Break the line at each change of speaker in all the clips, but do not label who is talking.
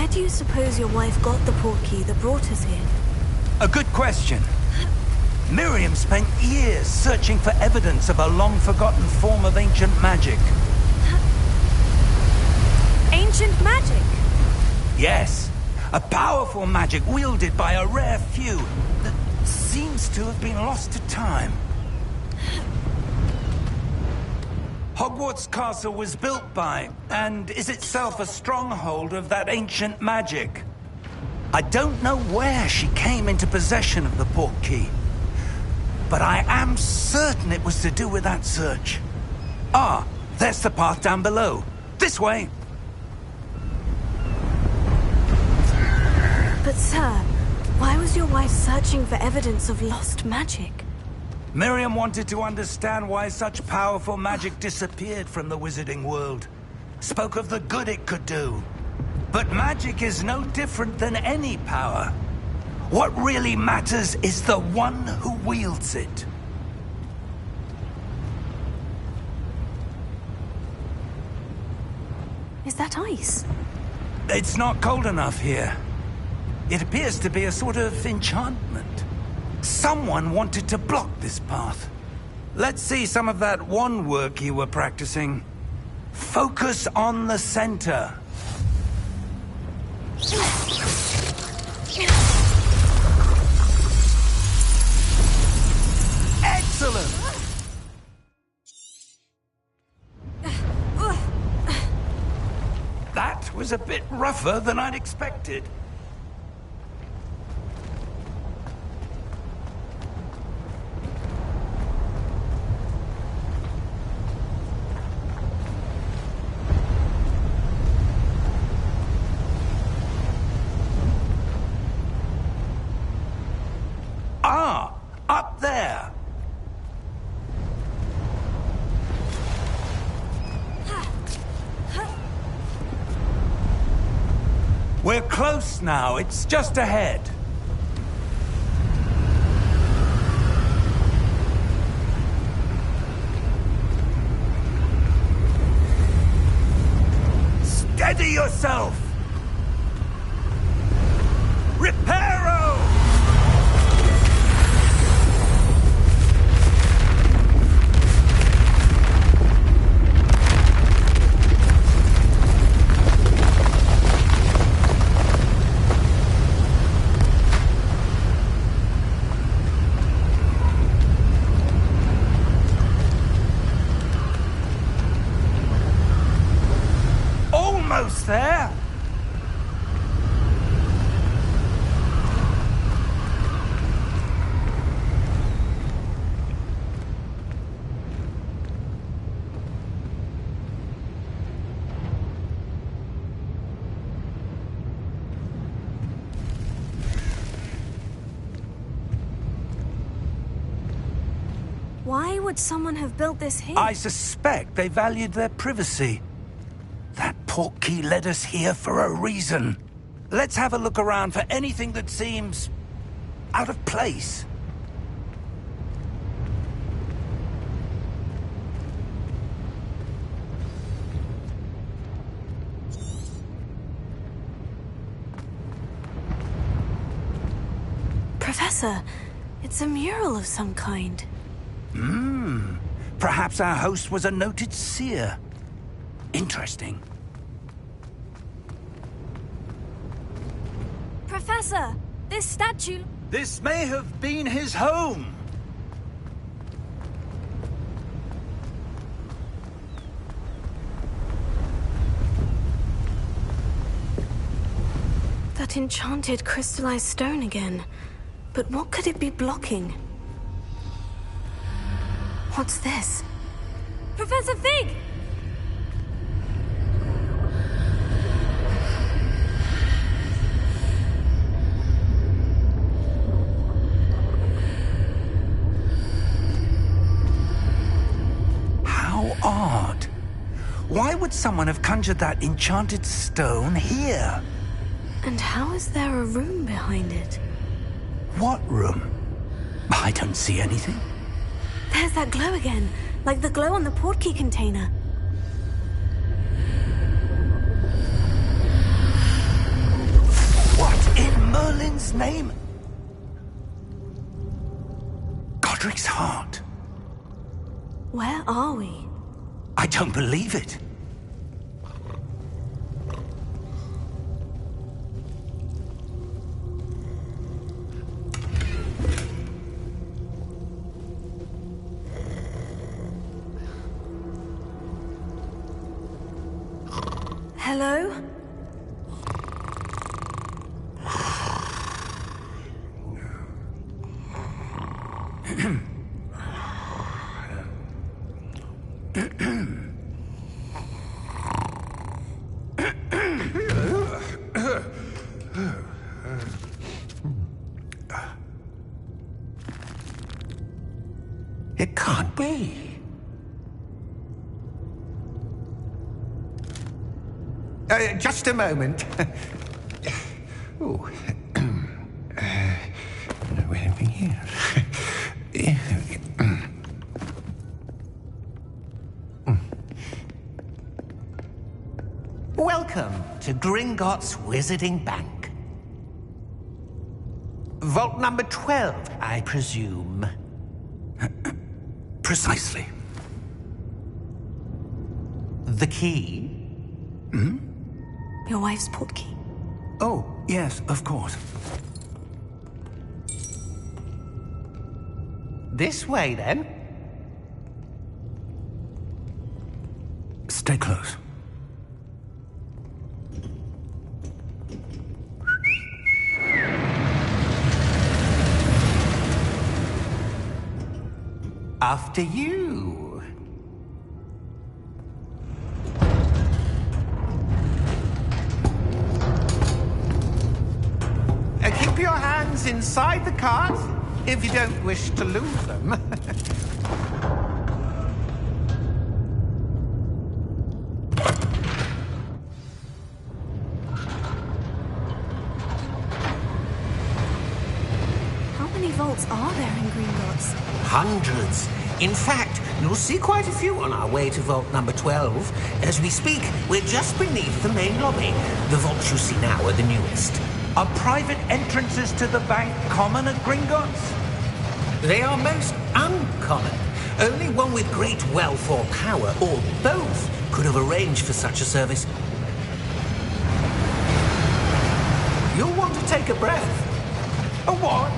Where do you suppose your wife got the portkey that brought us here?
A good question. Miriam spent years searching for evidence of a long-forgotten form of ancient magic.
Ancient magic?
Yes. A powerful magic wielded by a rare few that seems to have been lost to time. Hogwarts Castle was built by, and is itself a stronghold of that ancient magic. I don't know where she came into possession of the portkey, but I am certain it was to do with that search. Ah, there's the path down below. This way!
But sir, why was your wife searching for evidence of lost magic?
Miriam wanted to understand why such powerful magic disappeared from the wizarding world. Spoke of the good it could do. But magic is no different than any power. What really matters is the one who wields it.
Is that ice?
It's not cold enough here. It appears to be a sort of enchantment. Someone wanted to block this path. Let's see some of that wand work you were practicing. Focus on the center. Excellent! That was a bit rougher than I'd expected. Ah, up there. We're close now. It's just ahead. Steady yourself. Reparo! Almost there.
Why would someone have built this here?
I suspect they valued their privacy. That portkey led us here for a reason. Let's have a look around for anything that seems out of place.
Professor, it's a mural of some kind.
Perhaps our host was a noted seer. Interesting.
Professor, this statue...
This may have been his home.
That enchanted crystallized stone again. But what could it be blocking? What's this? Professor Fig!
How odd. Why would someone have conjured that enchanted stone here?
And how is there a room behind it?
What room? I don't see anything.
There's that glow again, like the glow on the portkey container.
name? Godric's heart.
Where are we?
I don't believe it.
Hello?
It can't be.
Just a moment. Oh. Anything here? Welcome to Gringotts Wizarding Bank. Vault number 12, I presume.
Precisely.
The key?
Your wife's portkey.
Oh, yes, of course.
This way, then.
Stay close.
After you. Keep your hands inside the cart if you don't wish to lose them.
How many vaults are there in Gringotts?
Hundreds. In fact, you'll see quite a few on our way to vault number 12. As we speak, we're just beneath the main lobby. The vaults you see now are the newest.
Are private entrances to the bank common at Gringotts?
They are most uncommon. Only one with great wealth or power, or both, could have arranged for such a service. You'll want to take a breath.
A what?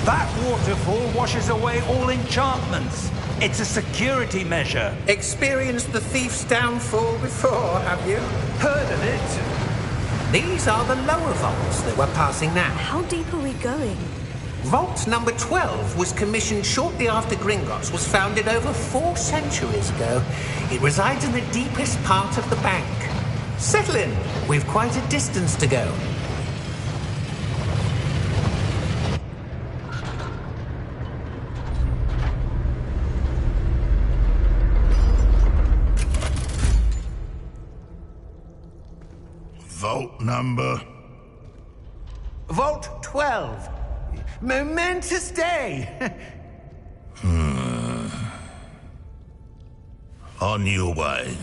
That waterfall washes away all enchantments. It's a security measure.
Experienced the thief's downfall before, have you?
Heard of it?
These are the lower vaults that we're passing now.
How deep are we going?
Vault number 12 was commissioned shortly after Gringotts was founded over 4 centuries ago. It resides in the deepest part of the bank. Settle in. We've quite a distance to go.
Vault number?
Vault 12. Momentous day.
On your way.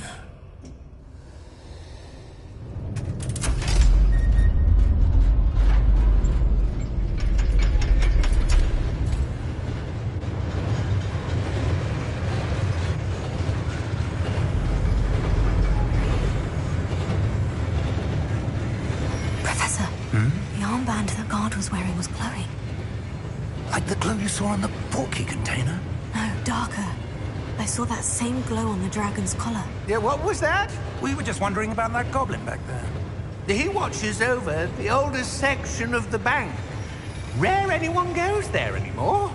Professor, the armband that guard was wearing was glowing.
Like the glow you saw on the portkey container?
No, darker. I saw that same glow on the dragon's collar.
Yeah, what was that?
We were just wondering about that goblin back there.
He watches over the oldest section of the bank. Rare anyone goes there anymore.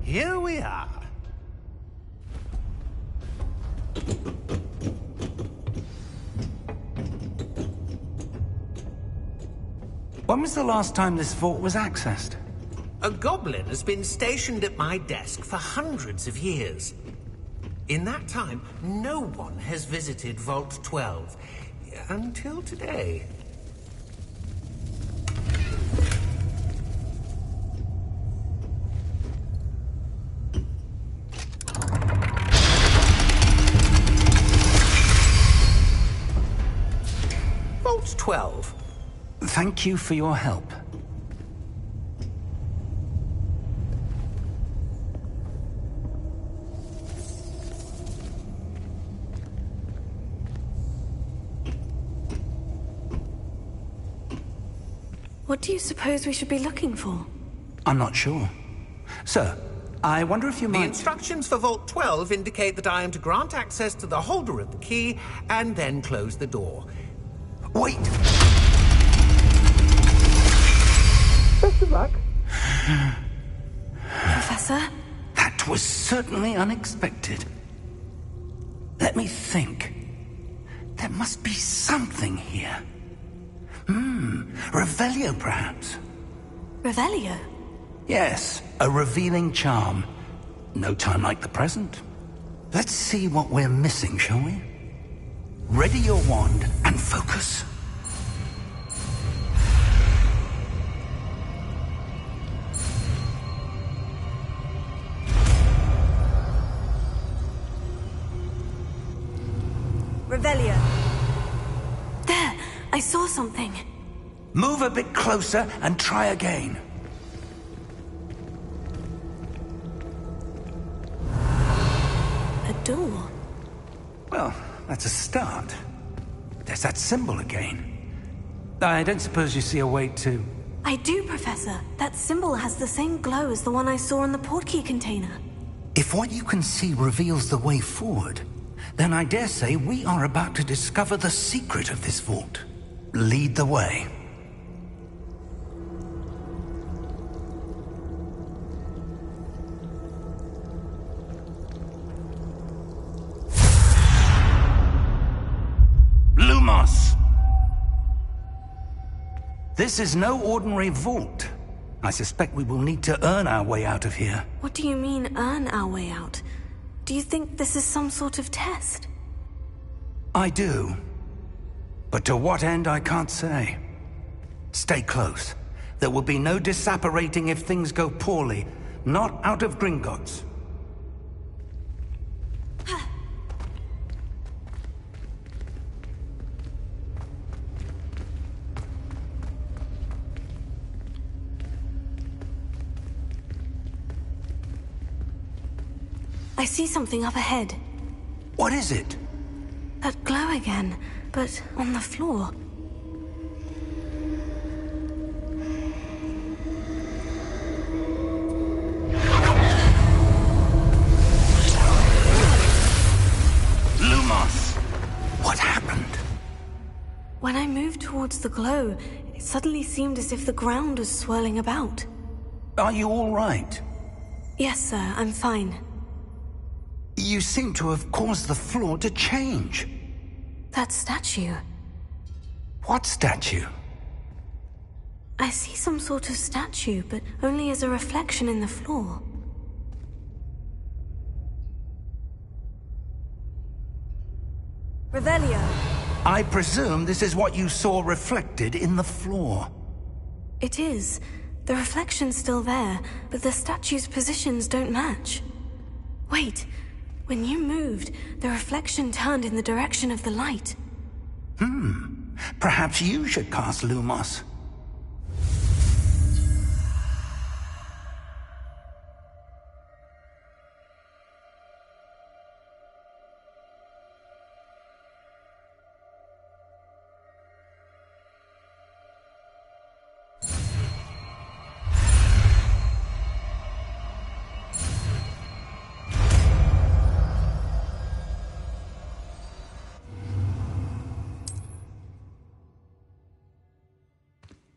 Here we are.
When was the last time this vault was accessed?
A goblin has been stationed at my desk for hundreds of years. In that time, no one has visited Vault 12. Until today. Vault 12.
Thank you for your help.
What do you suppose we should be looking for?
I'm not sure. Sir, I wonder if you
The
might...
instructions for Vault 12 indicate that I am to grant access to the holder of the key and then close the door.
Wait!
Best of luck.
Professor?
That was certainly unexpected. Let me think. There must be something here. Revelio, perhaps?
Revelio?
Yes, a revealing charm. No time like the present. Let's see what we're missing, shall we? Ready your wand and focus.
Revelio. There! I saw something.
Move a bit closer and try again.
A door.
Well, that's a start. There's that symbol again. I don't suppose you see a way to...
I do, Professor. That symbol has the same glow as the one I saw in the portkey container.
If what you can see reveals the way forward, then I dare say we are about to discover the secret of this vault. Lead the way. Lumos! This is no ordinary vault. I suspect we will need to earn our way out of here.
What do you mean, earn our way out? Do you think this is some sort of test?
I do. But to what end, I can't say. Stay close. There will be no disapparating if things go poorly. Not out of Gringotts.
I see something up ahead.
What is it?
That glow again, but on the floor.
Lumos! What happened?
When I moved towards the glow, it suddenly seemed as if the ground was swirling about.
Are you all right?
Yes, sir, I'm fine.
You seem to have caused the floor to change.
That statue.
What statue?
I see some sort of statue, but only as a reflection in the floor. Revelio.
I presume this is what you saw reflected in the floor.
It is. The reflection's still there, but the statue's positions don't match. Wait. When you moved, the reflection turned in the direction of the light.
Perhaps you should cast Lumos.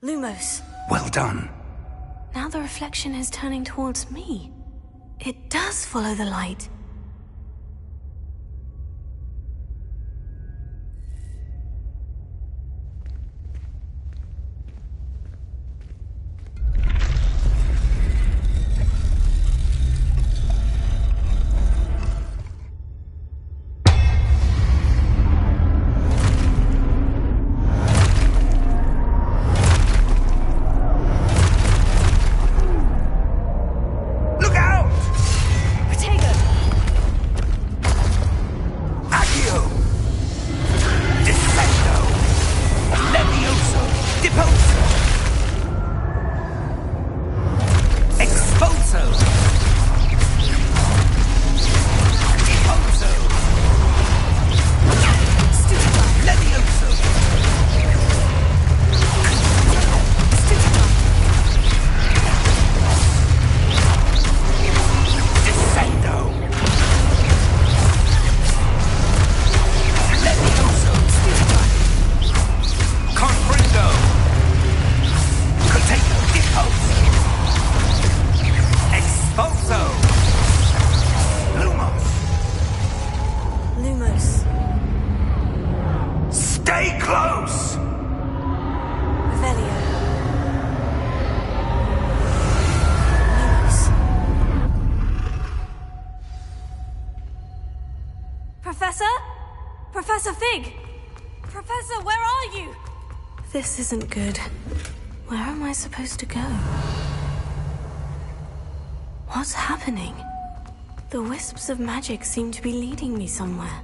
Lumos.
Well done.
Now the reflection is turning towards me. It does follow the light. Professor Fig! Professor, where are you? This isn't good. Where am I supposed to go? What's happening? The wisps of magic seem to be leading me somewhere.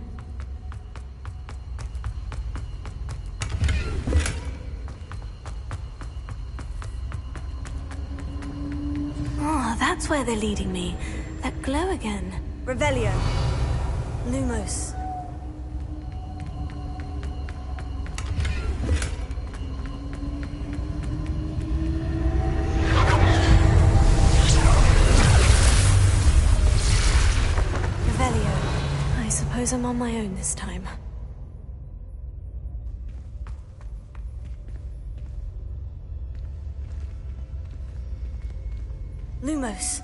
Oh, that's where they're leading me. That glow again.
Revelio.
Lumos. I suppose I'm on my own this time. Lumos.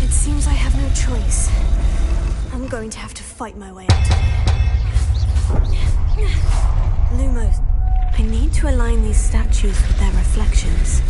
It seems I have no choice. I'm going to have to fight my way out. Lumos. I need to align these statues with their reflections.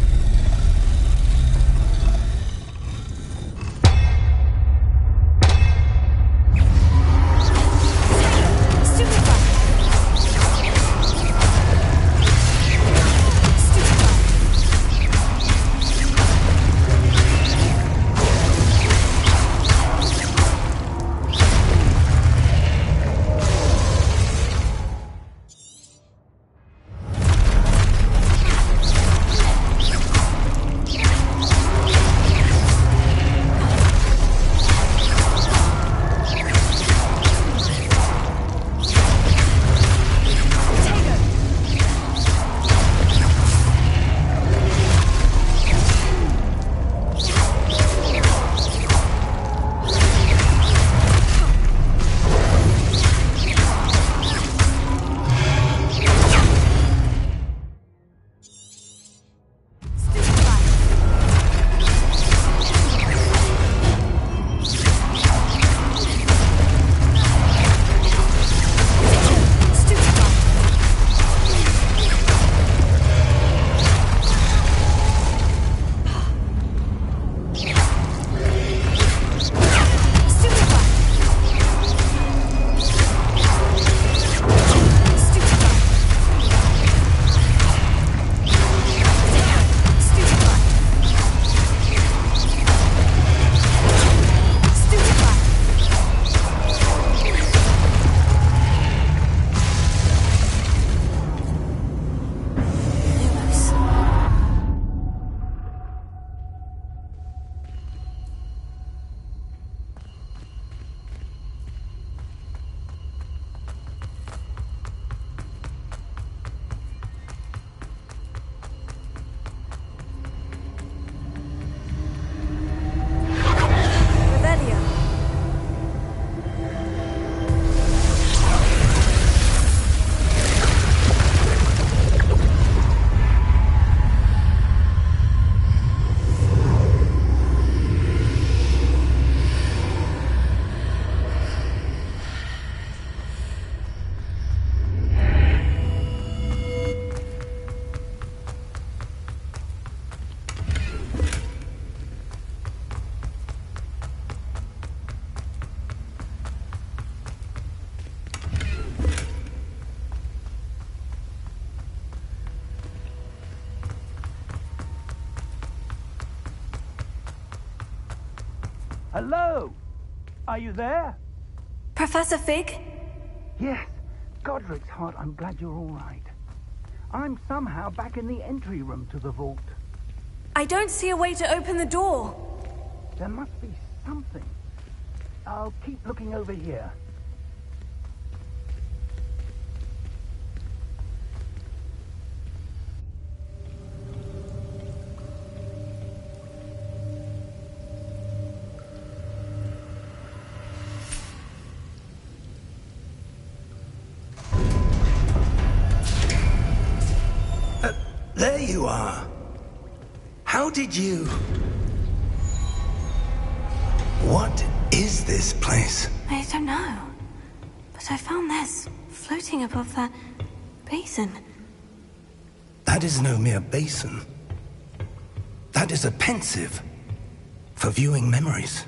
Hello? Are you there?
Professor Fig?
Yes. Godric's heart, I'm glad you're all right. I'm somehow back in the entry room to the vault.
I don't see a way to open the door.
There must be something. I'll keep looking over here. There you are. How did you... What is this place?
I don't know. But I found this floating above that basin.
That is no mere basin. That is a pensive for viewing memories.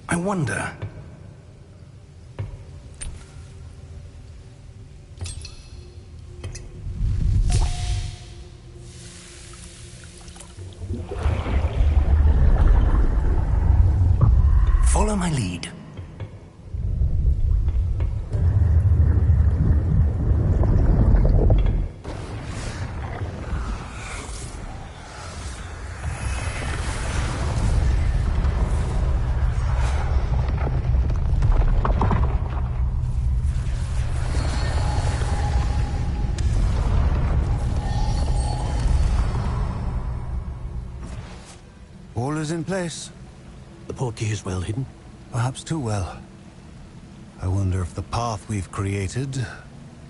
I wonder... Follow my lead.
All is in place.
The portkey is well hidden?
Perhaps too well. I wonder if the path we've created...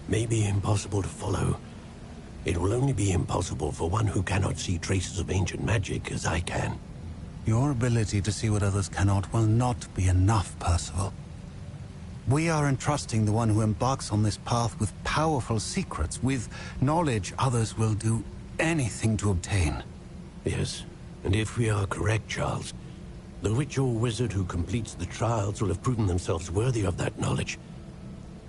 may be impossible to follow. It will only be impossible for one who cannot see traces of ancient magic as I can.
Your ability to see what others cannot will not be enough, Percival. We are entrusting the one who embarks on this path with powerful secrets, with knowledge others will do anything to obtain.
Yes, and if we are correct, Charles, the witch or wizard who completes the trials will have proven themselves worthy of that knowledge,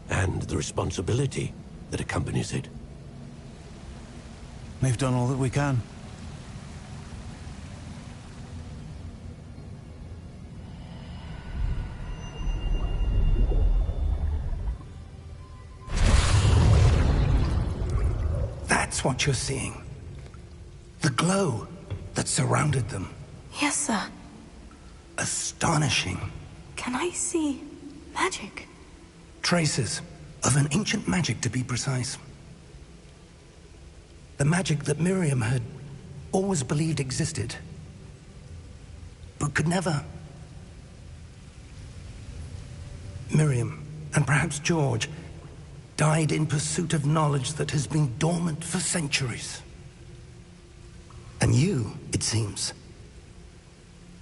and the responsibility that accompanies it.
We've done all that we can.
That's what you're seeing. The glow that surrounded them.
Yes, sir.
Astonishing.
Can I see magic?
Traces of an ancient magic, to be precise. The magic that Miriam had always believed existed, but could never. Miriam, and perhaps George, died in pursuit of knowledge that has been dormant for centuries. And you, it seems,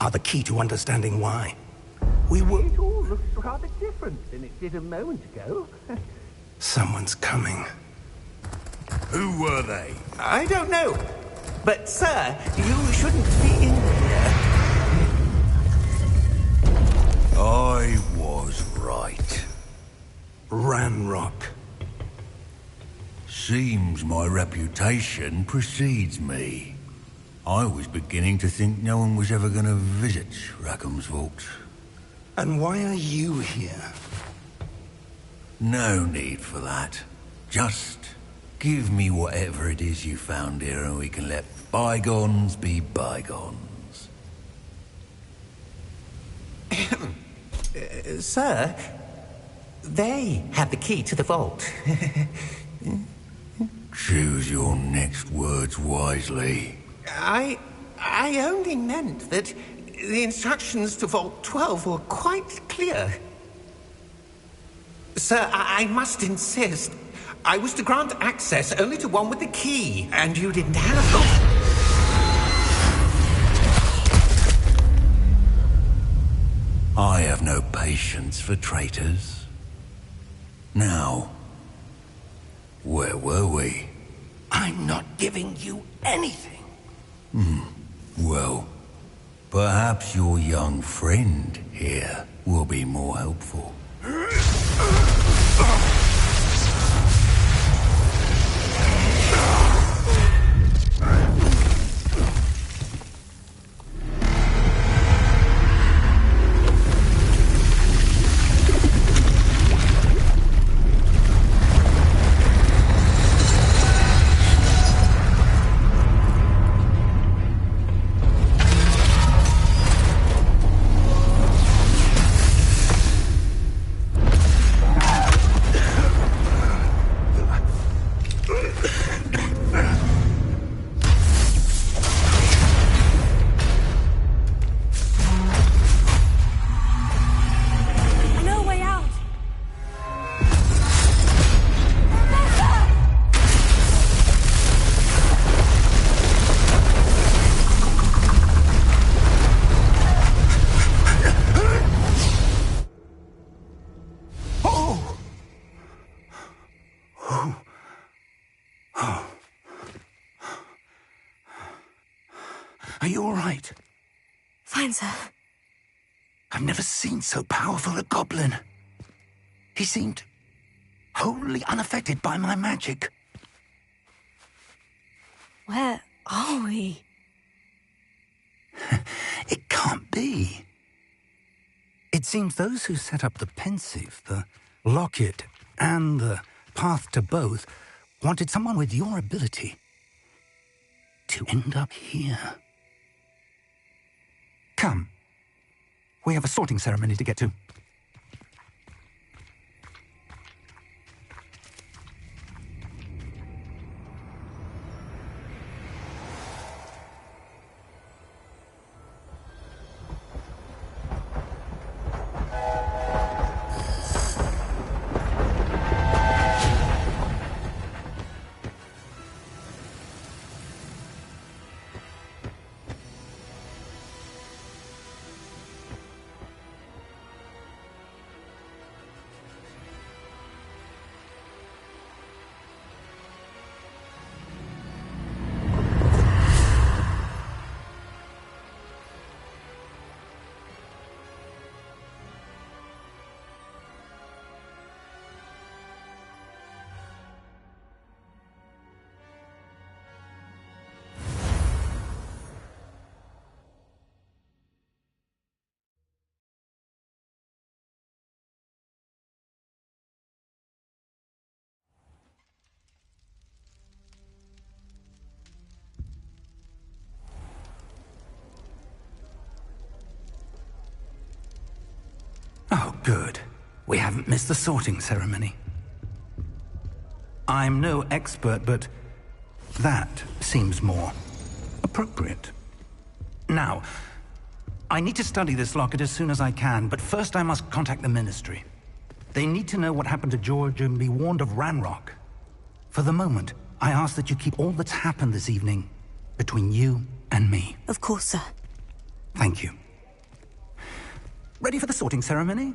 are the key to understanding why.
It all looks rather different than it did a moment ago.
Someone's coming.
Who were they?
I don't know. But, sir, you shouldn't be in here.
I was right.
Ranrock.
Seems my reputation precedes me. I was beginning to think no one was ever going to visit Rackham's vault.
And why are you here?
No need for that. Just give me whatever it is you found here and we can let bygones be bygones.
Sir, they have the key to the vault.
Choose your next words wisely.
I only meant that the instructions to Vault 12 were quite clear. Sir, I must insist. I was to grant access only to one with the key, and you didn't have them.
I have no patience for traitors. Now, where were we?
I'm not giving you anything.
Well, perhaps your young friend here will be more helpful.
Are you all right?
Fine, sir.
I've never seen so powerful a goblin. He seemed wholly unaffected by my magic.
Where are we?
It can't be. It seems those who set up the pensive, the locket, and the path to both wanted someone with your ability to end up here. Come. We have a sorting ceremony to get to. Oh, good. We haven't missed the sorting ceremony. I'm no expert, but that seems more appropriate. Now, I need to study this locket as soon as I can, but first I must contact the Ministry. They need to know what happened to George and be warned of Ranrock. For the moment, I ask that you keep all that's happened this evening between you and me.
Of course, sir.
Thank you. Ready for the sorting ceremony?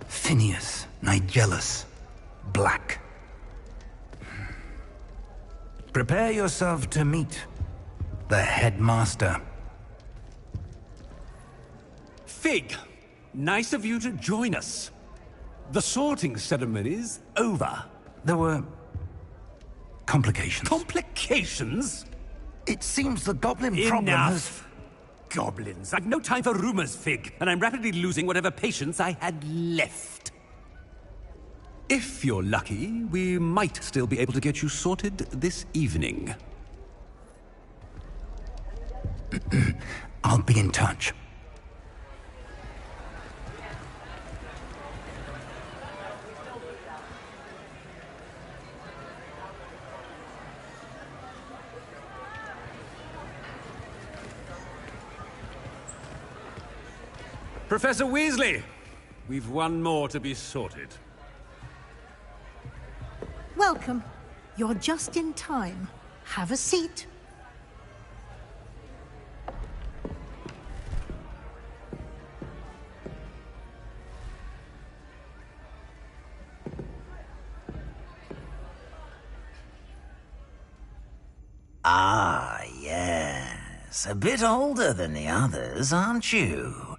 Phineas, Nigellus, Black. Prepare yourself to meet the headmaster.
Fig, nice of you to join us. The sorting ceremony's over.
There were complications.
Complications?
It seems the goblin problem has...
Enough! Goblins. I've no time for rumors, Fig, and I'm rapidly losing whatever patience I had left. If you're lucky, we might still be able to get you sorted this evening.
I'll be in touch.
Professor Weasley, we've one more to be sorted.
Welcome. You're just in time. Have a seat.
Ah, yes. A bit older than the others, aren't you?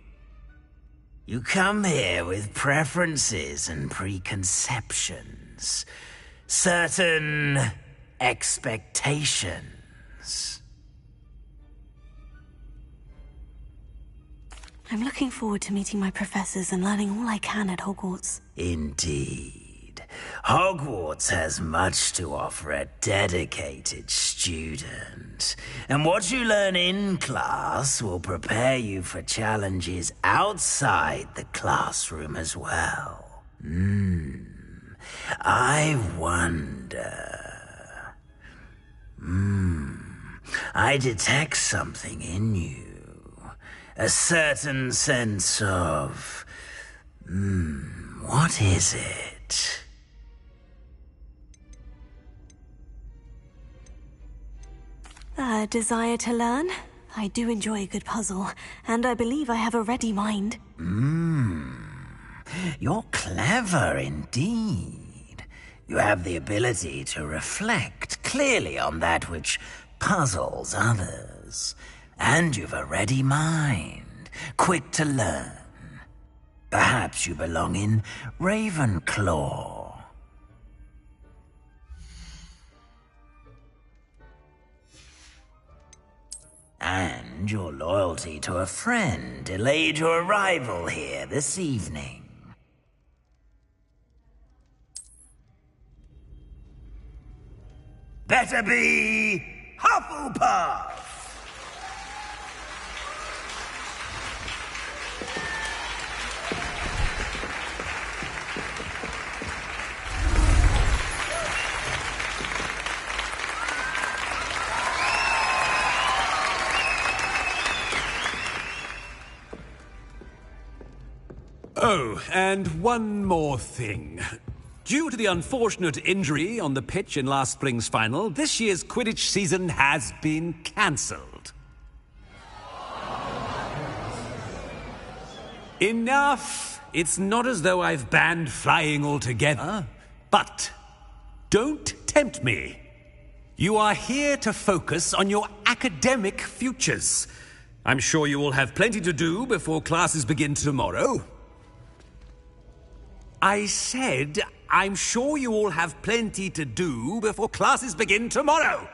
You come here with preferences and preconceptions. Certain expectations.
I'm looking forward to meeting my professors and learning all I can at Hogwarts.
Indeed. Hogwarts has much to offer a dedicated student. And what you learn in class will prepare you for challenges outside the classroom as well. I wonder... I detect something in you. A certain sense of... what is it?
A desire to learn? I do enjoy a good puzzle, and I believe I have a ready mind.
You're clever indeed. You have the ability to reflect clearly on that which puzzles others. And you've a ready mind, quick to learn. Perhaps you belong in Ravenclaw. And your loyalty to a friend delayed your arrival here this evening. Better be Hufflepuff!
Oh, and one more thing. Due to the unfortunate injury on the pitch in last spring's final, this year's Quidditch season has been cancelled. Enough! It's not as though I've banned flying altogether. But don't tempt me. You are here to focus on your academic futures. I'm sure you will have plenty to do before classes begin tomorrow. I said, I'm sure you all have plenty to do before classes begin tomorrow.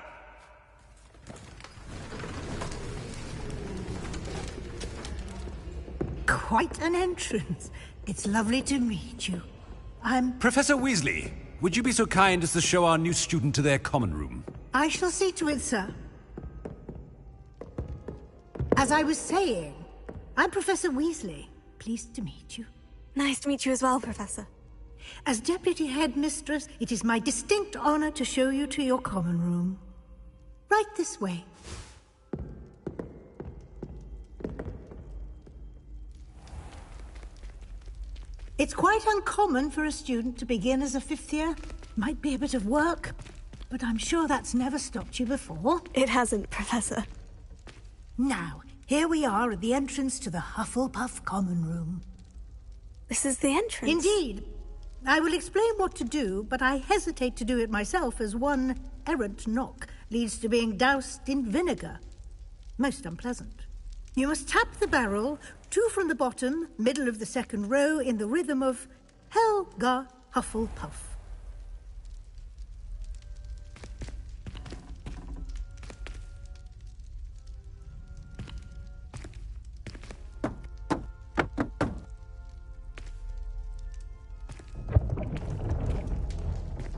Quite an entrance. It's lovely to meet you.
Professor Weasley, would you be so kind as to show our new student to their common room?
I shall see to it, sir. As I was saying, I'm Professor Weasley. Pleased to meet you.
Nice to meet you as well, Professor.
As Deputy Headmistress, it is my distinct honor to show you to your common room. Right this way. It's quite uncommon for a student to begin as a fifth year. Might be a bit of work, but I'm sure that's never stopped you before.
It hasn't, Professor.
Now, here we are at the entrance to the Hufflepuff common room.
This is the entrance?
Indeed. I will explain what to do, but I hesitate to do it myself as one errant knock leads to being doused in vinegar. Most unpleasant. You must tap the barrel, 2 from the bottom, middle of the second row, in the rhythm of Helga Hufflepuff.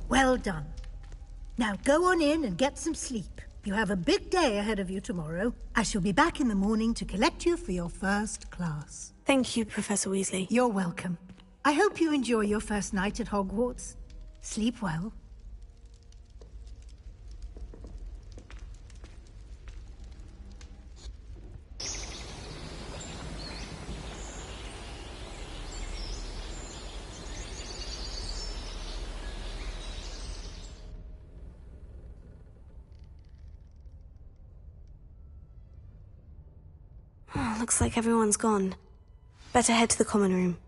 Well done. Now go on in and get some sleep. You have a big day ahead of you tomorrow. I shall be back in the morning to collect you for your first class.
Thank you, Professor Weasley.
You're welcome. I hope you enjoy your first night at Hogwarts. Sleep well.
Oh, looks like everyone's gone. Better head to the common room.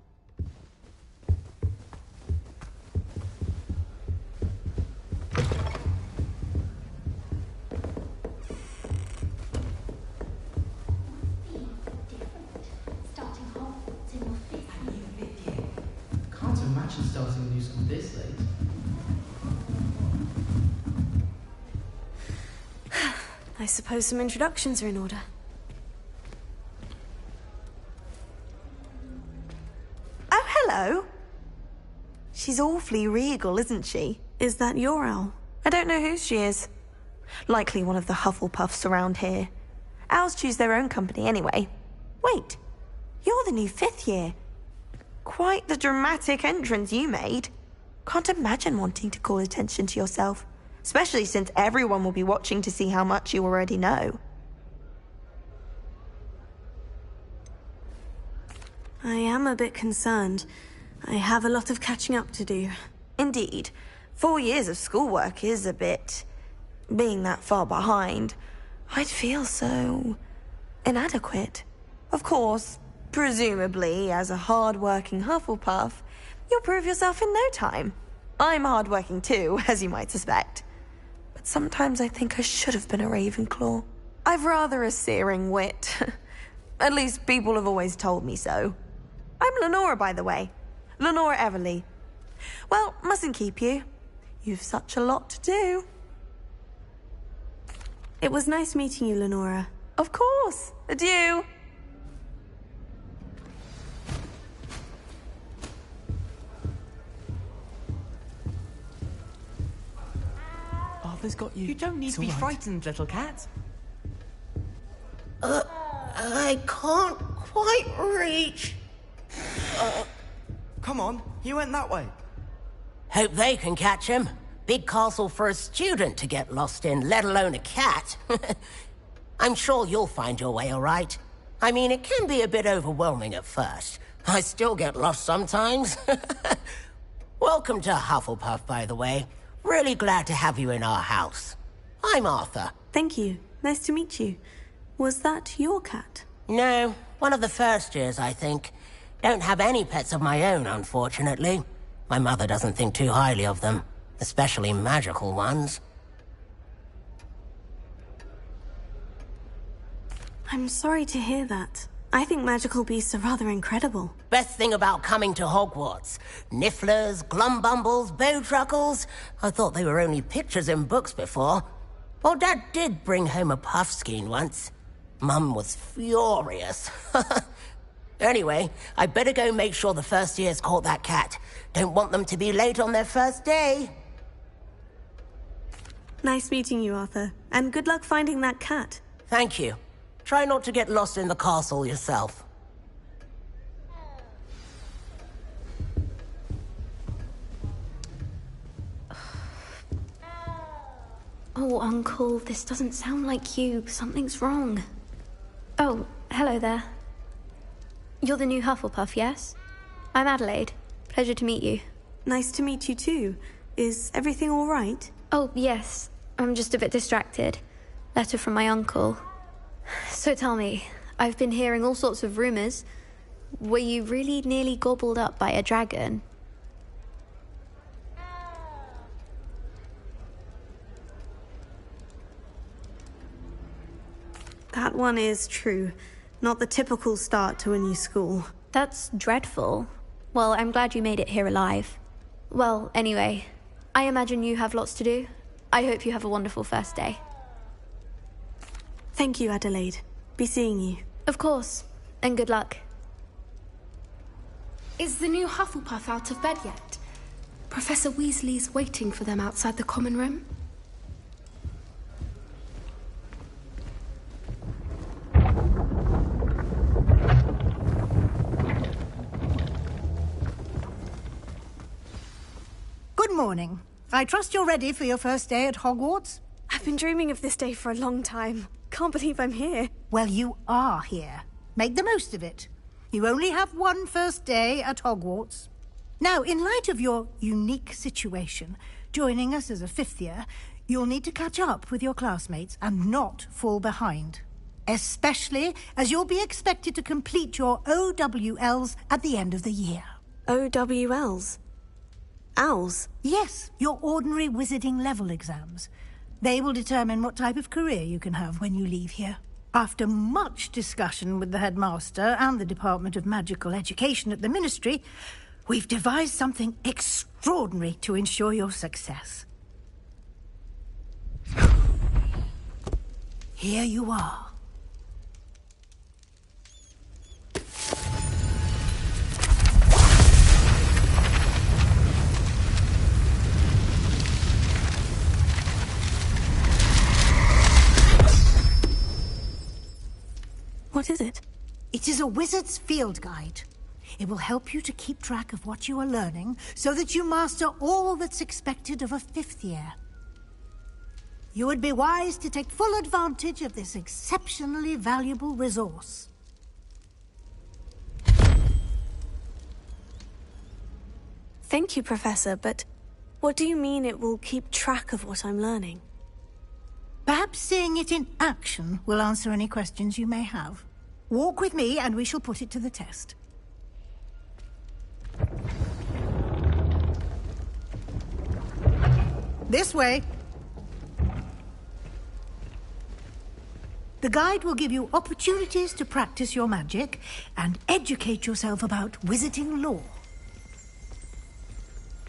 Can't imagine starting a new school this late.
I suppose some introductions are in order.
Oh, hello. She's awfully regal, isn't she?
Is that your owl?
I don't know whose she is. Likely one of the Hufflepuffs around here. Owls choose their own company anyway. Wait, you're the new 5th year. Quite the dramatic entrance you made. Can't imagine wanting to call attention to yourself, especially since everyone will be watching to see how much you already know.
I am a bit concerned. I have a lot of catching up to do.
Indeed. 4 years of schoolwork is a bit... being that far behind. I'd feel so inadequate. Of course, presumably, as a hard-working Hufflepuff, you'll prove yourself in no time. I'm hard-working too, as you might suspect. But sometimes I think I should have been a Ravenclaw. I've rather a searing wit. At least people have always told me so. I'm Lenora, by the way. Lenora Everly. Well, mustn't keep you. You've such a lot to do.
It was nice meeting you, Lenora.
Of course. Adieu.
Arthur's got you.
You don't need
It's
to be
all right.
frightened, little cat.
I can't quite reach.
Come on, he went that way.
Hope they can catch him. Big castle for a student to get lost in, let alone a cat. I'm sure you'll find your way all right. I mean, it can be a bit overwhelming at first. I still get lost sometimes. Welcome to Hufflepuff, by the way. Really glad to have you in our house. I'm Arthur.
Thank you. Nice to meet you. Was that your cat?
No, one of the first years, I think. Don't have any pets of my own, unfortunately. My mother doesn't think too highly of them, especially magical ones.
I'm sorry to hear that. I think magical beasts are rather incredible.
Best thing about coming to Hogwarts. Nifflers, Glumbumbles, Bowtruckles. I thought they were only pictures in books before. Well, Dad did bring home a Puffskein once. Mum was furious. Anyway, I better go make sure the first years caught that cat. Don't want them to be late on their first day.
Nice meeting you, Arthur. And good luck finding that cat.
Thank you. Try not to get lost in the castle yourself.
Oh, Uncle, this doesn't sound like you. Something's wrong. Oh, hello there. You're the new Hufflepuff, yes? I'm Adelaide. Pleasure to meet you.
Nice to meet you too. Is everything all right?
Oh, yes. I'm just a bit distracted. Letter from my uncle. So tell me, I've been hearing all sorts of rumors. Were you really nearly gobbled up by a dragon?
That one is true. Not the typical start to a new school.
That's dreadful. Well, I'm glad you made it here alive. Well, anyway, I imagine you have lots to do. I hope you have a wonderful first day.
Thank you, Adelaide. Be seeing you.
Of course, and good luck.
Is the new Hufflepuff out of bed yet? Professor Weasley's waiting for them outside the common room.
Good morning. I trust you're ready for your first day at Hogwarts?
I've been dreaming of this day for a long time. Can't believe I'm here.
Well, you are here. Make the most of it. You only have one first day at Hogwarts. Now, in light of your unique situation, joining us as a fifth year, you'll need to catch up with your classmates and not fall behind. Especially as you'll be expected to complete your OWLs at the end of the year.
OWLs? Owls?
Yes, your ordinary wizarding level exams. They will determine what type of career you can have when you leave here. After much discussion with the headmaster and the Department of Magical Education at the Ministry, we've devised something extraordinary to ensure your success. Here you are.
What is it?
It is a wizard's field guide. It will help you to keep track of what you are learning so that you master all that's expected of a fifth year. You would be wise to take full advantage of this exceptionally valuable resource.
Thank you, Professor, but what do you mean it will keep track of what I'm learning?
Perhaps seeing it in action will answer any questions you may have. Walk with me and we shall put it to the test. This way. The guide will give you opportunities to practice your magic and educate yourself about wizarding lore.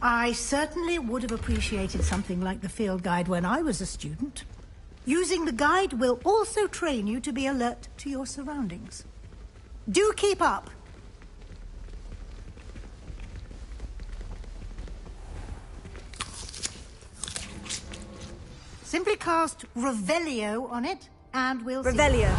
I certainly would have appreciated something like the field guide when I was a student. Using the guide will also train you to be alert to your surroundings. Do keep up! Simply cast Revelio on it, and we'll
Revelio.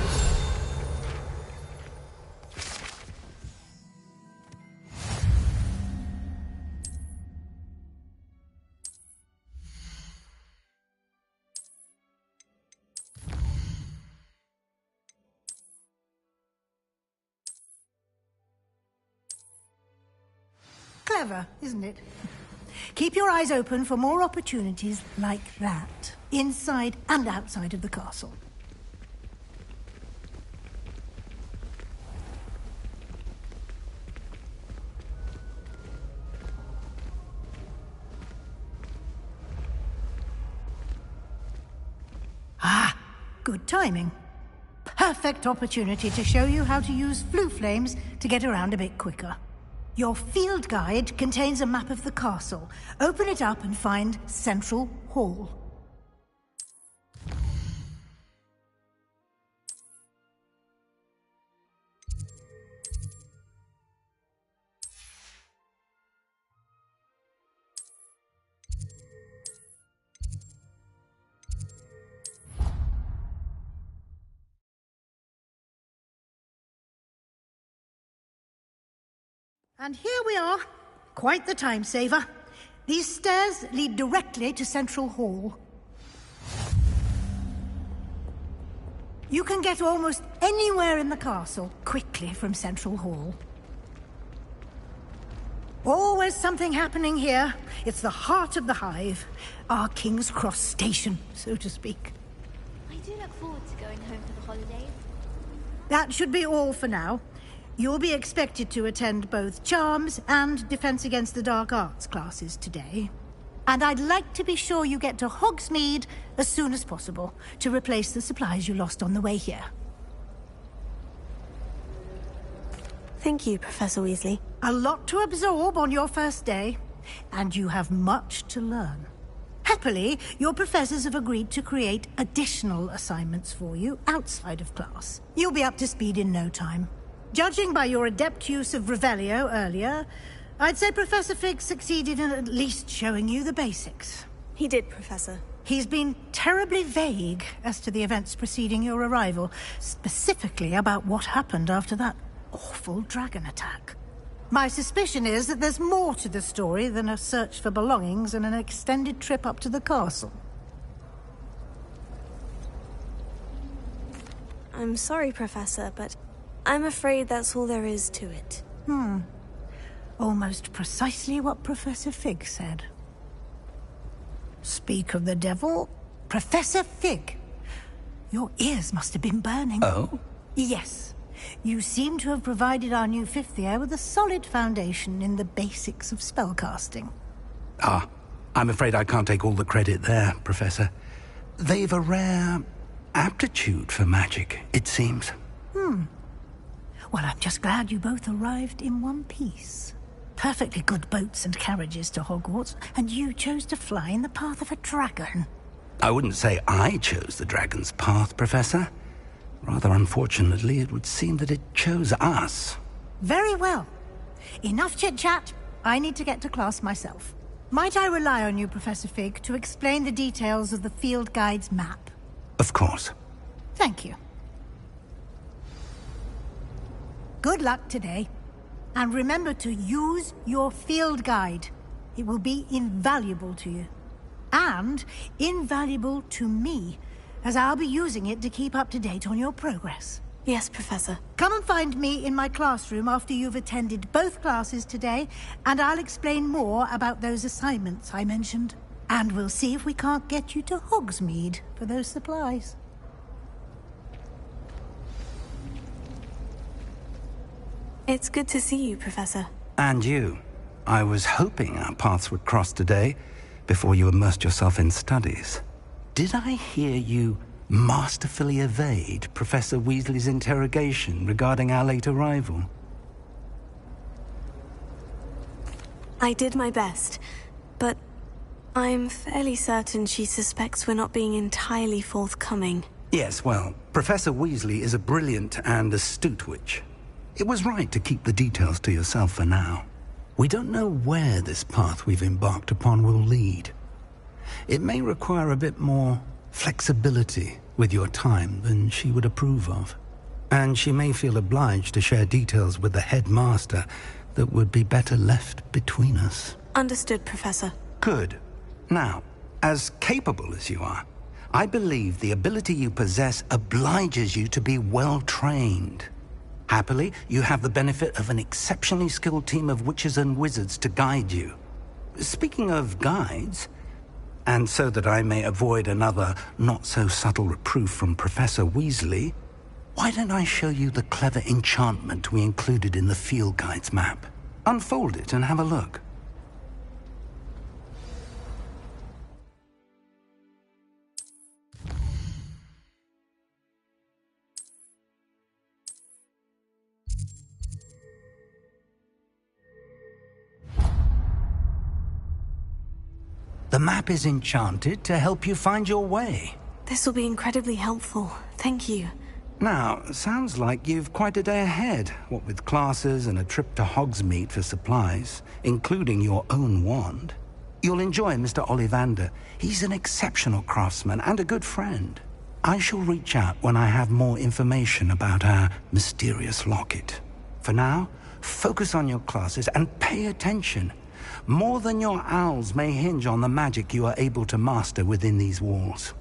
Clever, isn't it? Keep your eyes open for more opportunities like that, inside and outside of the castle. Ah, good timing. Perfect opportunity to show you how to use flue flames to get around a bit quicker. Your field guide contains a map of the castle. Open it up and find Central Hall. And here we are. Quite the time saver. These stairs lead directly to Central Hall. You can get almost anywhere in the castle quickly from Central Hall. Always something happening here. It's the heart of the hive. Our King's Cross station, so to speak.
I do look forward to going home for the holidays.
That should be all for now. You'll be expected to attend both Charms and Defense Against the Dark Arts classes today. And I'd like to be sure you get to Hogsmeade as soon as possible to replace the supplies you lost on the way here.
Thank you, Professor Weasley.
A lot to absorb on your first day, and you have much to learn. Happily, your professors have agreed to create additional assignments for you outside of class. You'll be up to speed in no time. Judging by your adept use of Revelio earlier, I'd say Professor Fig succeeded in at least showing you the basics.
He did, Professor.
He's been terribly vague as to the events preceding your arrival, specifically about what happened after that awful dragon attack. My suspicion is that there's more to the story than a search for belongings and an extended trip up to the castle.
I'm sorry, Professor, but I'm afraid that's all there is to it.
Almost precisely what Professor Fig said. Speak of the devil, Professor Fig. Your ears must have been burning.
Oh?
Yes. You seem to have provided our new fifth year with a solid foundation in the basics of spellcasting.
Ah, I'm afraid I can't take all the credit there, Professor. They've a rare aptitude for magic, it seems.
Well, I'm just glad you both arrived in one piece. Perfectly good boats and carriages to Hogwarts, and you chose to fly in the path of a dragon.
I wouldn't say I chose the dragon's path, Professor. Rather unfortunately, it would seem that it chose us.
Very well. Enough chit-chat. I need to get to class myself. Might I rely on you, Professor Fig, to explain the details of the field guide's map?
Of course.
Thank you. Good luck today. And remember to use your field guide. It will be invaluable to you. And invaluable to me, as I'll be using it to keep up to date on your progress.
Yes, Professor.
Come and find me in my classroom after you've attended both classes today, and I'll explain more about those assignments I mentioned. And we'll see if we can't get you to Hogsmeade for those supplies.
It's good to see you, Professor.
And you. I was hoping our paths would cross today, before you immersed yourself in studies. Did I hear you masterfully evade Professor Weasley's interrogation regarding our late arrival?
I did my best, but I'm fairly certain she suspects we're not being entirely forthcoming.
Yes, well, Professor Weasley is a brilliant and astute witch. It was right to keep the details to yourself for now. We don't know where this path we've embarked upon will lead. It may require a bit more flexibility with your time than she would approve of. And she may feel obliged to share details with the headmaster that would be better left between us.
Understood, Professor.
Good. Now, as capable as you are, I believe the ability you possess obliges you to be well trained. Happily, you have the benefit of an exceptionally skilled team of witches and wizards to guide you. Speaking of guides, and so that I may avoid another not-so-subtle reproof from Professor Weasley, why don't I show you the clever enchantment we included in the field guide's map? Unfold it and have a look. The map is enchanted to help you find your way.
This will be incredibly helpful. Thank you.
Now, sounds like you've quite a day ahead, what with classes and a trip to Hogsmeade for supplies, including your own wand. You'll enjoy Mr. Ollivander. He's an exceptional craftsman and a good friend. I shall reach out when I have more information about our mysterious locket. For now, focus on your classes and pay attention. More than your owls may hinge on the magic you are able to master within these walls.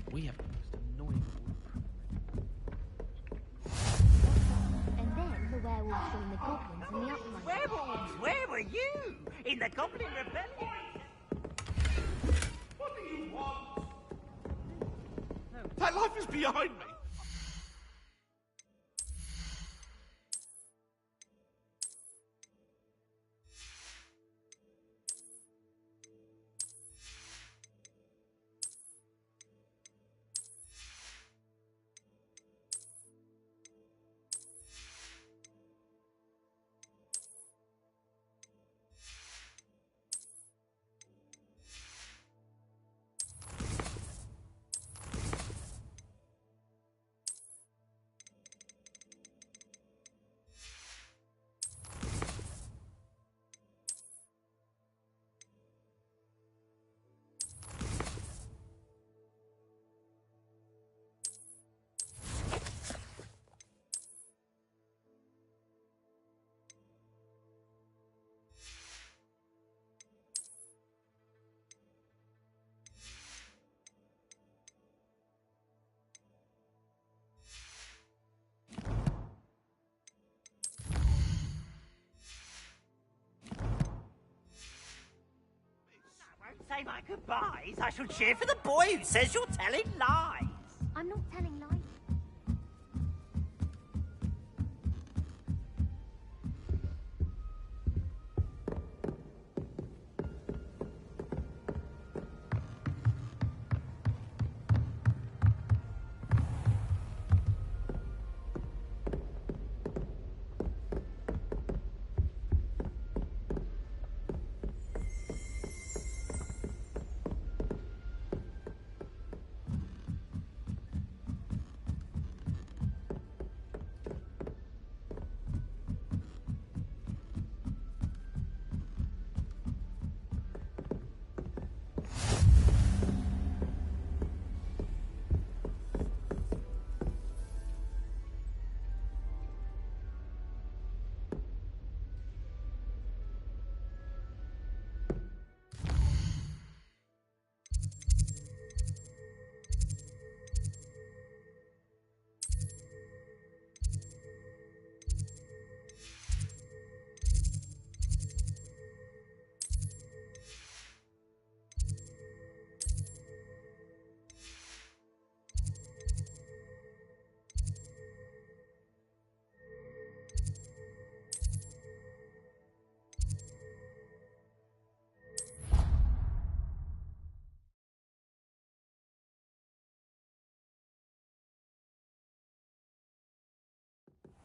We have the most annoying
And then the werewolves joined the goblins in the uprising.
Werewolves, where were you? In the Goblin Rebellion?
What do you want? That life is behind me.
say my goodbyes, I shall cheer for the boy who says you're telling lies.
I'm not telling lies.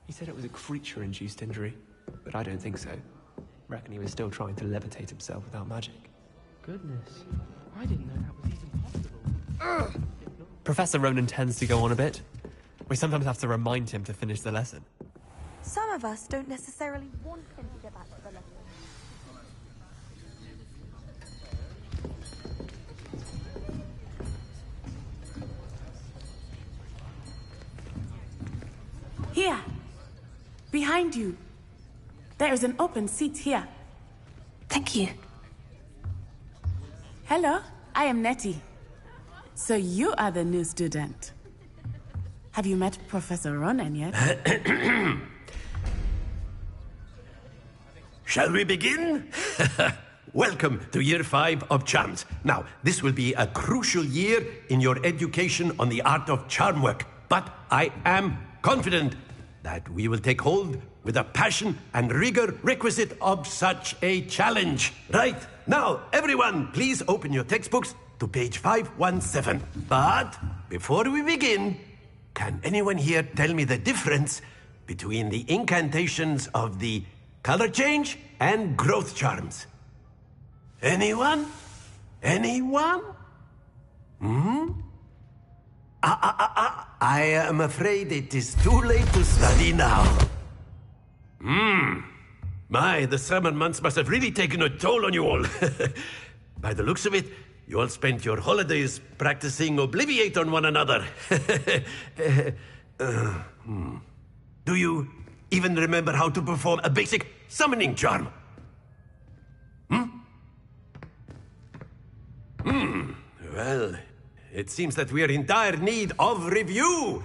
He said it was a creature-induced injury, but I don't think so. Reckon he was still trying to levitate himself without magic.
Goodness, I didn't know that was even possible.
Professor Ronan tends to go on a bit. We sometimes have to remind him to finish the lesson.
Some of us don't necessarily want him to get back to the lesson.
Here. Behind you. There is an open seat here.
Thank you.
Hello, I am Nettie. So you are the new student. Have you met Professor Ronan yet?
Shall we begin? Welcome to Year 5 of Charms. Now, this will be a crucial year in your education on the art of charm work, but I am confident that we will take hold with the passion and rigor requisite of such a challenge. Right, now, everyone, please open your textbooks to page 517. But before we begin, can anyone here tell me the difference between the incantations of the color change and growth charms? Anyone? Anyone? I am afraid it is too late to study now. My, the summer months must have really taken a toll on you all. By the looks of it, you all spent your holidays practicing Obliviate on one another. Do you even remember how to perform a basic summoning charm? Well, it seems that we are in dire need of review.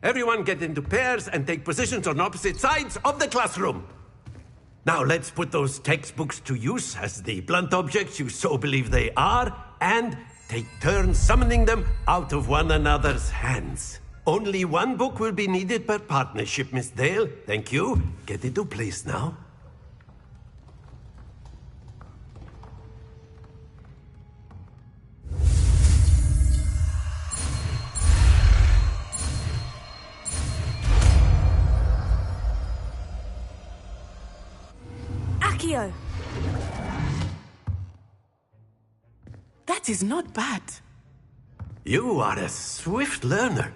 Everyone get into pairs and take positions on opposite sides of the classroom. Now let's put those textbooks to use as the blunt objects you so believe they are, and take turns summoning them out of one another's hands. Only one book will be needed per partnership, Miss Dale. Thank you. Get into place now.
Accio!
That is not bad.
You are a swift learner.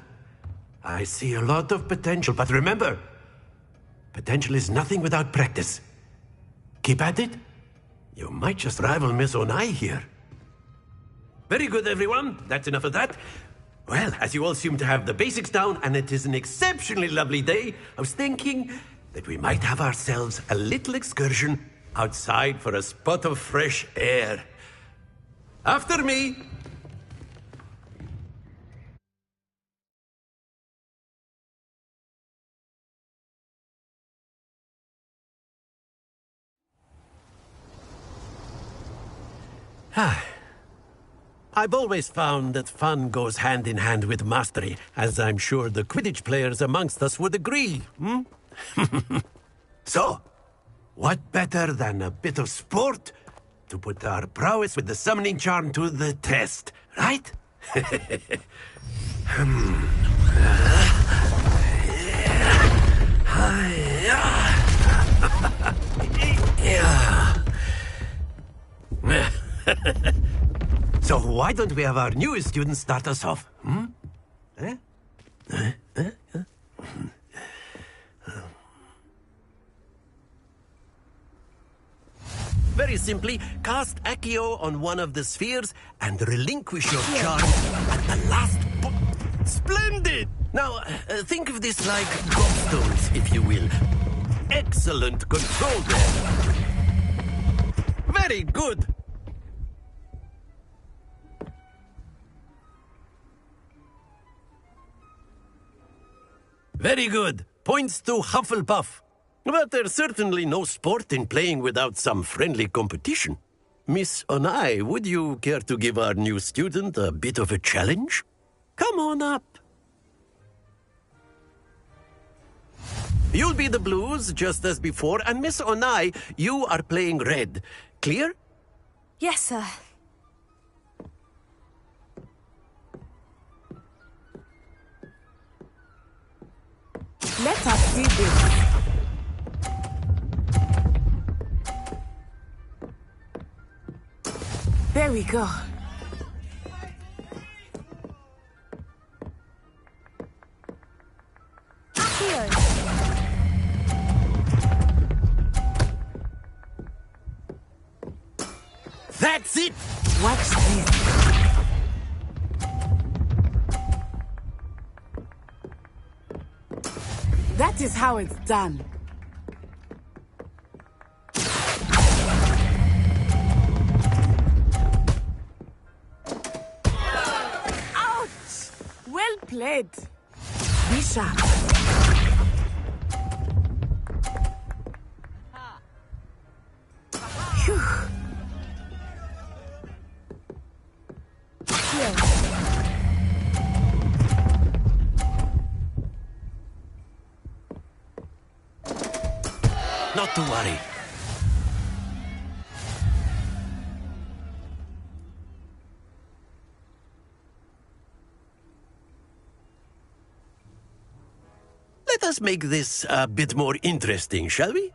I see a lot of potential, but remember, potential is nothing without practice. Keep at it. You might just rival Miss Onai here. Very good, everyone. That's enough of that. Well, as you all seem to have the basics down, and it is an exceptionally lovely day, I was thinking that we might have ourselves a little excursion outside for a spot of fresh air. After me. I've always found that fun goes hand in hand with mastery, as I'm sure the Quidditch players amongst us would agree. So, what better than a bit of sport to put our prowess with the summoning charm to the test, right? So why don't we have our newest student start us off? Very simply, cast Accio on one of the spheres and relinquish your charm at the last Splendid! Now, think of this like gobstones, if you will. Excellent control there. Very good. Very good. Points to Hufflepuff. But there's certainly no sport in playing without some friendly competition. Miss Onai, would you care to give our new student a bit of a challenge? Come on up. You'll be the blues, just as before, and Miss Onai, you are playing red. Clear?
Yes, sir.
Let us see this. There we go.
That's it!
Watch this. That is how it's done. Ouch! Well played. Be sharp. Phew.
Not to worry. Let us make this a bit more interesting, shall we?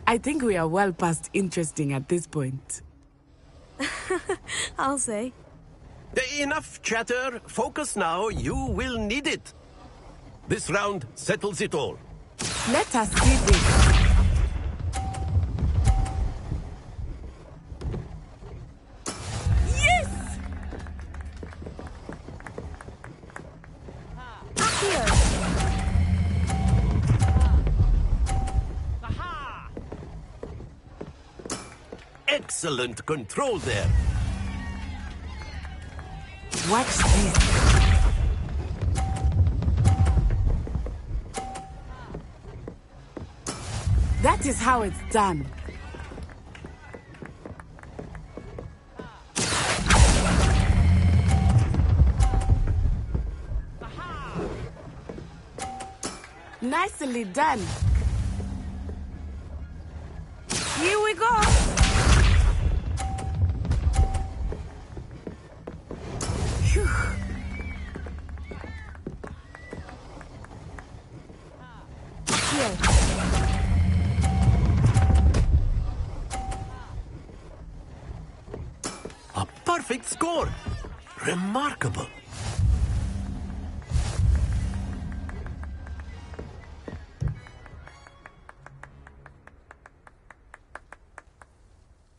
I think we are well past interesting at this point.
I'll say.
Enough chatter. Focus now. You will need it. This round settles it all.
Let us see this. Yes!
Excellent control there.
Watch this. That is how it's done. Nicely done. Here we go. Phew. Here.
A perfect score. Remarkable.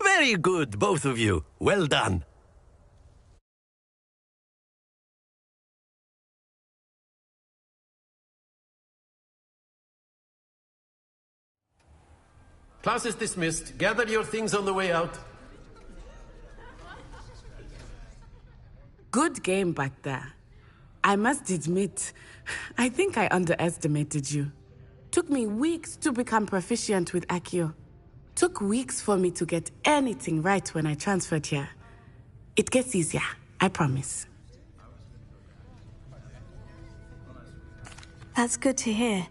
Very good, both of you. Well done. Class is dismissed. Gather your things on the way out.
Good game back there. I must admit, I think I underestimated you. Took me weeks to become proficient with Accio. Took weeks for me to get anything right when I transferred here. It gets easier, I promise.
That's good to hear.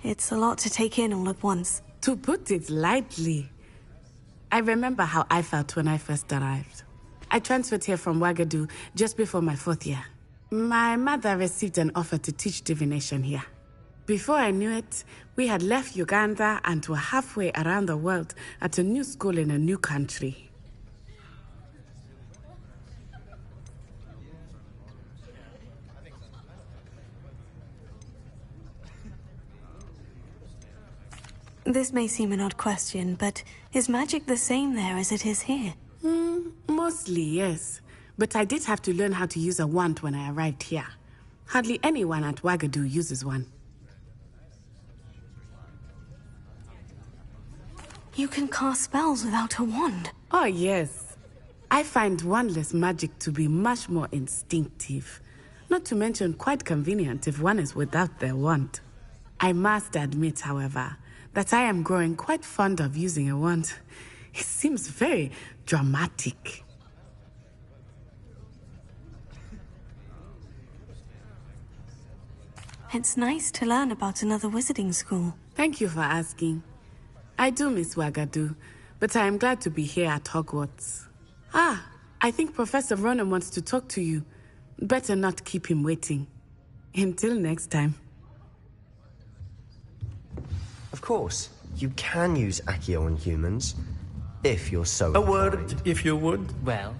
It's a lot to take in all at once.
To put it lightly, I remember how I felt when I first arrived. I transferred here from Ouagadougou just before my 4th year. My mother received an offer to teach divination here. Before I knew it, we had left Uganda and were halfway around the world at a new school in a new country.
This may seem an odd question, but is magic the same there as it is here?
Mostly, yes. But I did have to learn how to use a wand when I arrived here. Hardly anyone at Ouagadougou uses one.
You can cast spells without a wand?
Oh, yes. I find wandless magic to be much more instinctive. Not to mention quite convenient if one is without their wand. I must admit, however, that I am growing quite fond of using a wand. It seems very dramatic.
It's nice to learn about another wizarding school.
Thank you for asking. I do miss Ouagadougou, but I am glad to be here at Hogwarts. I think Professor Ronan wants to talk to you. Better not keep him waiting. Until next time.
Of course, you can use Accio on humans, if you're so
A word,
inclined.
if you would. Well,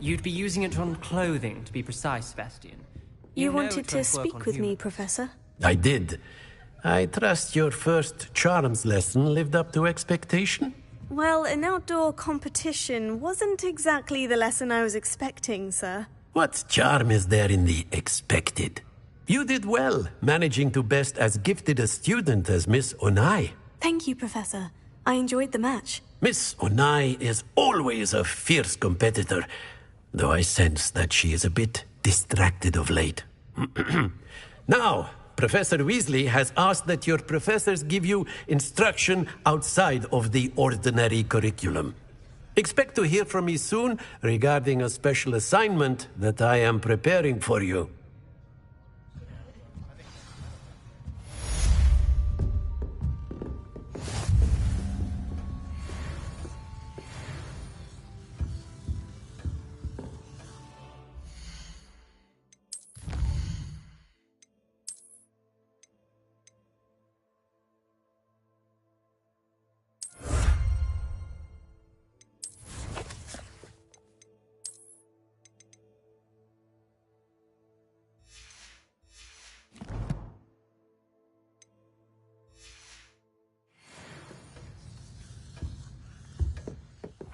you'd be using it on clothing, to be precise, Sebastian.
You
know
wanted
it
to
won't work
speak
on
with me,
humans.
Professor?
I did. I trust your first charms lesson lived up to expectation?
Well, an outdoor competition wasn't exactly the lesson I was expecting, sir.
What charm is there in the expected? You did well, managing to best as gifted a student as Miss Onai.
Thank you, Professor. I enjoyed the match.
Miss Onai is always a fierce competitor, though I sense that she is a bit distracted of late. Now, Professor Weasley has asked that your professors give you instruction outside of the ordinary curriculum. Expect to hear from me soon regarding a special assignment that I am preparing for you.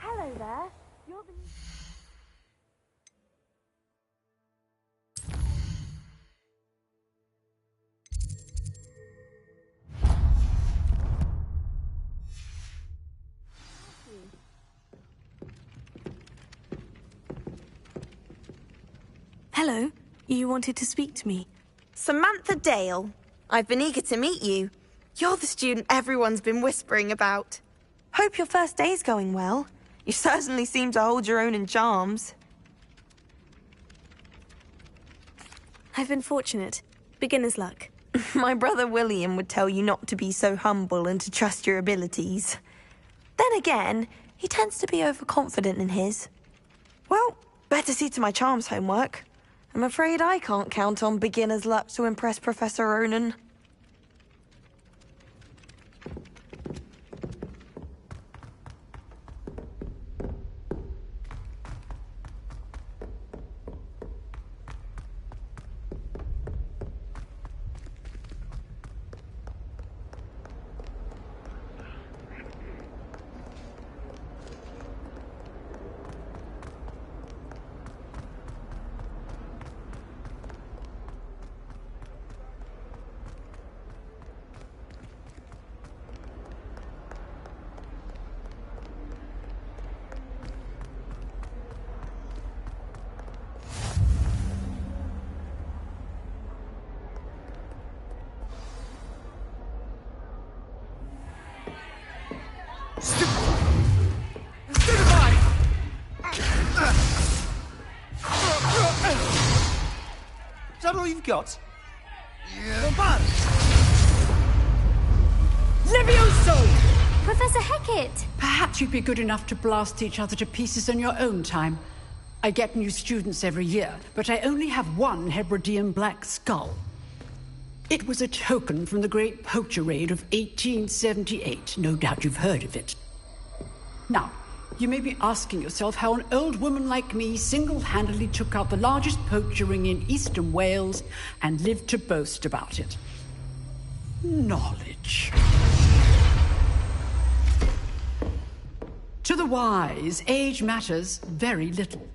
Hello there. You're the...
Hello. You wanted to speak to me.
Samantha Dale. I've been eager to meet you. You're the student everyone's been whispering about. Hope your first day's going well. You certainly seem to hold your own in charms.
I've been fortunate. Beginner's luck.
My brother William would tell you not to be so humble and to trust your abilities. Then again, he tends to be overconfident in his. Well, better see to my charms homework. I'm afraid I can't count on beginner's luck to impress Professor Ronan.
Stupefy! Is that all you've got? Yeah.
Levioso!
Professor Hecat!
Perhaps you'd be good enough to blast each other to pieces in your own time. I get new students every year, but I only have one Hebridean black skull. It was a token from the Great Poacher Raid of 1878. No doubt you've heard of it. Now, you may be asking yourself how an old woman like me single-handedly took out the largest poacher ring in eastern Wales and lived to boast about it. Knowledge. To the wise, age matters very little.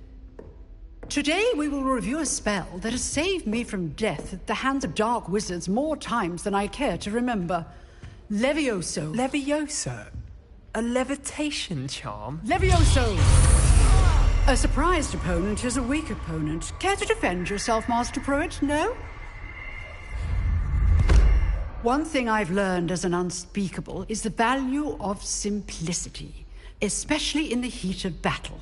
Today we will review a spell that has saved me from death at the hands of dark wizards more times than I care to remember. Levioso.
Levioso? A levitation charm?
Levioso! A surprised opponent is a weak opponent. Care to defend yourself, Master Pruitt? No? One thing I've learned as an unspeakable is the value of simplicity, especially in the heat of battle.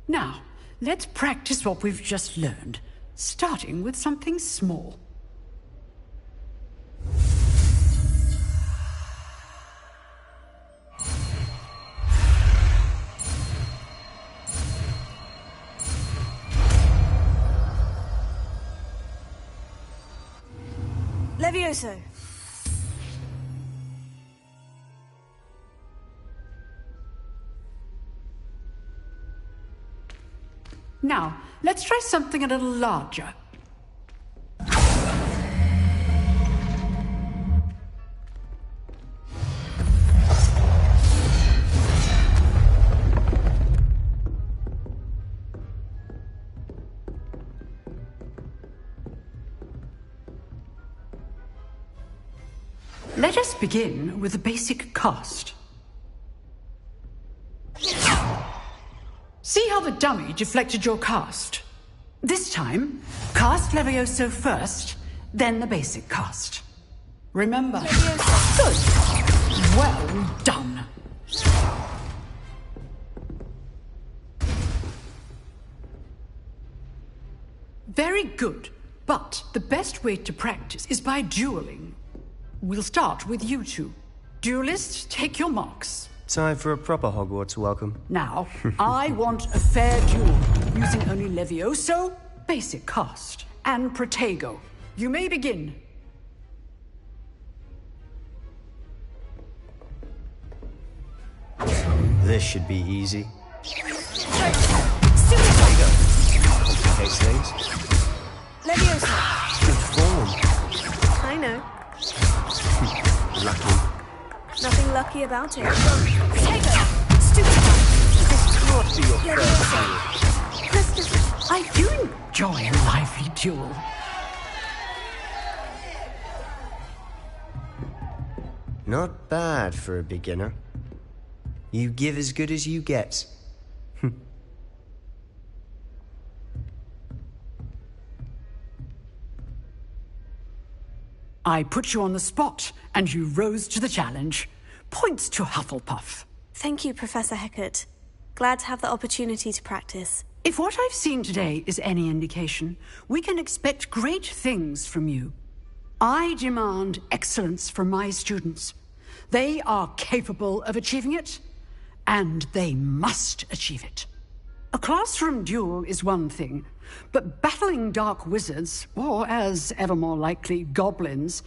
Now, let's practice what we've just learned, starting with something small.
Levioso.
Now, let's try something a little larger. Let us begin with the basic cast. See how the dummy deflected your cast? This time, cast Levioso first, then the basic cast. Remember? Good. Well done. Very good. But the best way to practice is by dueling. We'll start with you two. Duelists, take your marks.
Time for a proper Hogwarts welcome.
Now, I want a fair duel, using only Levioso, basic cast, and Protego. You may begin.
This should be easy. Complicates things.
Leviosa.
Good form.
I know.
Lucky.
Nothing lucky about it.
Protego.
Stupefy.
What be your first
I do enjoy a lively duel.
Not bad for a beginner. You give as good as you get.
I put you on the spot, and you rose to the challenge. Points to Hufflepuff.
Thank you, Professor Hecat. Glad to have the opportunity to practice.
If what I've seen today is any indication, we can expect great things from you. I demand excellence from my students. They are capable of achieving it, and they must achieve it. A classroom duel is one thing, but battling dark wizards, or as ever more likely, goblins,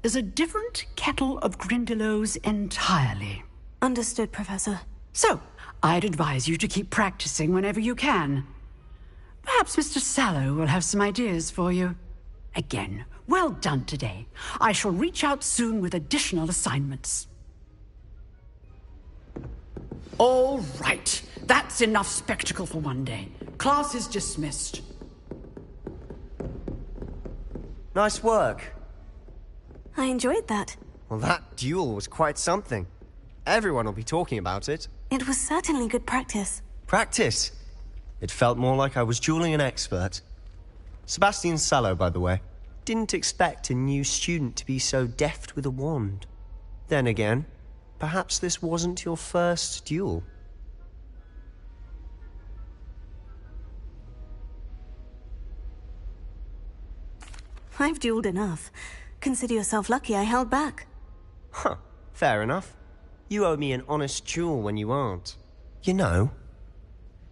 is a different kettle of Grindylows entirely.
Understood, Professor.
So, I'd advise you to keep practicing whenever you can. Perhaps Mr. Sallow will have some ideas for you. Again, well done today. I shall reach out soon with additional assignments. All right. That's enough spectacle for one day. Class is dismissed.
Nice work.
I enjoyed that.
Well, that duel was quite something. Everyone will be talking about it.
It was certainly good practice.
Practice? It felt more like I was dueling an expert. Sebastian Sallow, by the way. Didn't expect a new student to be so deft with a wand. Then again, Perhaps this wasn't your first duel.
I've dueled enough. Consider yourself lucky I held back.
Huh, fair enough. You owe me an honest duel when you aren't. You know,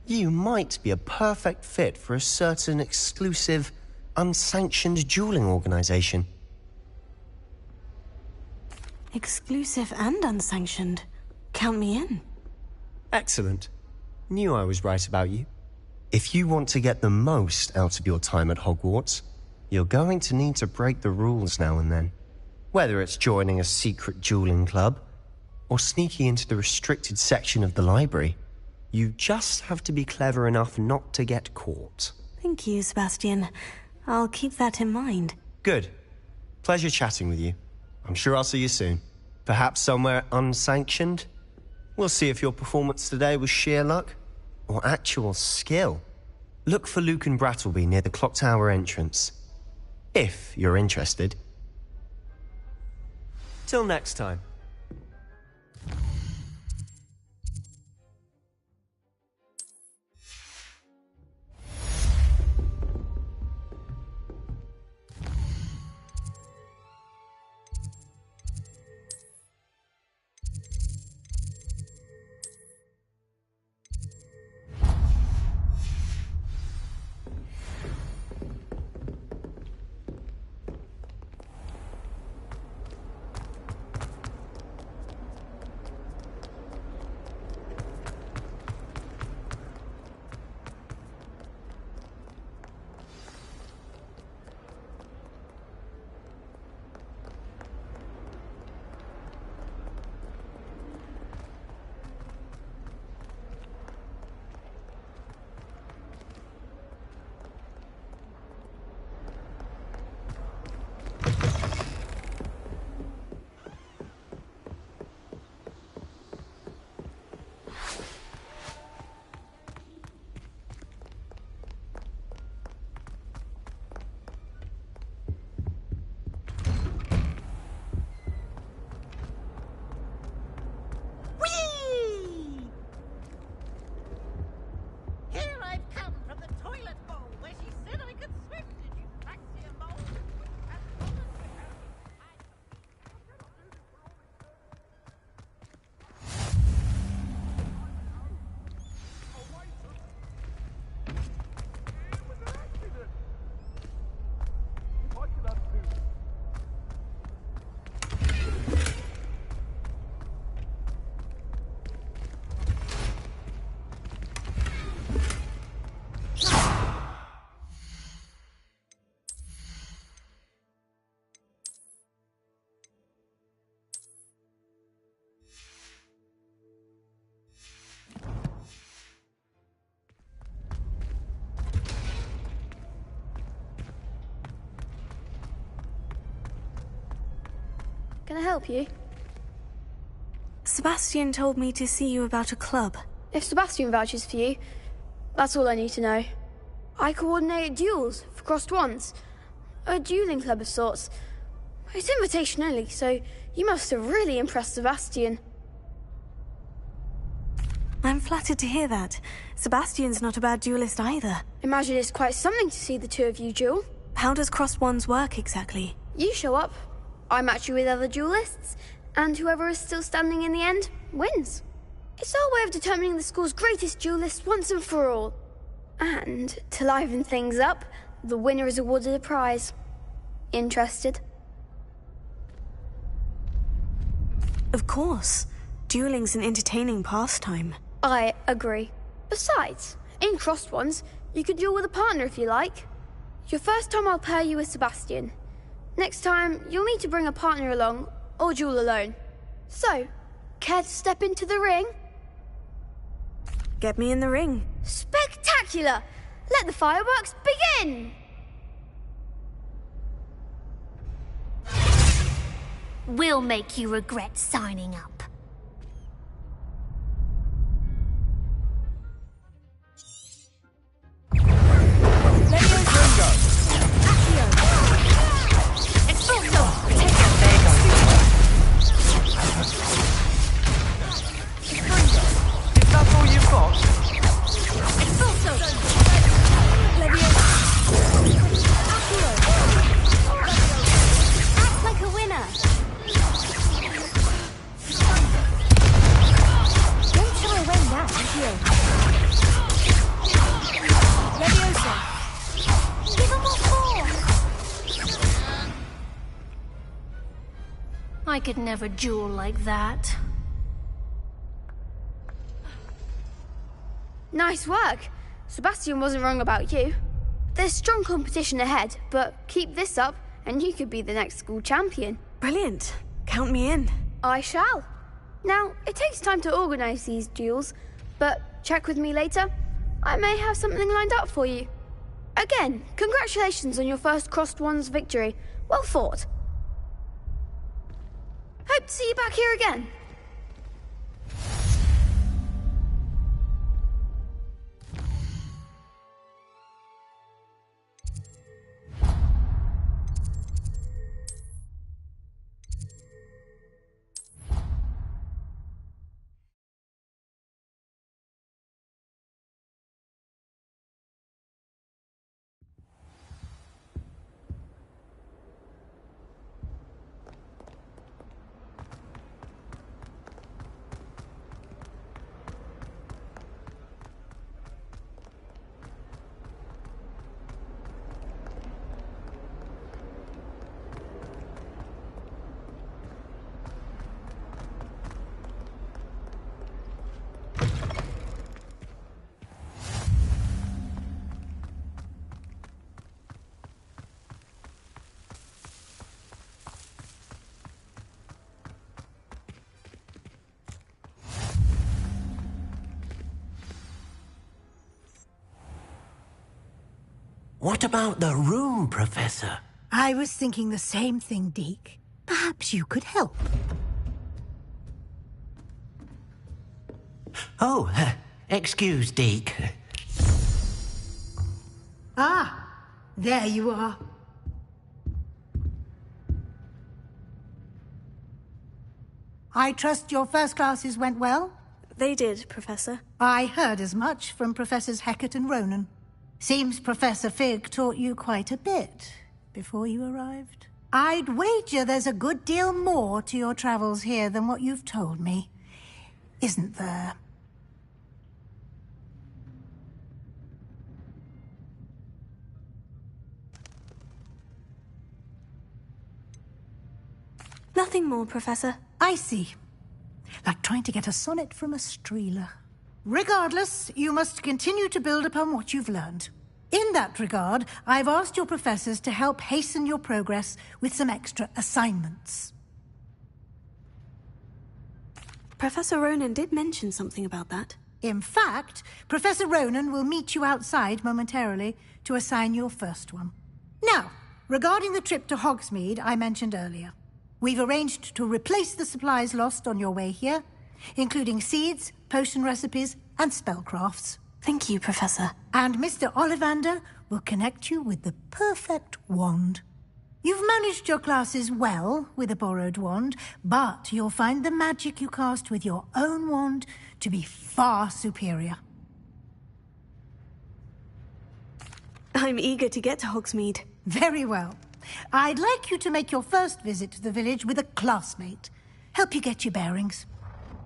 you might be a perfect fit for a certain exclusive, unsanctioned dueling organization.
Exclusive and unsanctioned. Count me in.
Excellent. Knew I was right about you. If you want to get the most out of your time at Hogwarts, you're going to need to break the rules now and then. Whether it's joining a secret dueling club, or sneaking into the restricted section of the library, you just have to be clever enough not to get caught.
Thank you, Sebastian. I'll keep that in mind.
Good. Pleasure chatting with you. I'm sure I'll see you soon. Perhaps somewhere unsanctioned? We'll see if your performance today was sheer luck, or actual skill. Look for Luke and Brattleby near the clock tower entrance. If you're interested. Till next time.
Can I help you?
Sebastian told me to see you about a club.
If Sebastian vouches for you, that's all I need to know. I coordinate duels for crossed wands. A dueling club of sorts. It's invitation only, so you must have really impressed Sebastian.
I'm flattered to hear that. Sebastian's not a bad duelist either.
Imagine it's quite something to see the two of you duel.
How does crossed wands work exactly?
You show up, I match you with other duelists, and whoever is still standing in the end wins. It's our way of determining the school's greatest duelist once and for all. And to liven things up, the winner is awarded a prize. Interested?
Of course. Dueling's an entertaining pastime.
I agree. Besides, in crossed ones, you could duel with a partner if you like. Your first time I'll pair you with Sebastian. Next time, you'll need to bring a partner along, or duel alone. So, care to step into the ring?
Get me in the ring.
Spectacular! Let the fireworks begin!
We'll make you regret signing up.
I could never duel like that.
Nice work. Sebastian wasn't wrong about you. There's strong competition ahead, but keep this up and you could be the next school champion.
Brilliant. Count me in.
I shall. Now, it takes time to organise these duels, but check with me later. I may have something lined up for you. Again, congratulations on your first Crossed Wands victory. Well fought. Hope to see you back here again.
What about the room, Professor?
I was thinking the same thing, Deke. Perhaps you could help.
Oh, excuse, Deke.
Ah, there you are. I trust your first classes went well?
They did, Professor.
I heard as much from Professors Hecat and Ronan. Seems Professor Fig taught you quite a bit before you arrived. I'd wager there's a good deal more to your travels here than what you've told me, isn't there?
Nothing more, Professor.
I see. Like trying to get a sonnet from a streeler. Regardless, you must continue to build upon what you've learned. In that regard, I've asked your professors to help hasten your progress with some extra assignments.
Professor Ronan did mention something about that.
In fact, Professor Ronan will meet you outside momentarily to assign your first one. Now, regarding the trip to Hogsmeade I mentioned earlier, we've arranged to replace the supplies lost on your way here, including seeds, potion recipes, and spellcrafts.
Thank you, Professor.
And Mr. Ollivander will connect you with the perfect wand. You've managed your classes well with a borrowed wand, but you'll find the magic you cast with your own wand to be far superior.
I'm eager to get to Hogsmeade.
Very well. I'd like you to make your first visit to the village with a classmate. Help you get your bearings.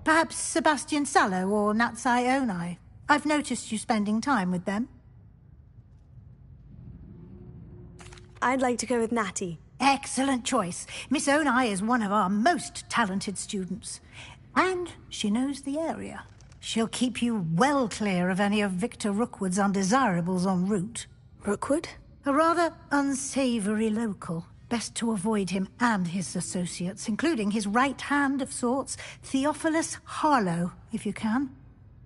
Perhaps Sebastian Sallow or Natsai Onai. I've noticed you spending time with them.
I'd like to go with Natty.
Excellent choice. Miss Onai is one of our most talented students. And she knows the area. She'll keep you well clear of any of Victor Rookwood's undesirables en route.
Rookwood?
A rather unsavory local. Best to avoid him and his associates, including his right hand of sorts, Theophilus Harlow, if you can.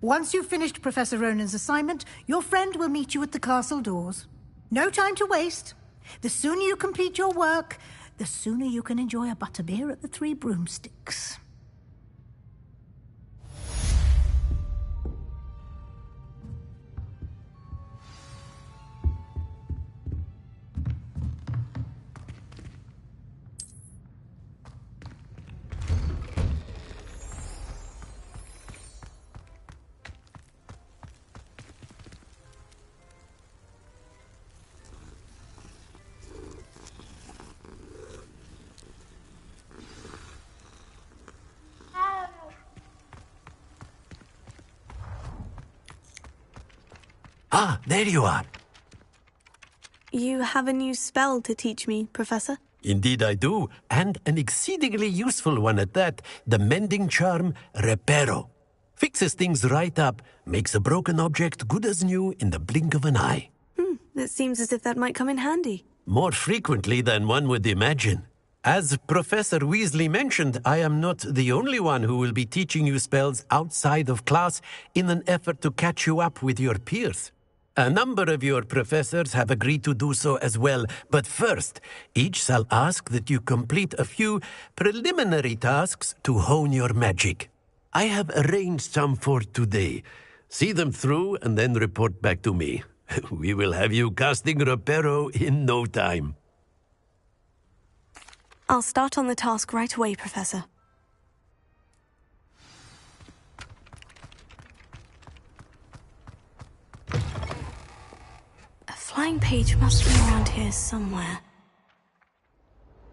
Once you've finished Professor Ronan's assignment, your friend will meet you at the castle doors. No time to waste. The sooner you complete your work, the sooner you can enjoy a butterbeer at the Three Broomsticks.
Ah, there you are.
You have a new spell to teach me, Professor?
Indeed I do, and an exceedingly useful one at that. The mending charm, Reparo. Fixes things right up, makes a broken object good as new in the blink of an eye.
It seems as if that might come in handy.
More frequently than one would imagine. As Professor Weasley mentioned, I am not the only one who will be teaching you spells outside of class in an effort to catch you up with your peers. A number of your professors have agreed to do so as well, but first, each shall ask that you complete a few preliminary tasks to hone your magic. I have arranged some for today. See them through and then report back to me. We will have you casting Reparo in no time.
I'll start on the task right away, Professor. A flying page must be around here somewhere.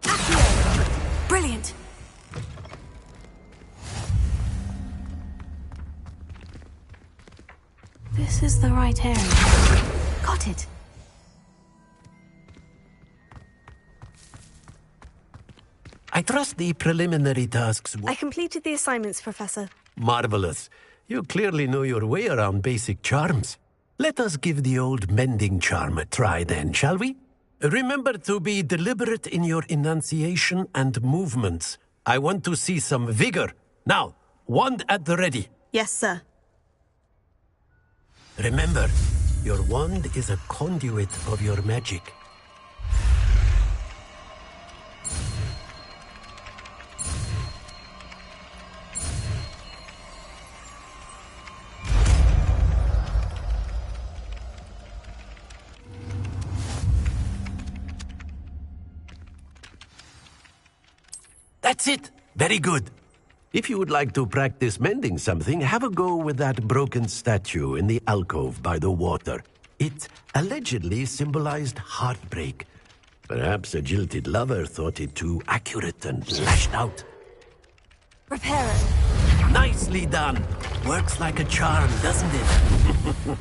Accio! Brilliant! This is the right area. Got it.
I trust the preliminary tasks.
I completed the assignments, Professor.
Marvelous. You clearly know your way around basic charms. Let us give the old mending charm a try then, shall we? Remember to be deliberate in your enunciation and movements. I want to see some vigor. Now, wand at the ready.
Yes, sir.
Remember, your wand is a conduit of your magic. That's it. Very good. If you would like to practice mending something, have a go with that broken statue in the alcove by the water. It allegedly symbolized heartbreak. Perhaps a jilted lover thought it too accurate and lashed out.
Repair it.
Nicely done. Works like a charm, doesn't it?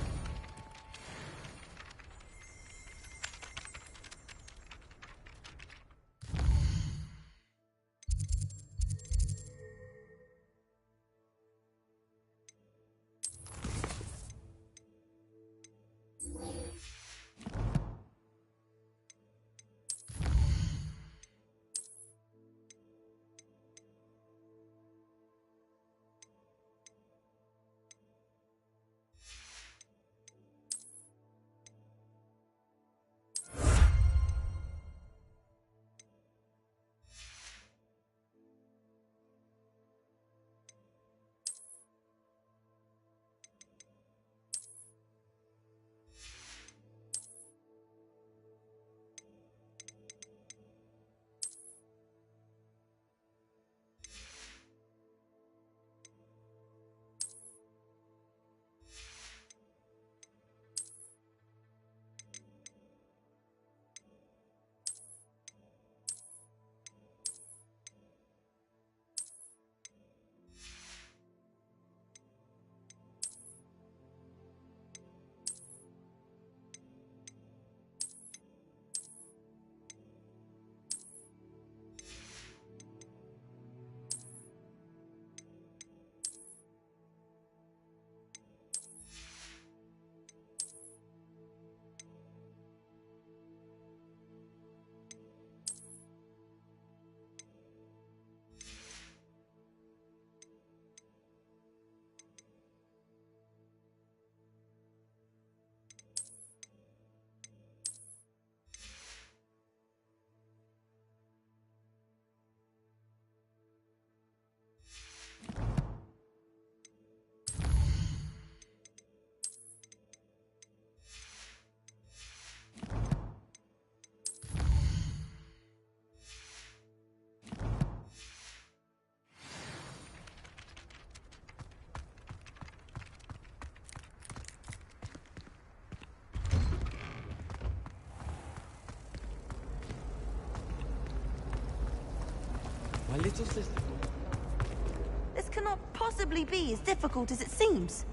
My little sister.
This cannot possibly be as difficult as it seems.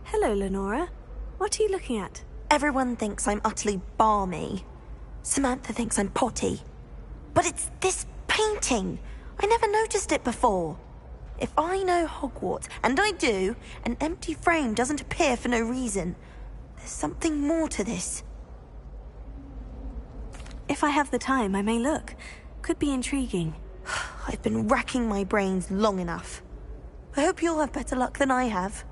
Hello, Lenora. What are you looking at?
Everyone thinks I'm utterly balmy. Samantha thinks I'm potty. But it's this painting. I never noticed it before. If I know Hogwarts, and I do, an empty frame doesn't appear for no reason. There's something more to this.
If I have the time, I may look. Could be intriguing.
I've been racking my brains long enough. I hope you'll have better luck than I have.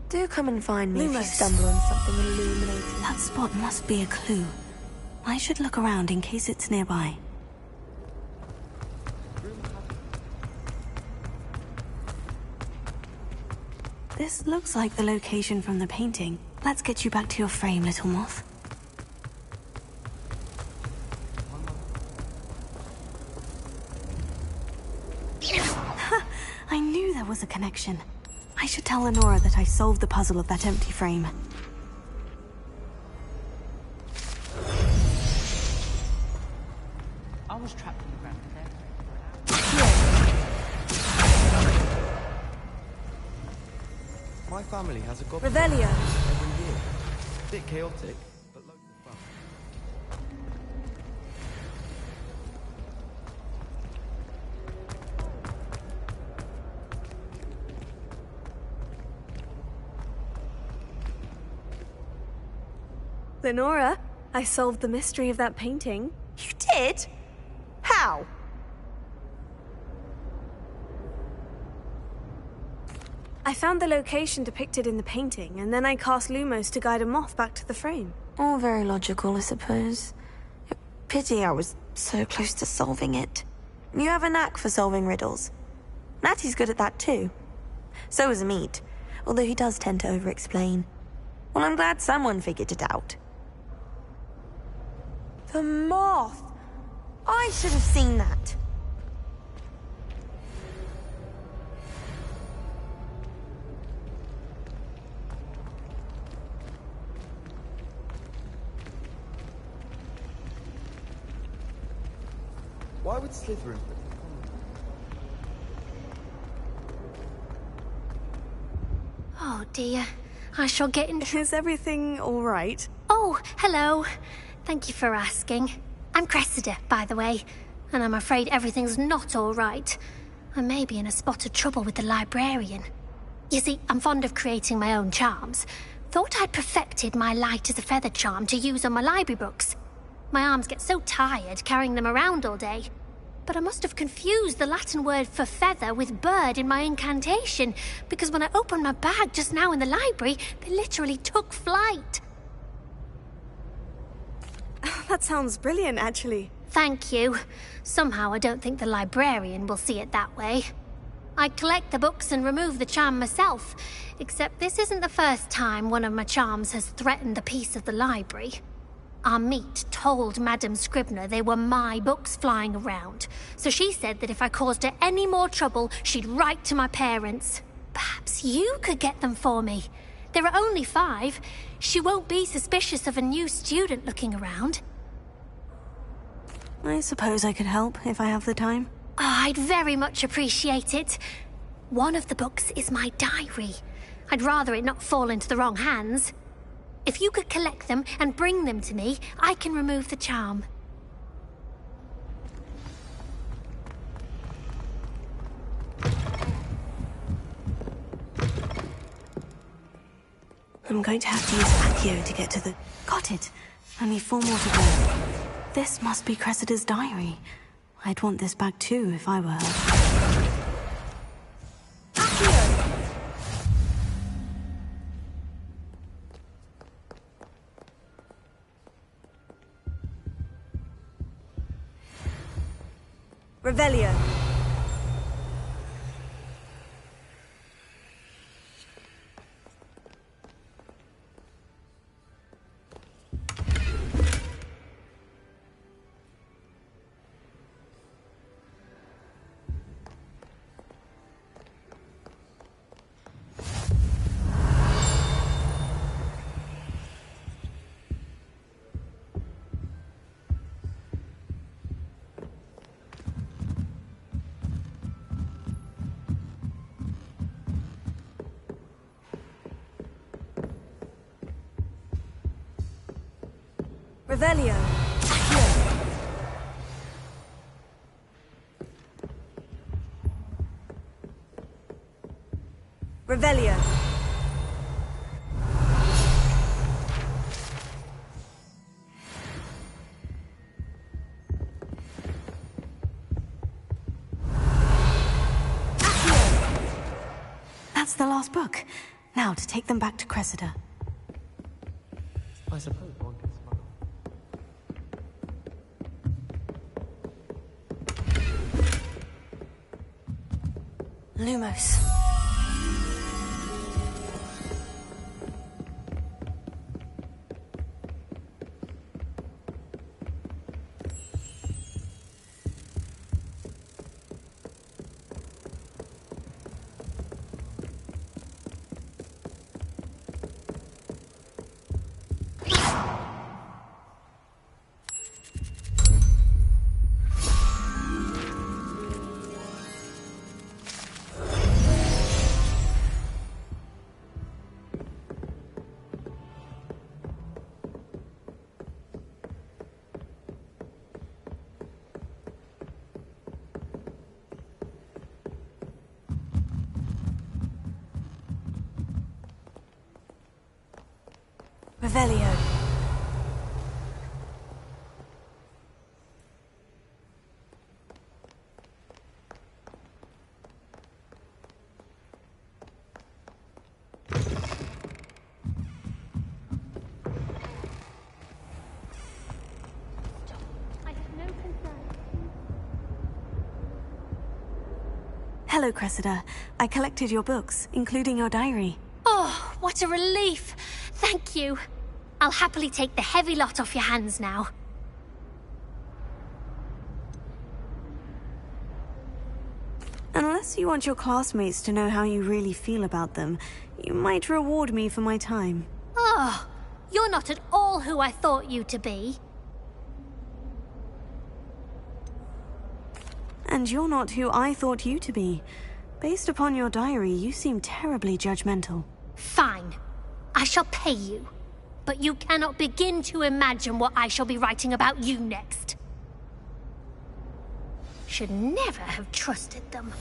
Do come and find me if you stumble on something illuminating.
That spot must be a clue. I should look around in case it's nearby. This looks like the location from the painting. Let's get you back to your frame, little moth. I knew there was a connection. I should tell Lenora that I solved the puzzle of that empty frame.
I was trapped in the ground there.
My family has a goblin
Revelio.
every year. A bit chaotic, but loads of fun.
Lenora, I solved the mystery of that painting.
You did? How?
I found the location depicted in the painting, and then I cast Lumos to guide a moth back to the frame.
All very logical, I suppose. Pity I was so close to solving it. You have a knack for solving riddles. Natty's good at that too. So is Amit, although he does tend to over-explain. Well, I'm glad someone figured it out. The moth! I should have seen that.
Why would Slytherin...
Oh dear. I shall get in...
Is everything all right?
Oh, hello. Thank you for asking. I'm Cressida, by the way, and I'm afraid everything's not all right. I may be in a spot of trouble with the librarian. You see, I'm fond of creating my own charms. Thought I'd perfected my light as a feather charm to use on my library books. My arms get so tired carrying them around all day. But I must have confused the Latin word for feather with bird in my incantation, because when I opened my bag just now in the library, they literally took flight.
That sounds brilliant, actually.
Thank you. Somehow I don't think the librarian will see it that way. I collect the books and remove the charm myself, except this isn't the first time one of my charms has threatened the peace of the library. Amit told Madame Scribner they were my books flying around, so she said that if I caused her any more trouble, she'd write to my parents. Perhaps you could get them for me. There are only 5. She won't be suspicious of a new student looking around.
I suppose I could help if I have the time.
Oh, I'd very much appreciate it. One of the books is my diary. I'd rather it not fall into the wrong hands. If you could collect them and bring them to me, I can remove the charm.
I'm going to have to use Accio to get to the... Got it! Only 4 more to go. This must be Cressida's diary. I'd want this back too if I were her. Revelio. Revelio. Revelio. That's the last book. Now to take them back to Cressida.
I suppose one can smile.
Lumos. Revelio. Hello, Cressida. I collected your books, including your diary.
Oh, what a relief! Thank you. I'll happily take the heavy lot off your hands now.
Unless you want your classmates to know how you really feel about them, you might reward me for my time.
Oh, you're not at all who I thought you to be.
And you're not who I thought you to be. Based upon your diary, you seem terribly judgmental.
Fine. I shall pay you. But you cannot begin to imagine what I shall be writing about you next. Should never have trusted them.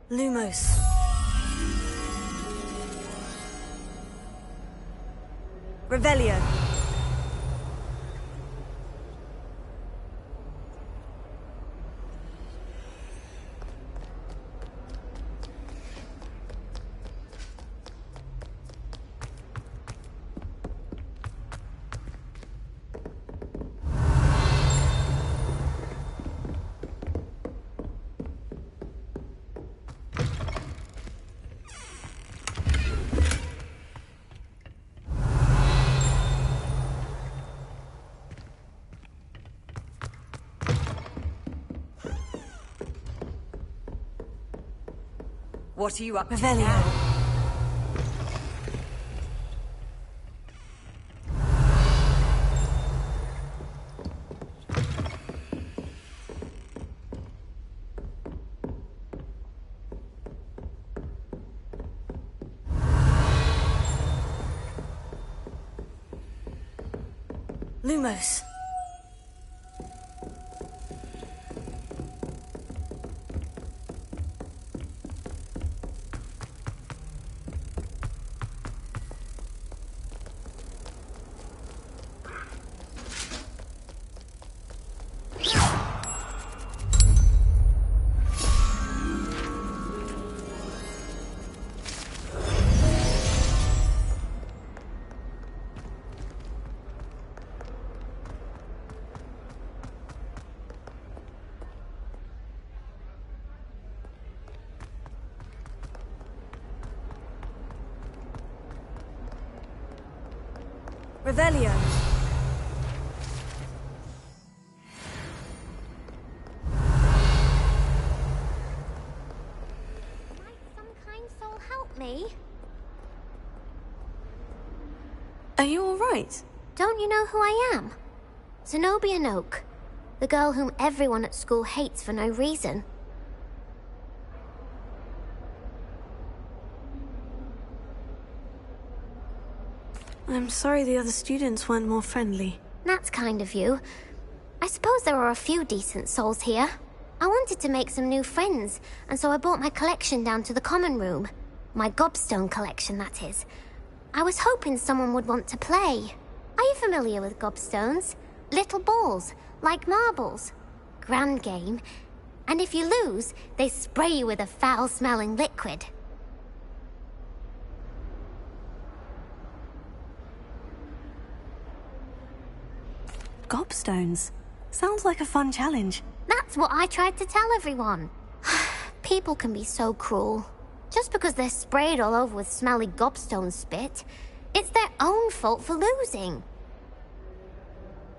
Lumos. Revelio.
What are you up to
Revelio.
now?
Lumos. Revelio.
Might some kind soul help me?
Are you all right?
Don't you know who I am? Zenobia Noak, the girl whom everyone at school hates for no reason.
I'm sorry the other students weren't more friendly.
That's kind of you. I suppose there are a few decent souls here. I wanted to make some new friends, and so I brought my collection down to the common room. My gobstone collection, that is. I was hoping someone would want to play. Are you familiar with gobstones? Little balls, like marbles. Grand game. And if you lose, they spray you with a foul-smelling liquid.
Gobstones. Sounds like a fun challenge.
That's what I tried to tell everyone. People can be so cruel. Just because they're sprayed all over with smelly gobstone spit, it's their own fault for losing.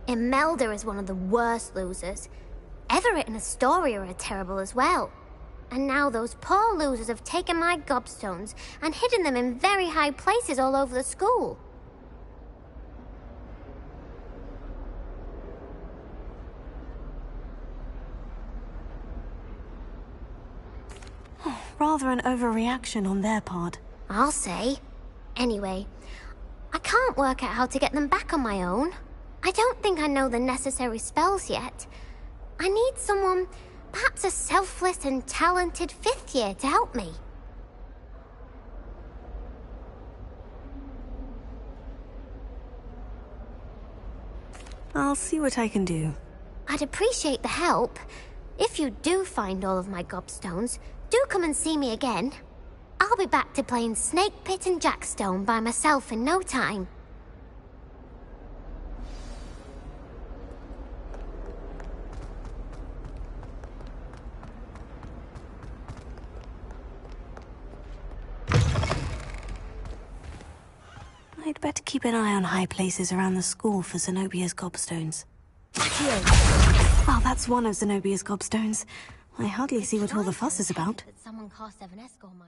Imelda is one of the worst losers. Everett and Astoria are terrible as well. And now those poor losers have taken my gobstones and hidden them in very high places all over the school.
Rather an overreaction on their part.
I'll say. Anyway, I can't work out how to get them back on my own. I don't think I know the necessary spells yet. I need someone, perhaps a selfless and talented 5th year to help me.
I'll see what I can do.
I'd appreciate the help. If you do find all of my gobstones, do come and see me again. I'll be back to playing Snake Pit and Jackstone by myself in no time.
I'd better keep an eye on high places around the school for Zenobia's gobstones. Well, that's one of Zenobia's gobstones. I hardly see what all the fuss is about.
That someone cast Evanesco on my...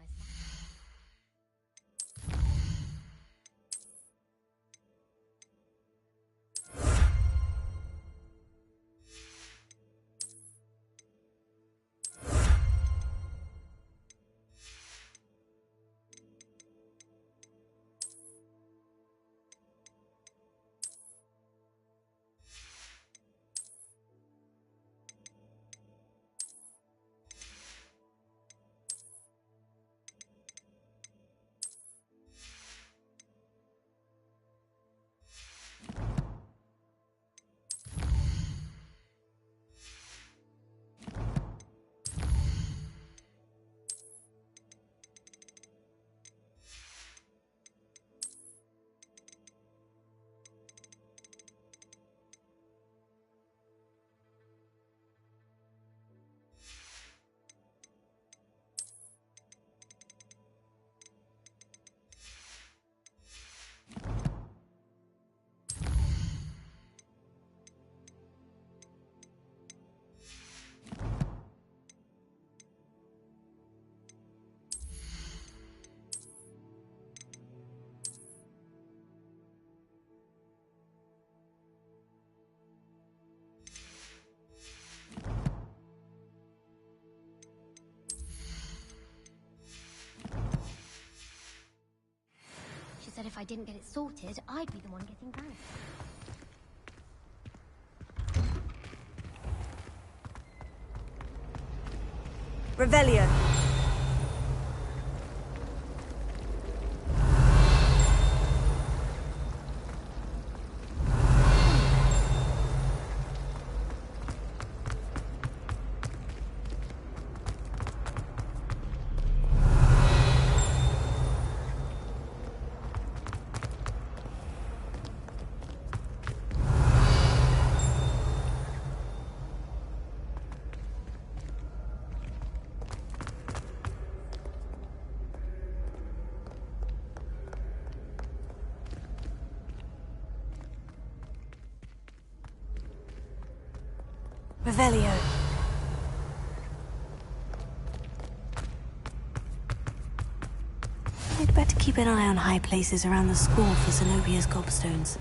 She said if I didn't get it sorted, I'd be the one getting banished.
Revelio. Revelio. We'd better keep an eye on high places around the school for Zenobia's gobstones.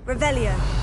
Revelio.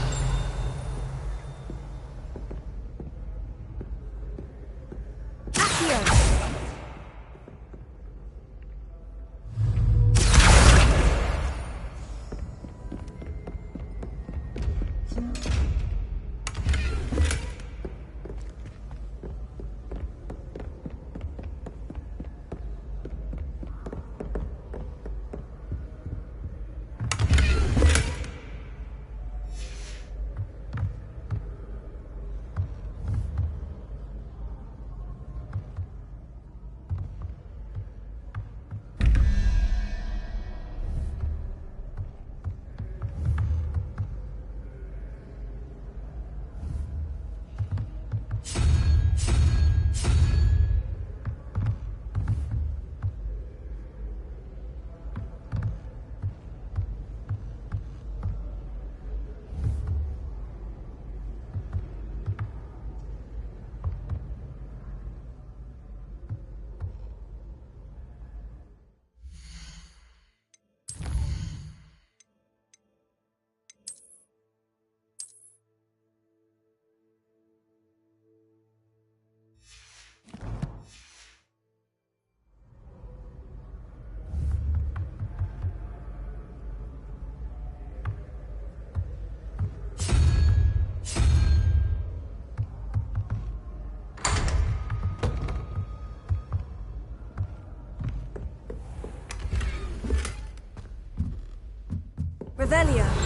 Revelio.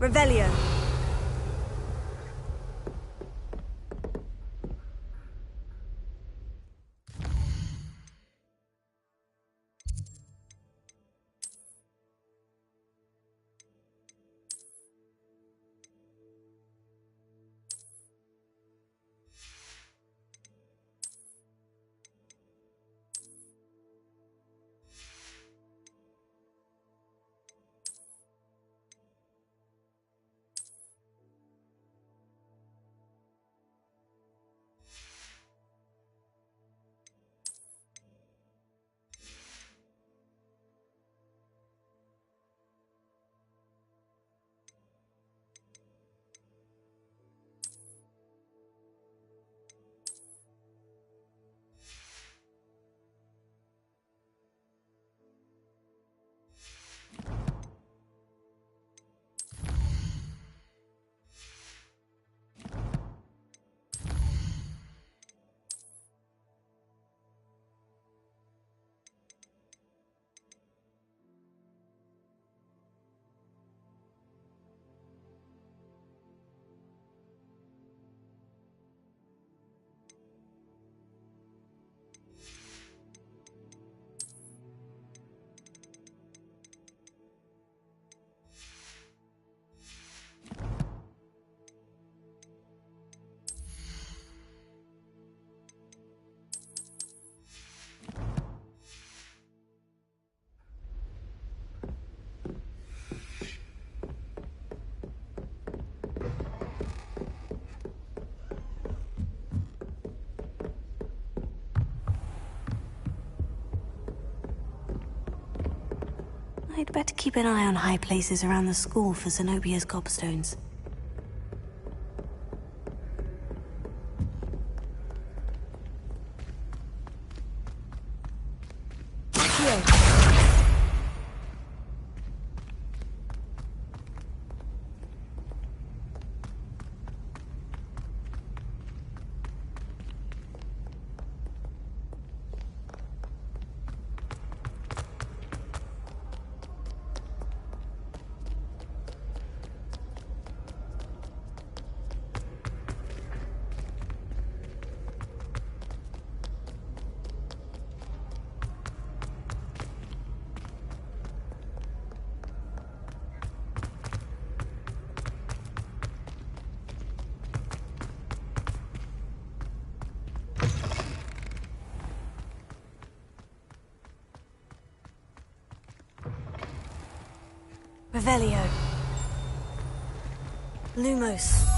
Revelio. I'd better keep an eye on high places around the school for Zenobia's gobstones. Revelio. Lumos.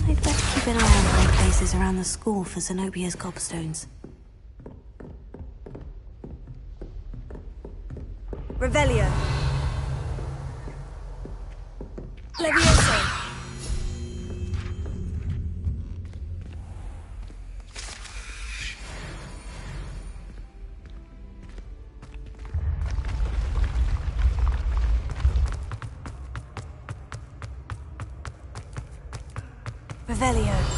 I'd better keep an eye on high places around the school for Zenobia's gobstones. Revelio.
Levioso!
Revelio.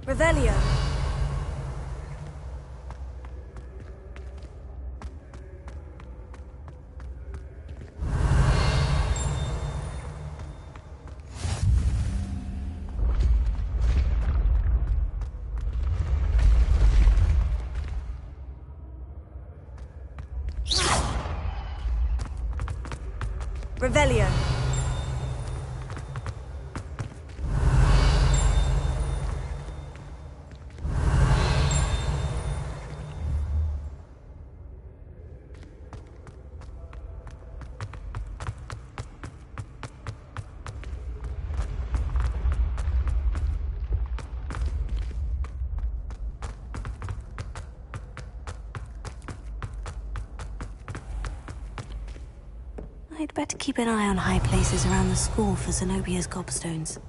Revelio. Revelio. I'd better keep an eye on high places around the school for Zenobia's gobstones.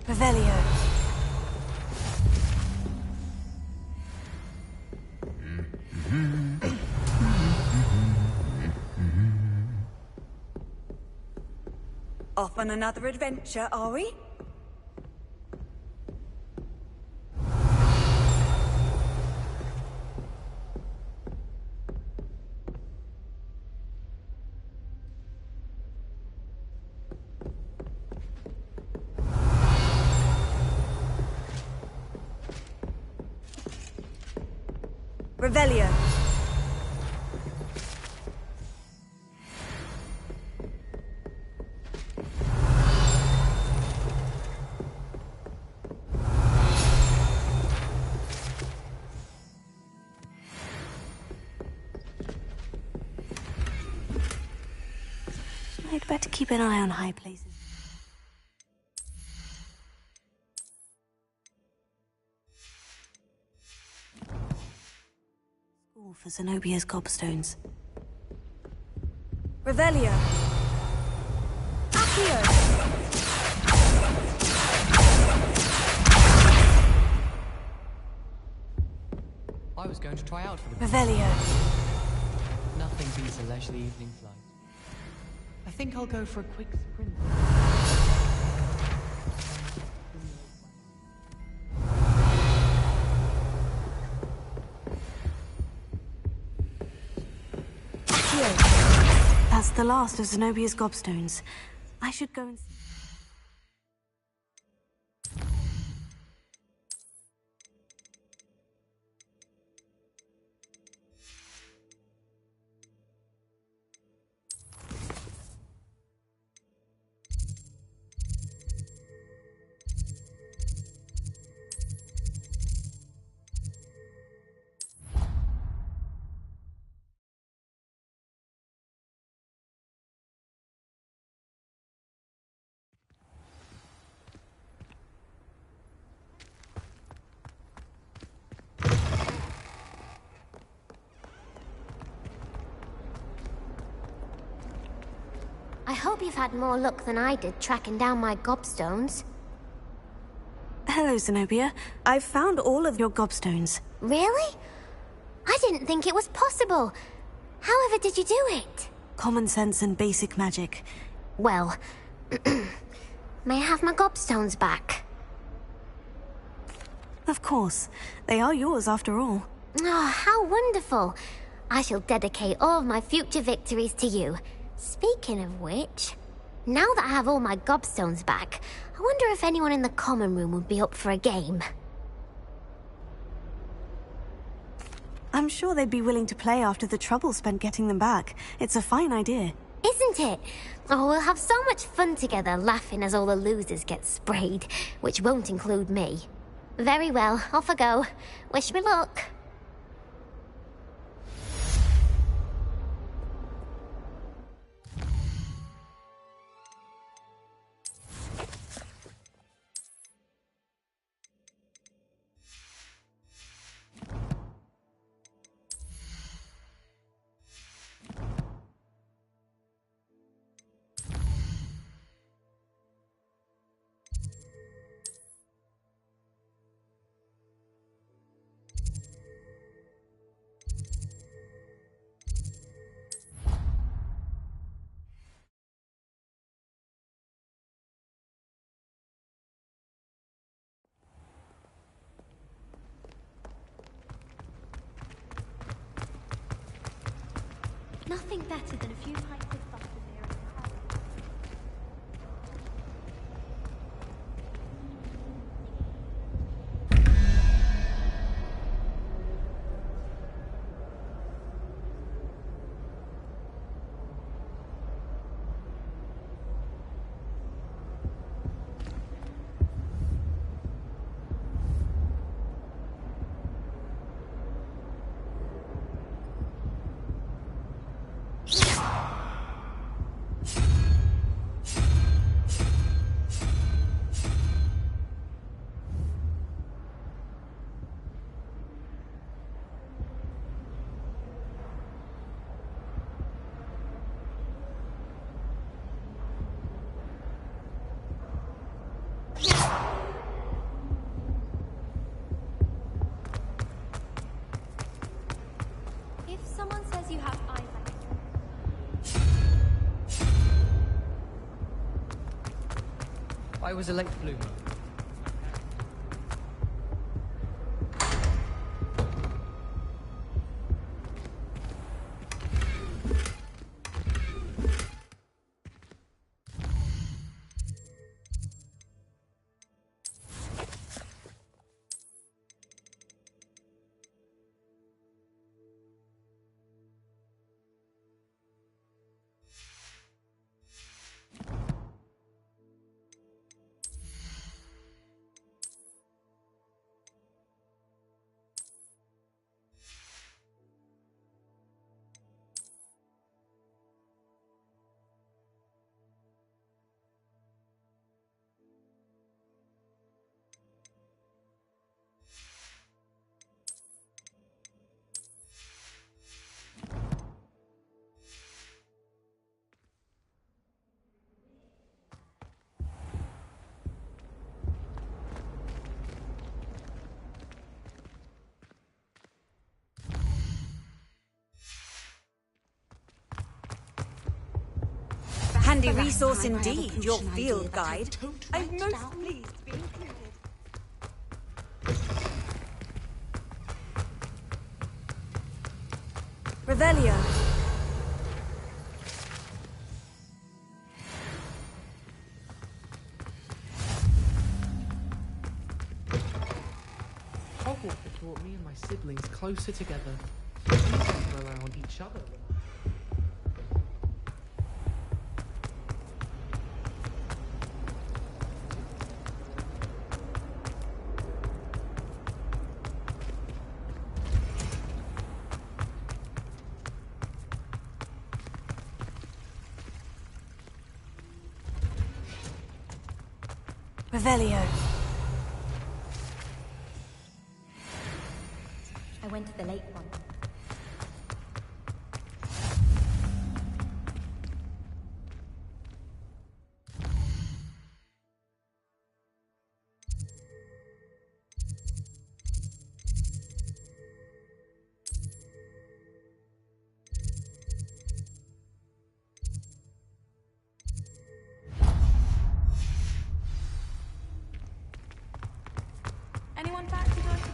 Revelio.
Off on another adventure, are we? Revelio. I'd better keep an eye on high places. School for Zenobia's gobstones. Revelio. Accio.
I was going to try out for the...
Revelio.
Nothing beats a leisurely evening flight. I think I'll go for a quick sprint.
the last of Zenobia's gobstones. I should go and...
I hope you've had more luck than I did tracking down my gobstones.
Hello, Zenobia. I've found all of your gobstones.
Really? I didn't think it was possible. However did you do it?
Common sense and basic magic.
Well, may I have my gobstones back?
Of course. They are yours after all.
Oh, how wonderful. I shall dedicate all of my future victories to you. Speaking of which, now that I have all my gobstones back, I wonder if anyone in the common room would be up for a game.
I'm sure they'd be willing to play after the trouble spent getting them back. It's a fine idea.
Isn't it? Oh, we'll have so much fun together laughing as all the losers get sprayed, which won't include me. Very well, off I go. Wish me luck. Nothing better than a few pints of butter beer in the house. If someone says you have eyes
I was a late bloomer.
Handy resource indeed, your field guide. I'm most pleased to be included.
Revelio.
Hogwarts that brought me and my siblings closer together. We used to rely on each other.
Revelio.
I went to the late one.
Anyone fancy going to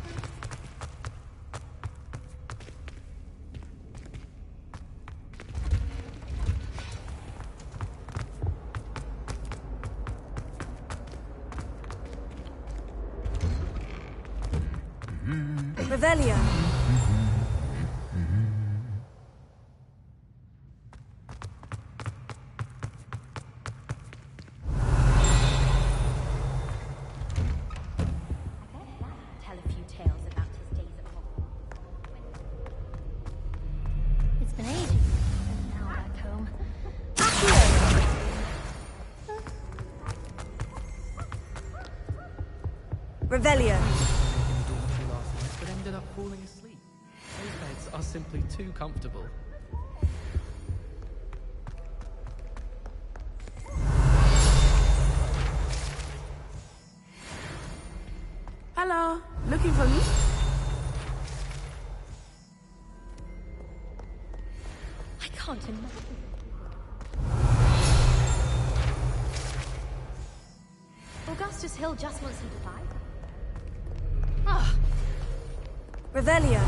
Revelio.
Tell a few tales about his days at Hogwarts. It's been ages since now back home.
Revelio.
Last night, but ended up falling asleep. Those beds are simply too comfortable.
Hello, looking for me?
I can't imagine. Augustus Hill just wants him to die.
Revelio.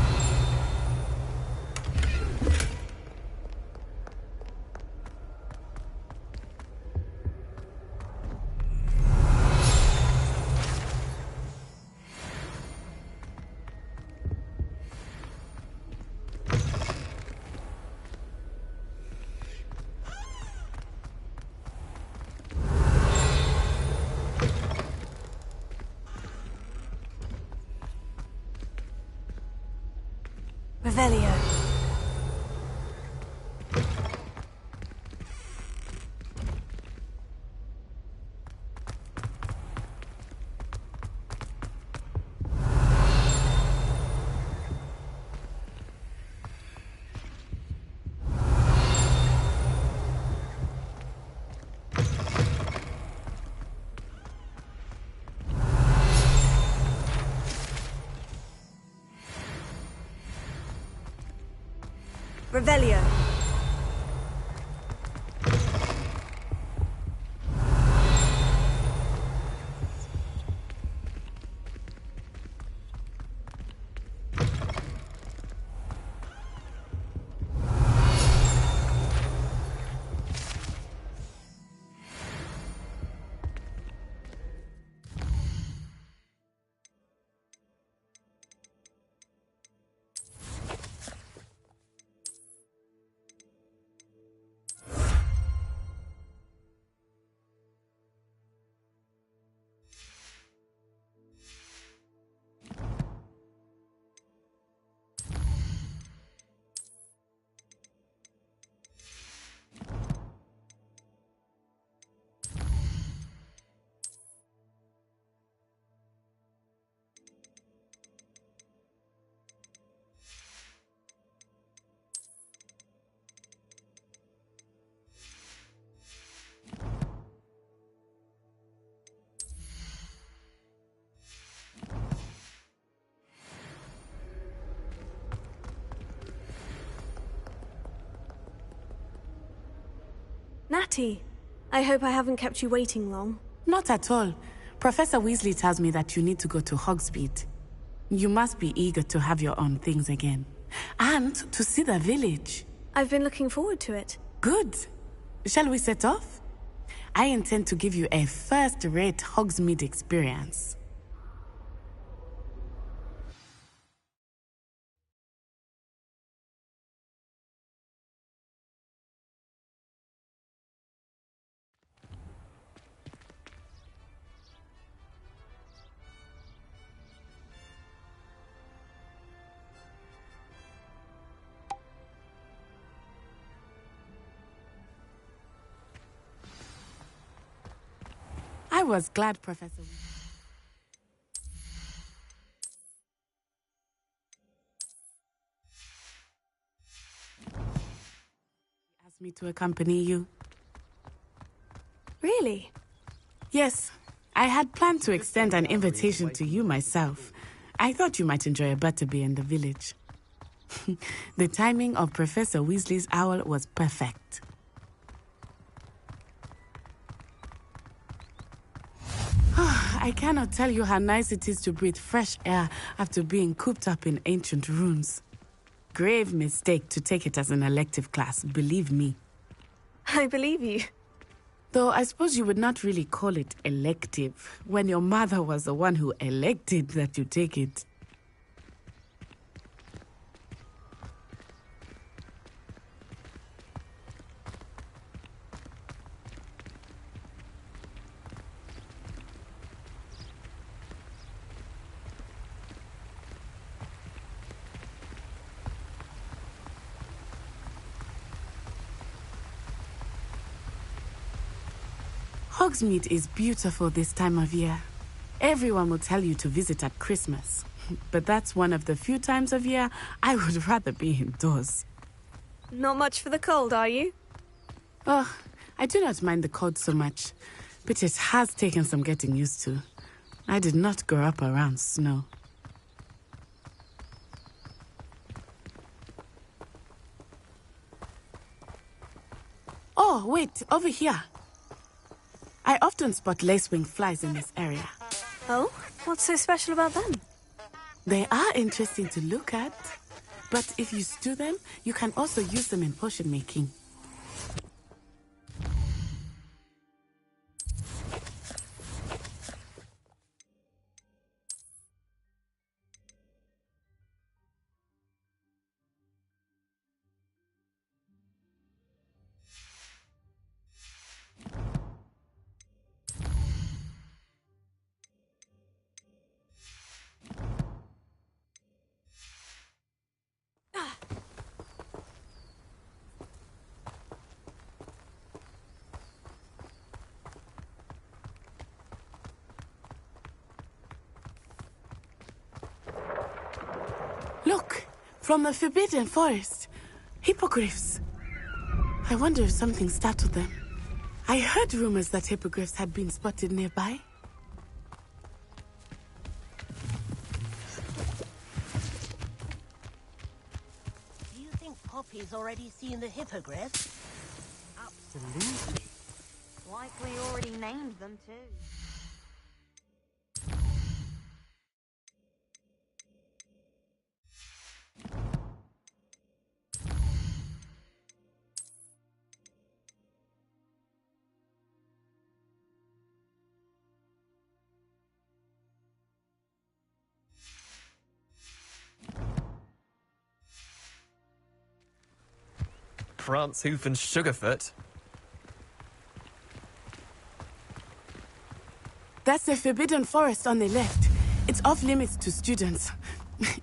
Revelio. Revelio. Natty, I hope I haven't kept you waiting long.
Not at all. Professor Weasley tells me that you need to go to Hogsmeade. You must be eager to have your own things again. And to see the village.
I've been looking forward to it.
Good. Shall we set off? I intend to give you a first-rate Hogsmeade experience. was glad Professor asked me to accompany you.
Really?
Yes. I had planned to extend an invitation to you myself. I thought you might enjoy a butterbeer in the village. The timing of Professor Weasley's owl was perfect. I cannot tell you how nice it is to breathe fresh air after being cooped up in ancient ruins. Grave mistake to take it as an elective class, believe me.
I believe you.
Though I suppose you would not really call it elective when your mother was the one who elected that you take it. Hogsmeade is beautiful this time of year. Everyone will tell you to visit at Christmas, but that's one of the few times of year I would rather be indoors.
Not much for the cold, are you?
Oh, I do not mind the cold so much, but it has taken some getting used to. I did not grow up around snow. Oh, wait, over here. I often spot lacewing flies in this area.
Oh? What's so special about them?
They are interesting to look at, but if you stew them, you can also use them in potion making. Look, from the Forbidden Forest. Hippogriffs. I wonder if something startled them. I heard rumors that hippogriffs had been spotted nearby.
Do you think Poppy's already seen the hippogriff?
Absolutely.
Likely already named them too.
France, Hoof and Sugarfoot.
That's the Forbidden Forest on the left. It's off limits to students,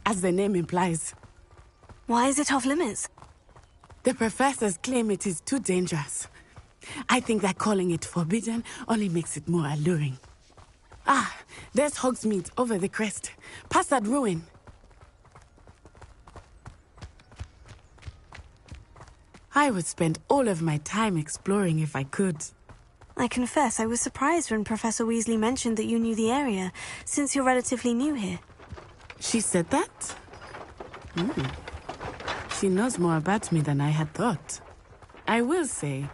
as the name implies.
Why is it off limits?
The professors claim it is too dangerous. I think that calling it forbidden only makes it more alluring. Ah, there's Hogsmeade over the crest. Past that ruin. I would spend all of my time exploring if I could.
I confess I was surprised when Professor Weasley mentioned that you knew the area, since you're relatively new here.
She said that? She knows more about me than I had thought. I will say,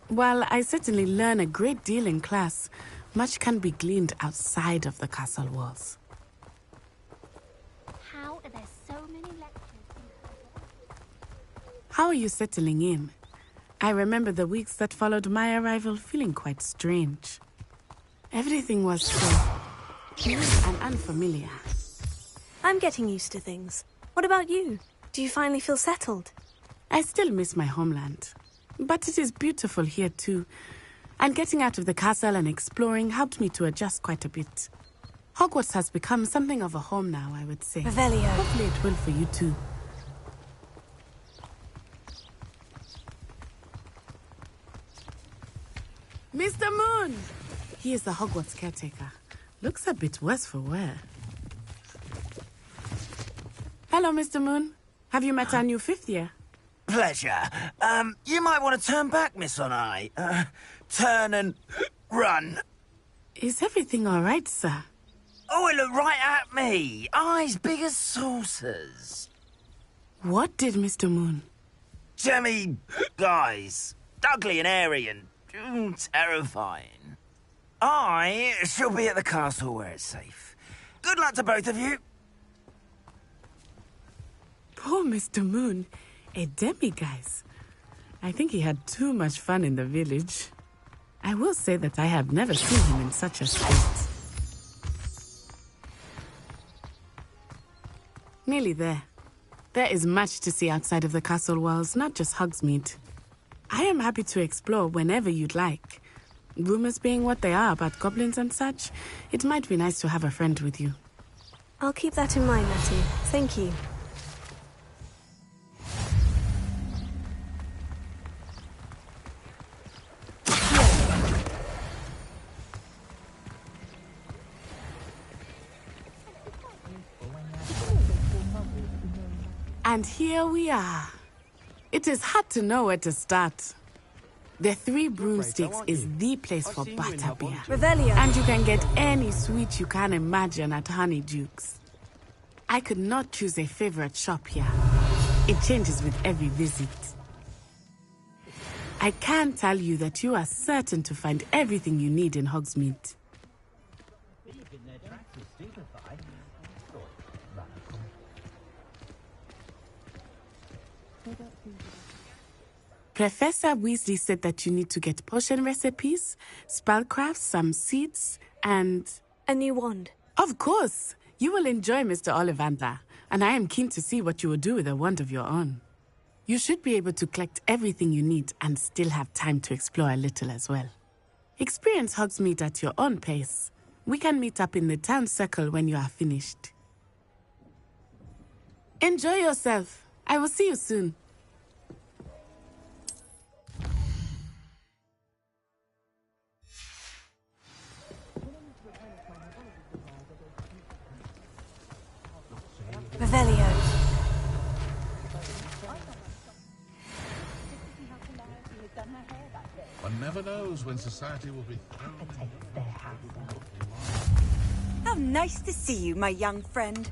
while I certainly learn a great deal in class, much can be gleaned outside of the castle walls.
How are there so many lectures?
How are you settling in? I remember the weeks that followed my arrival feeling quite strange. Everything was so new and unfamiliar.
I'm getting used to things. What about you? Do you finally feel settled?
I still miss my homeland. But it is beautiful here too. And getting out of the castle and exploring helped me to adjust quite a bit. Hogwarts has become something of a home now, I would say.
Revelio.
Hopefully it will for you too. Mr. Moon! He is the Hogwarts caretaker. Looks a bit worse for wear. Hello, Mr. Moon. Have you met our new 5th year?
Pleasure. You might want to turn back, Miss Onai. Turn and run.
Is everything all right, sir?
Oh, it looked right at me. Eyes big as saucers.
What did Mr. Moon?
Jemmy guys. Ugly and airy and terrifying. I shall be at the castle where it's safe. Good luck to both of you.
Poor Mr. Moon. A demi-guise. I think he had too much fun in the village. I will say that I have never seen him in such a state. Nearly there. There is much to see outside of the castle walls, not just Hogsmeade. I am happy to explore whenever you'd like. Rumors being what they are about goblins and such, it might be nice to have a friend with you.
I'll keep that in mind, Natty. Thank you.
And here we are. It is hard to know where to start. The Three Broomsticks is the place for butterbeer.
Revelio.
And you can get any sweet you can imagine at Honeyduke's. I could not choose a favorite shop here. It changes with every visit. I can tell you that you are certain to find everything you need in Hogsmeade. Professor Weasley said that you need to get potion recipes, spellcrafts, some seeds, and...
a new wand.
Of course! You will enjoy Mr. Ollivander, and I am keen to see what you will do with a wand of your own. You should be able to collect everything you need and still have time to explore a little as well. Experience Hogsmeade at your own pace. We can meet up in the town circle when you are finished. Enjoy yourself. I will see you soon.
Revelio.
One never knows when society will be thrown.
How nice to see you, my young friend.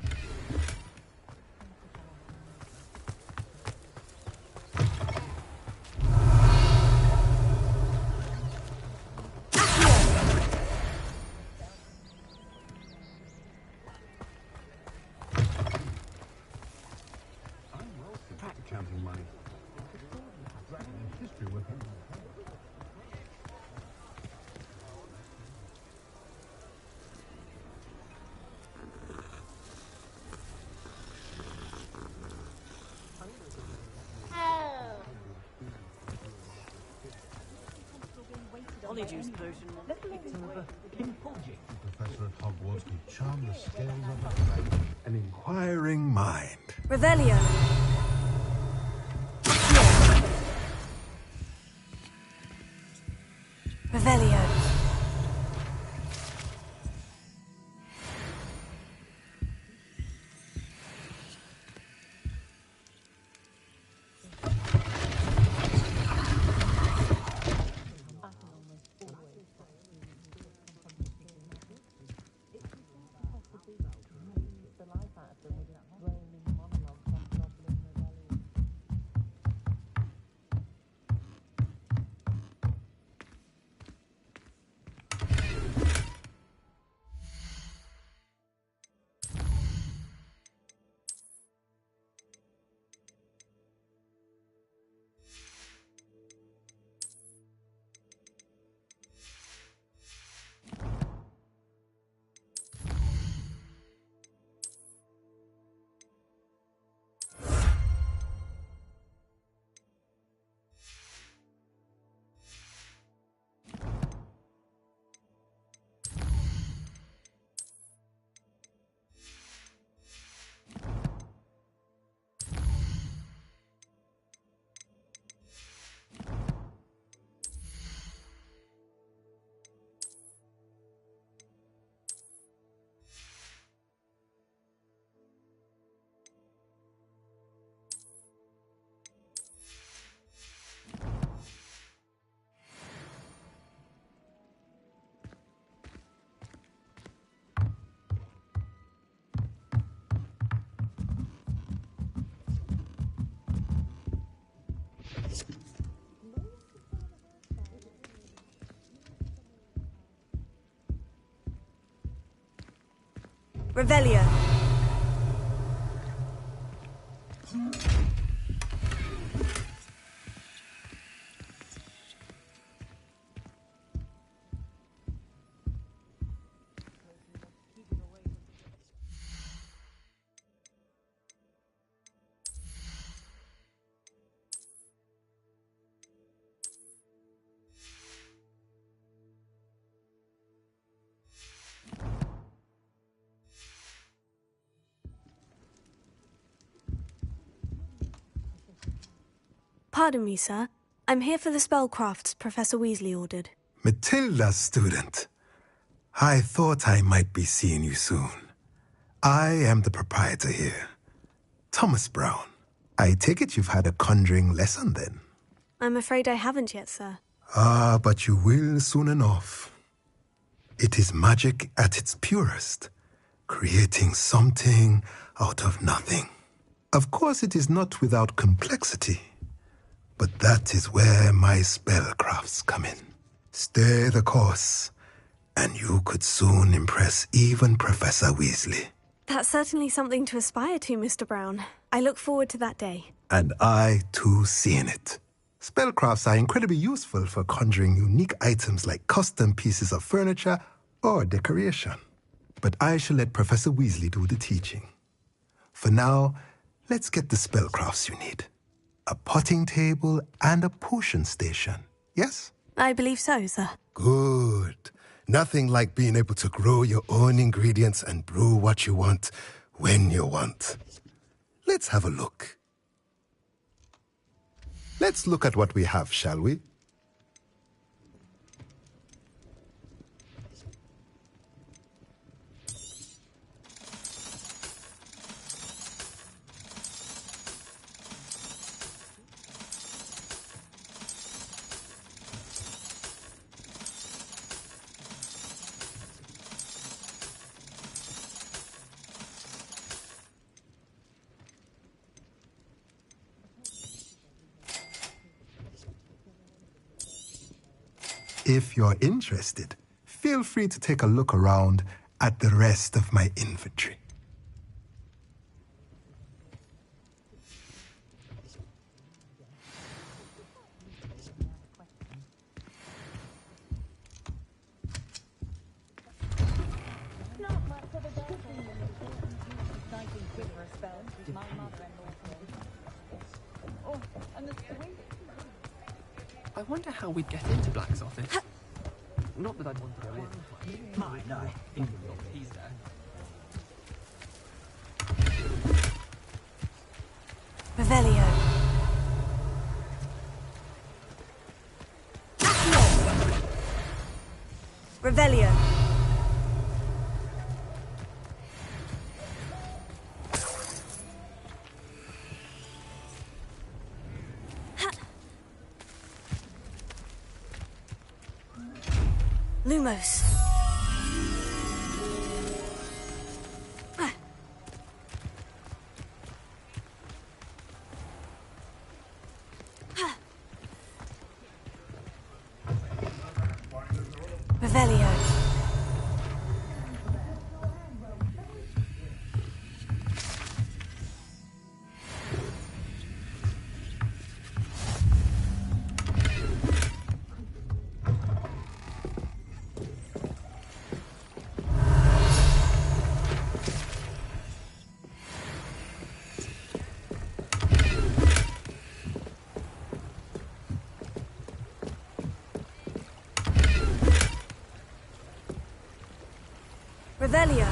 Juice potion.
Professor at Hogwarts can charm the scales of an inquiring mind.
Revelio. Revelio.
Revelio.
Pardon me, sir. I'm here for the spellcrafts Professor Weasley ordered.
Matilda's student. I thought I might be seeing you soon. I am the proprietor here, Thomas Brown. I take it you've had a conjuring lesson then?
I'm afraid I haven't yet, sir.
Ah, but you will soon enough. It is magic at its purest, creating something out of nothing. Of course, it is not without complexity, but that is where my spellcrafts come in. Stay the course, and you could soon impress even Professor Weasley.
That's certainly something to aspire to, Mr. Brown. I look forward to that day.
And I, too, seeing it. Spellcrafts are incredibly useful for conjuring unique items like custom pieces of furniture or decoration. But I shall let Professor Weasley do the teaching. For now, let's get the spellcrafts you need. A potting table and a potion station, yes?
I believe so, sir.
Good. Nothing like being able to grow your own ingredients and brew what you want when you want. Let's have a look. Let's look at what we have, shall we? If you're interested, feel free to take a look around at the rest of my inventory.
I wonder how we'd get into Black's office. Not that I'd want to go in.
Might not.
He's there.
Revelio.
Revelio.
Lumos. Revelio. Revelio.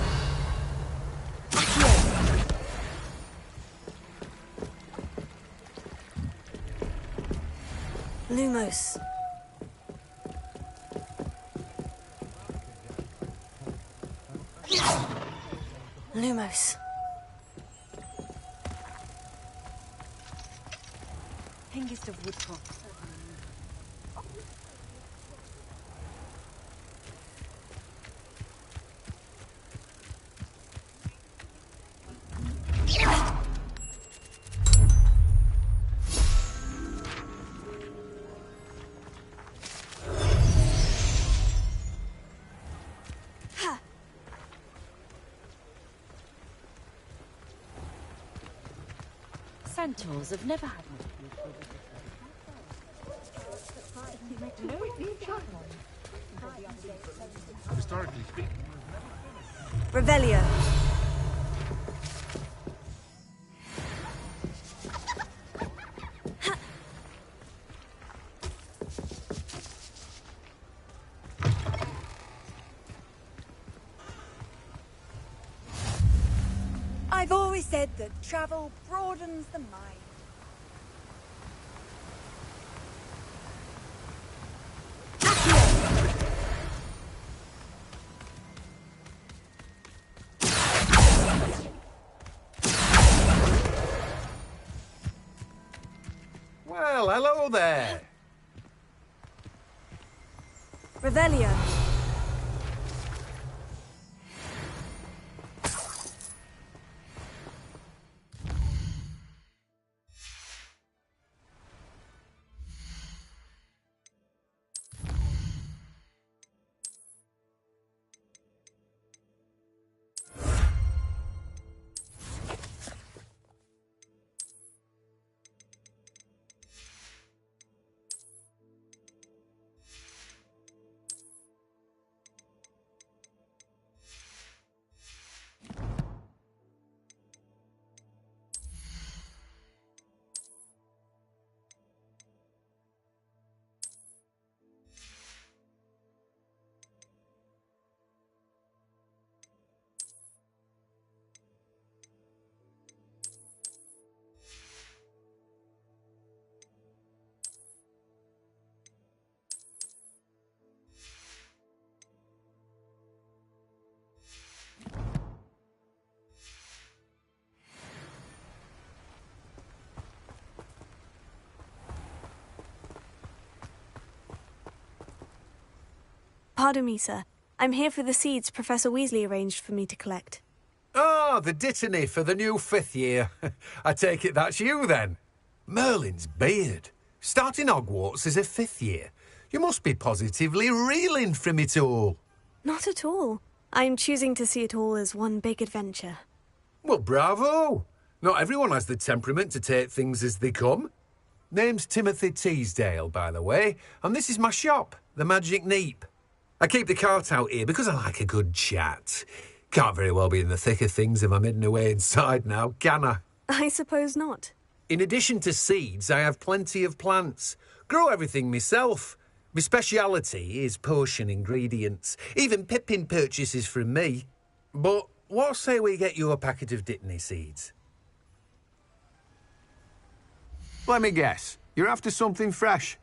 Lumos. Lumos.
Hengist of Woodcock. centaurs have never had much.
Historically speaking.
Revelio. I've always said that travel broadens the mind.
Well, hello there.
Revelio.
Pardon me, sir. I'm here for the seeds Professor Weasley arranged for me to collect.
Ah, the dittany for the new 5th year. I take it that's you, then. Merlin's beard. Starting Hogwarts as a 5th year. You must be positively reeling from it all.
Not at all. I'm choosing to see it all as one big adventure.
Well, bravo. Not everyone has the temperament to take things as they come. Name's Timothy Teasdale, by the way, and this is my shop, the Magic Neep. I keep the cart out here because I like a good chat. Can't very well be in the thick of things if I'm hidden away inside now, can I?
I suppose not.
In addition to seeds, I have plenty of plants. Grow everything myself. My speciality is potion ingredients. Even Pippin purchases from me. But what say we get you a packet of dittany seeds?
Let me guess. You're after something fresh.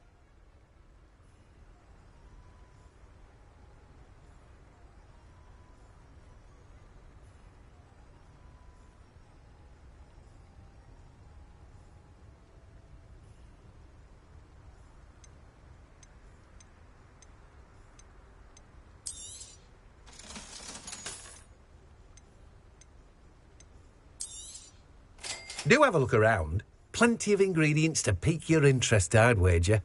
Do have a look around. Plenty of ingredients to pique your interest, I'd wager.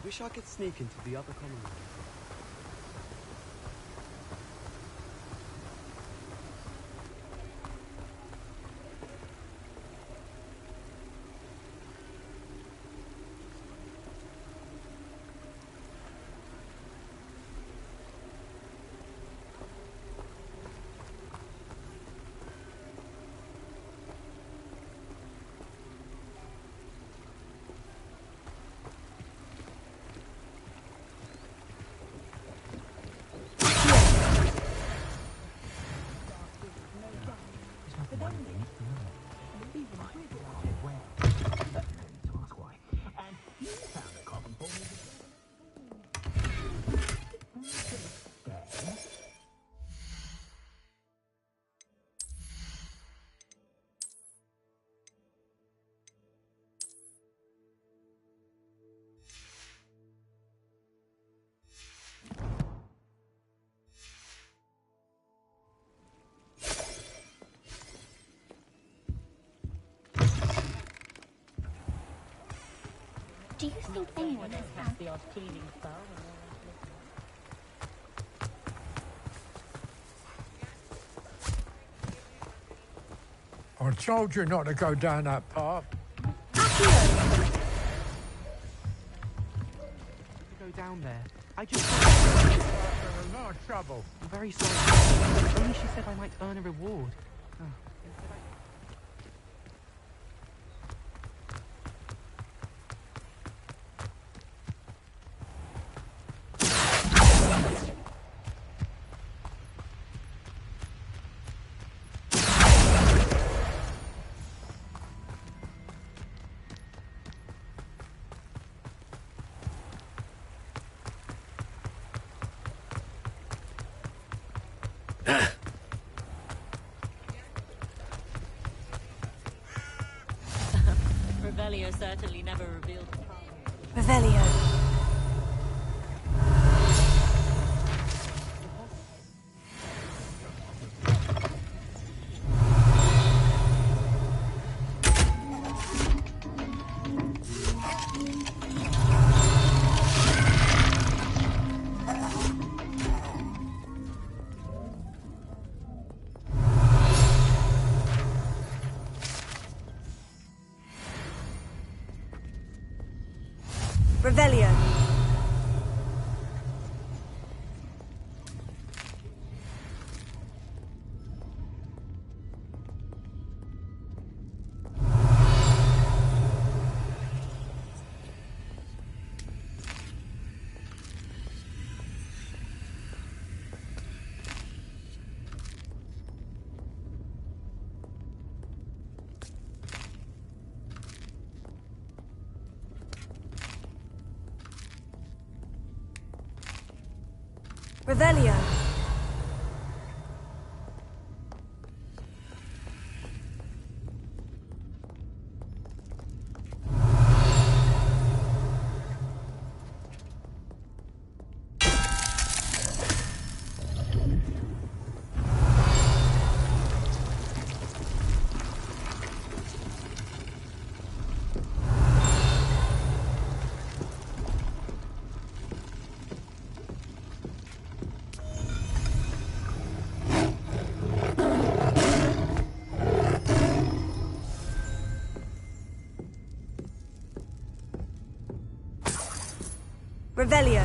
Wish I could sneak into the other common room.
Do you think anyone has had
the odd cleaning spell?
I told you not to go down that path.
Go down there. I just...
A lot of trouble.
I'm very sorry. Only she said I might earn a reward. Oh.
Revelio certainly never revealed the power.
Revelio. Revelio. Revelio. Revelio.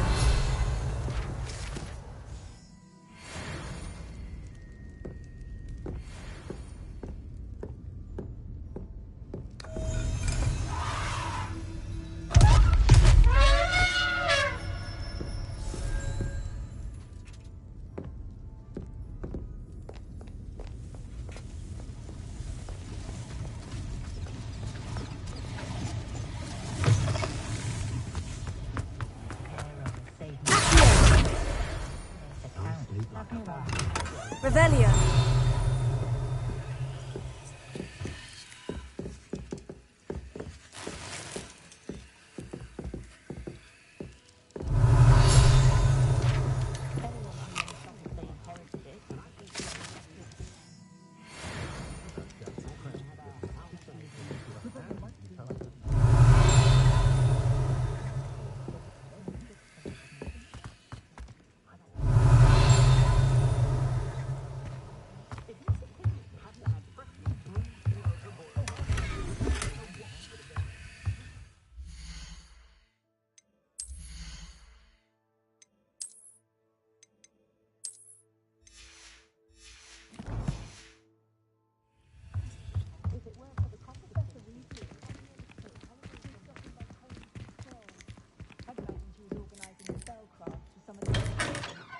Revelio.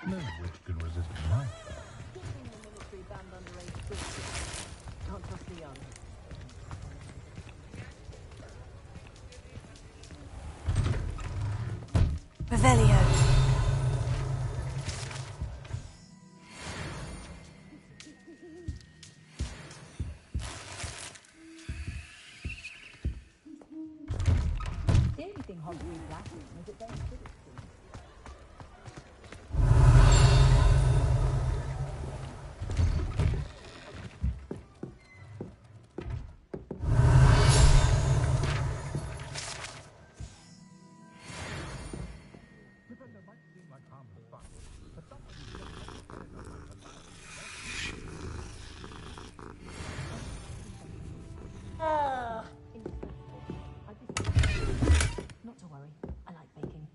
No witch can resist my
Can't trust the young.
Revelio.
The only thing Hogwarts lacking is it don't fit it. worry. I like baking.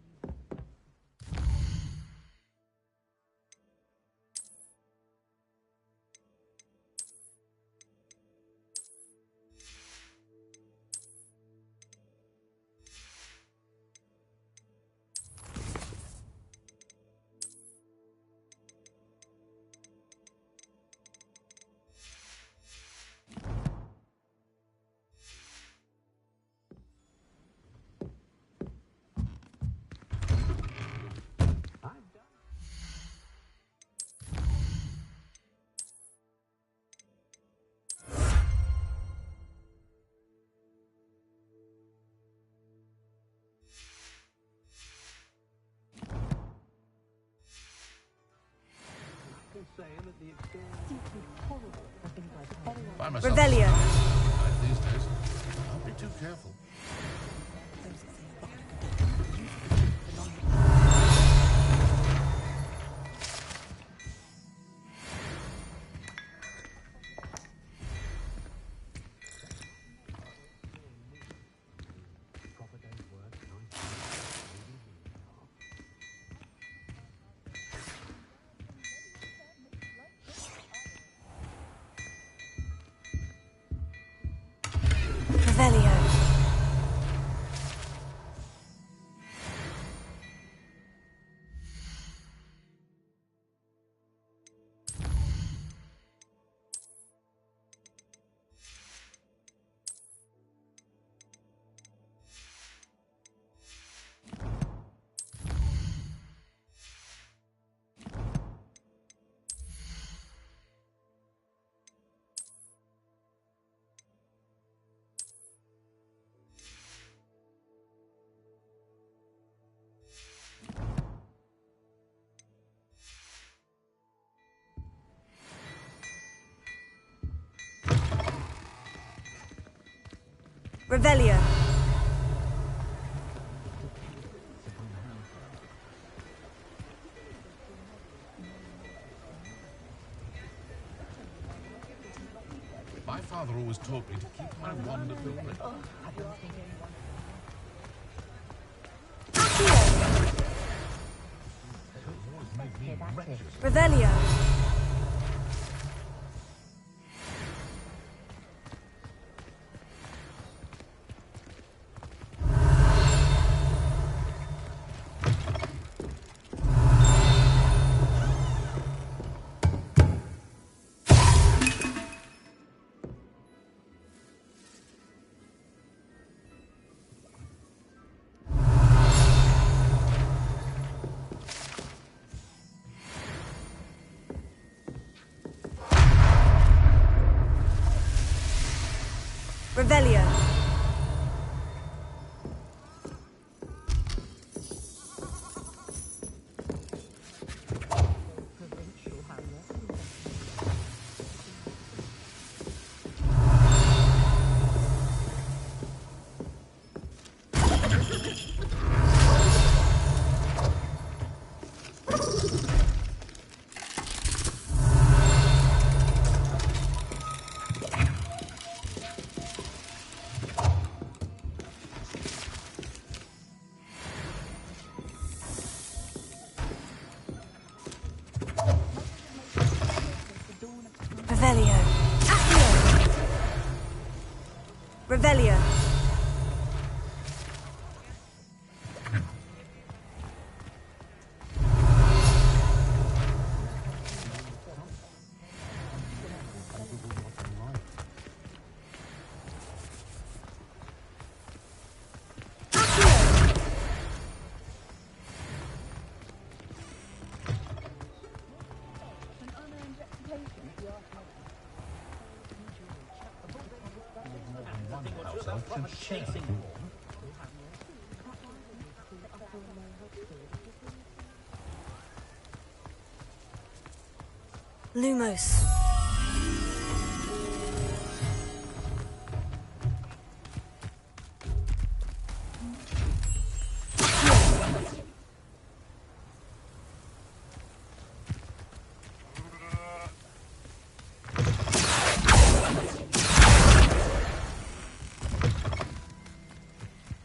By myself.
Revelio.
These days, I'll be too careful.
Revelio. Revelio.
My father always taught me to keep my wonderful ready.
Revelio. Revelio. Revelio. Revelio. Lumos.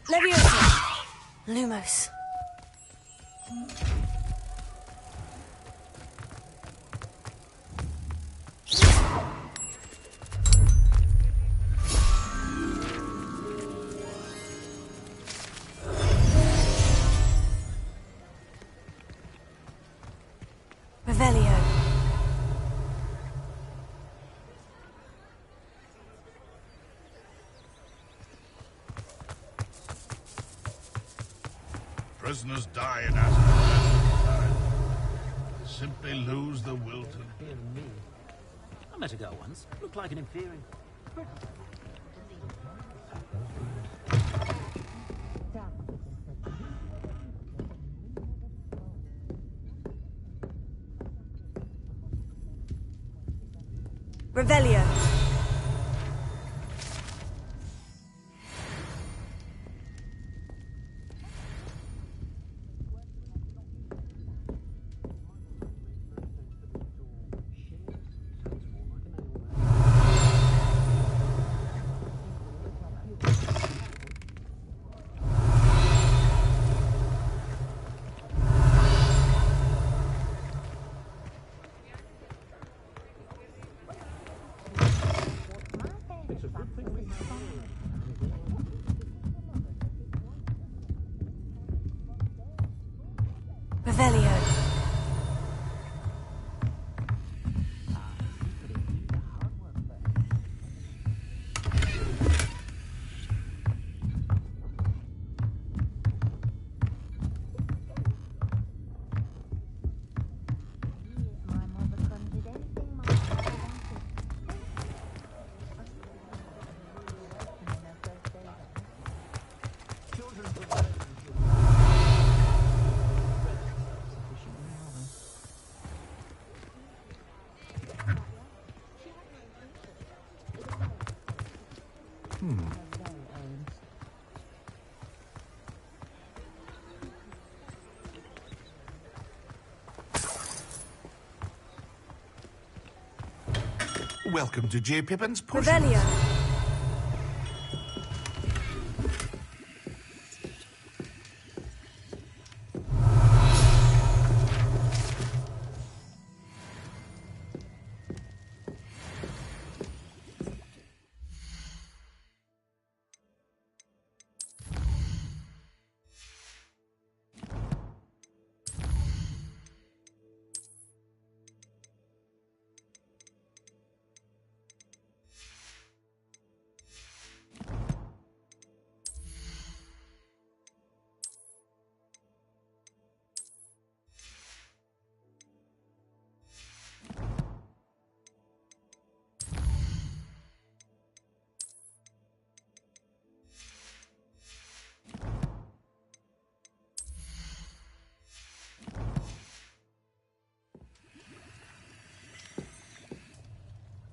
Leviosa.
Lumos. Revelio.
Prisoners die in Azkaban. Simply lose the will to...
I met a girl once. Looked like an inferior.
Revelio. Revelio.
Welcome to J. Pippin's Potions.
Revelio.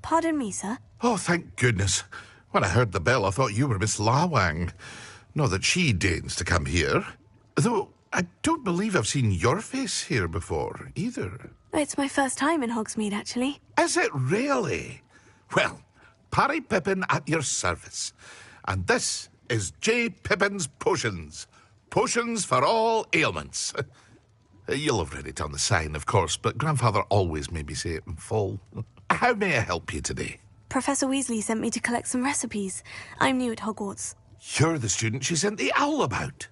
Pardon me, sir.
Oh, thank goodness. When I heard the bell, I thought you were Miss Lawang. Not that she deigns to come here. Though, I don't believe I've seen your face here before, either.
It's my first time in Hogsmeade, actually.
Is it really? Well, Parry Pippin at your service. And this is J. Pippin's Potions. Potions for all ailments. You'll have read it on the sign, of course, but Grandfather always made me say it in full. How may I help you today?
Professor Weasley sent me to collect some recipes. I'm new at Hogwarts.
You're the student she sent the owl about.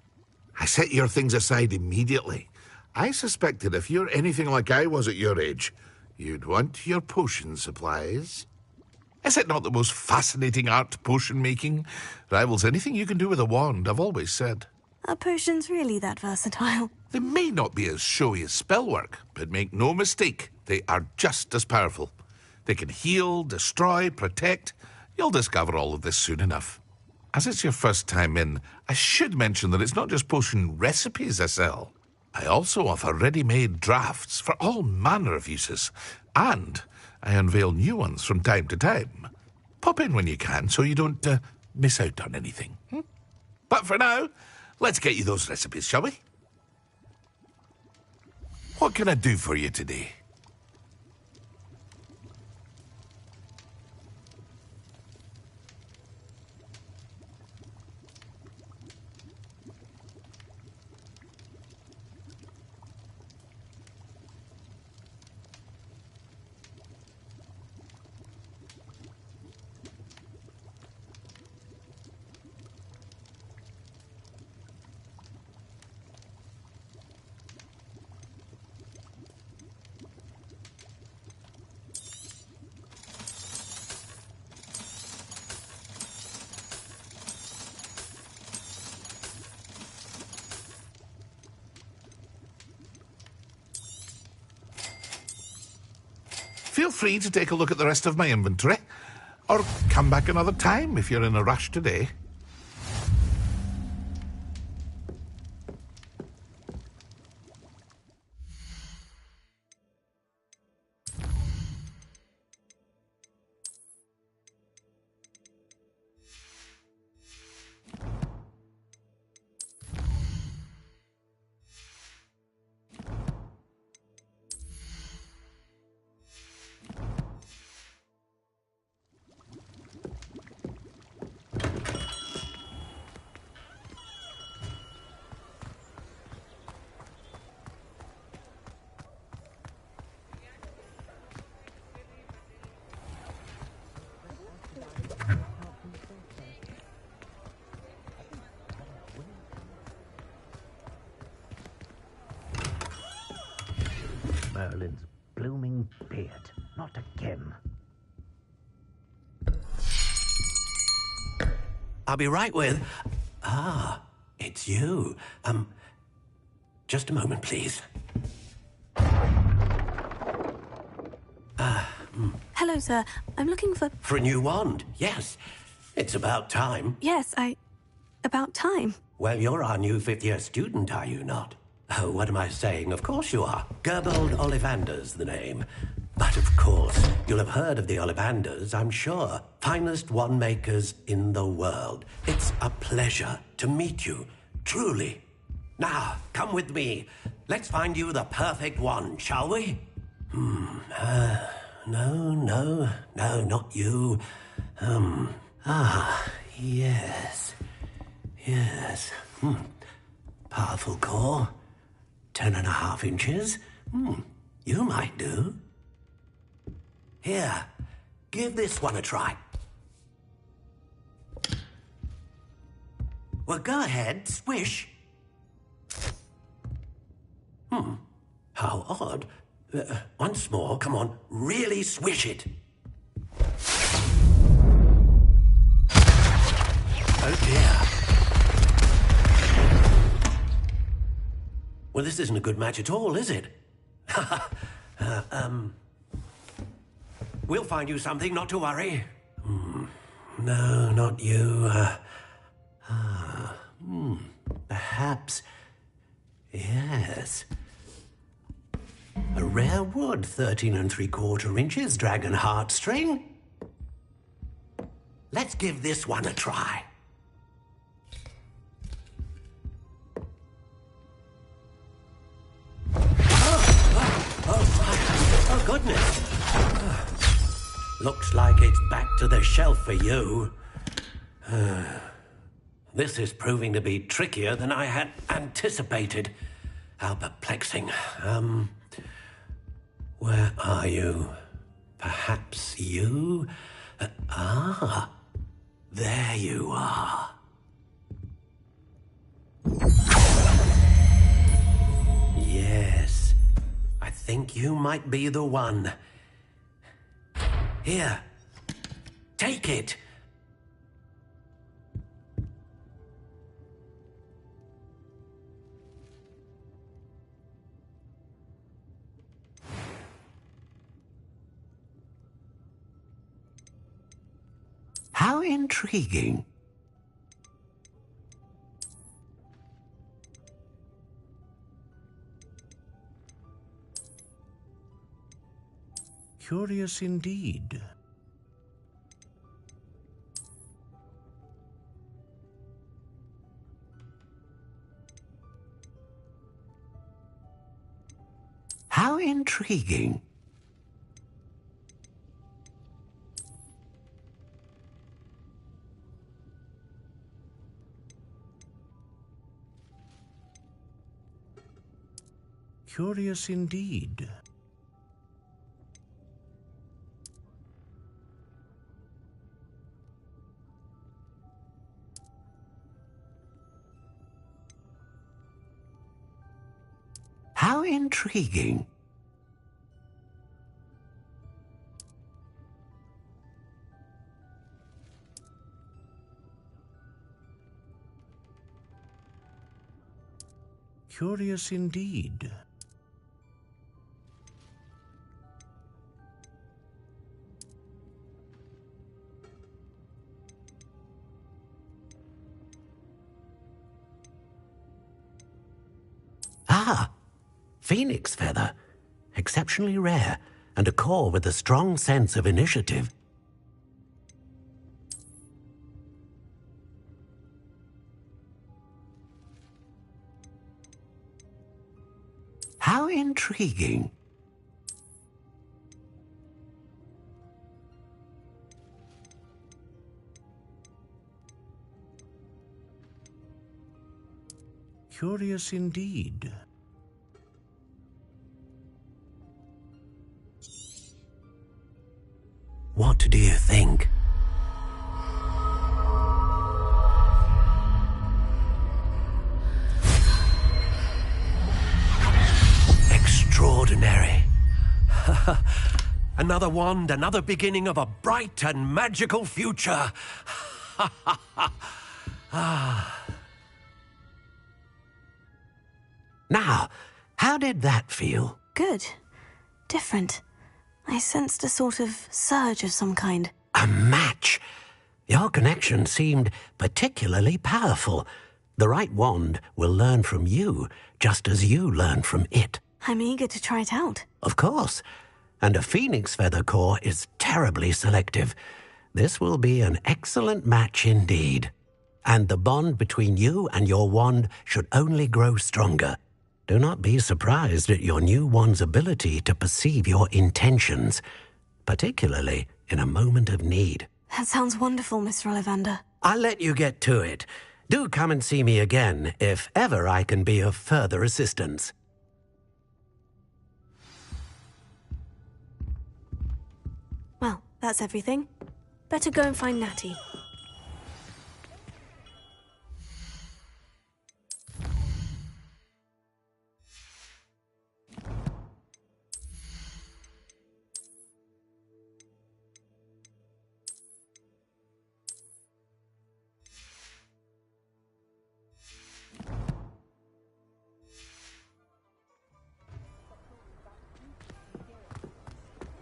I set your things aside immediately. I suspected if you're anything like I was at your age, you'd want your potion supplies. Is it not the most fascinating art, potion making? Rivals anything you can do with a wand, I've always said.
Are potions really that versatile?
They may not be as showy as spellwork, but make no mistake, they are just as powerful. They can heal, destroy, protect. You'll discover all of this soon enough. As it's your first time in, I should mention that it's not just potion recipes I sell. I also offer ready-made drafts for all manner of uses, and I unveil new ones from time to time. Pop in when you can so you don't miss out on anything. But for now, let's get you those recipes, shall we? What can I do for you today? Feel free to take a look at the rest of my inventory, or come back another time if you're in a rush today.
Merlin's blooming beard. Not again.
I'll be right with... Ah, it's you. Just a moment, please.
Hello, sir. I'm looking for...
For a new wand, yes. It's about time.
Yes, about time.
Well, you're our new fifth-year student, are you not? Oh, what am I saying? Of course you are. Gerbold Ollivander's the name. But of course, you'll have heard of the Ollivanders, I'm sure. Finest wand makers in the world. It's a pleasure to meet you, truly. Now, come with me. Let's find you the perfect wand, shall we? No, not you. Yes. Powerful core. 10.5 inches. You might do. Here, give this one a try. Well, go ahead, swish. How odd. Once more, come on, really swish it. Oh dear. Well, this isn't a good match at all, is it? We'll find you something, not to worry. No, not you. Perhaps... Yes. A rare wood, 13 3/4 inches, dragon heartstring. Let's give this one a try. Oh, goodness. Looks like it's back to the shelf for you. This is proving to be trickier than I had anticipated. How perplexing. Where are you? Perhaps you? There you are. Yes, I think you might be the one. Here, take it. How intriguing.
Curious indeed.
How intriguing.
Curious indeed.
How intriguing.
Curious indeed.
Ah, phoenix feather. Exceptionally rare, and a core with a strong sense of initiative. How intriguing.
Curious indeed.
What do you think? Extraordinary. Another wand, another beginning of a bright and magical future. Now, how did that feel?
Good. Different. I sensed a sort of surge of some kind.
A match. Your connection seemed particularly powerful. The right wand will learn from you, just as you learn from it.
I'm eager to try it out.
Of course. And a phoenix feather core is terribly selective. This will be an excellent match indeed. And the bond between you and your wand should only grow stronger. Do not be surprised at your new wand's ability to perceive your intentions, particularly in a moment of need.
That sounds wonderful, Mr. Ollivander.
I'll let you get to it. Do come and see me again if ever I can be of further assistance.
Well, that's everything. Better go and find Natty.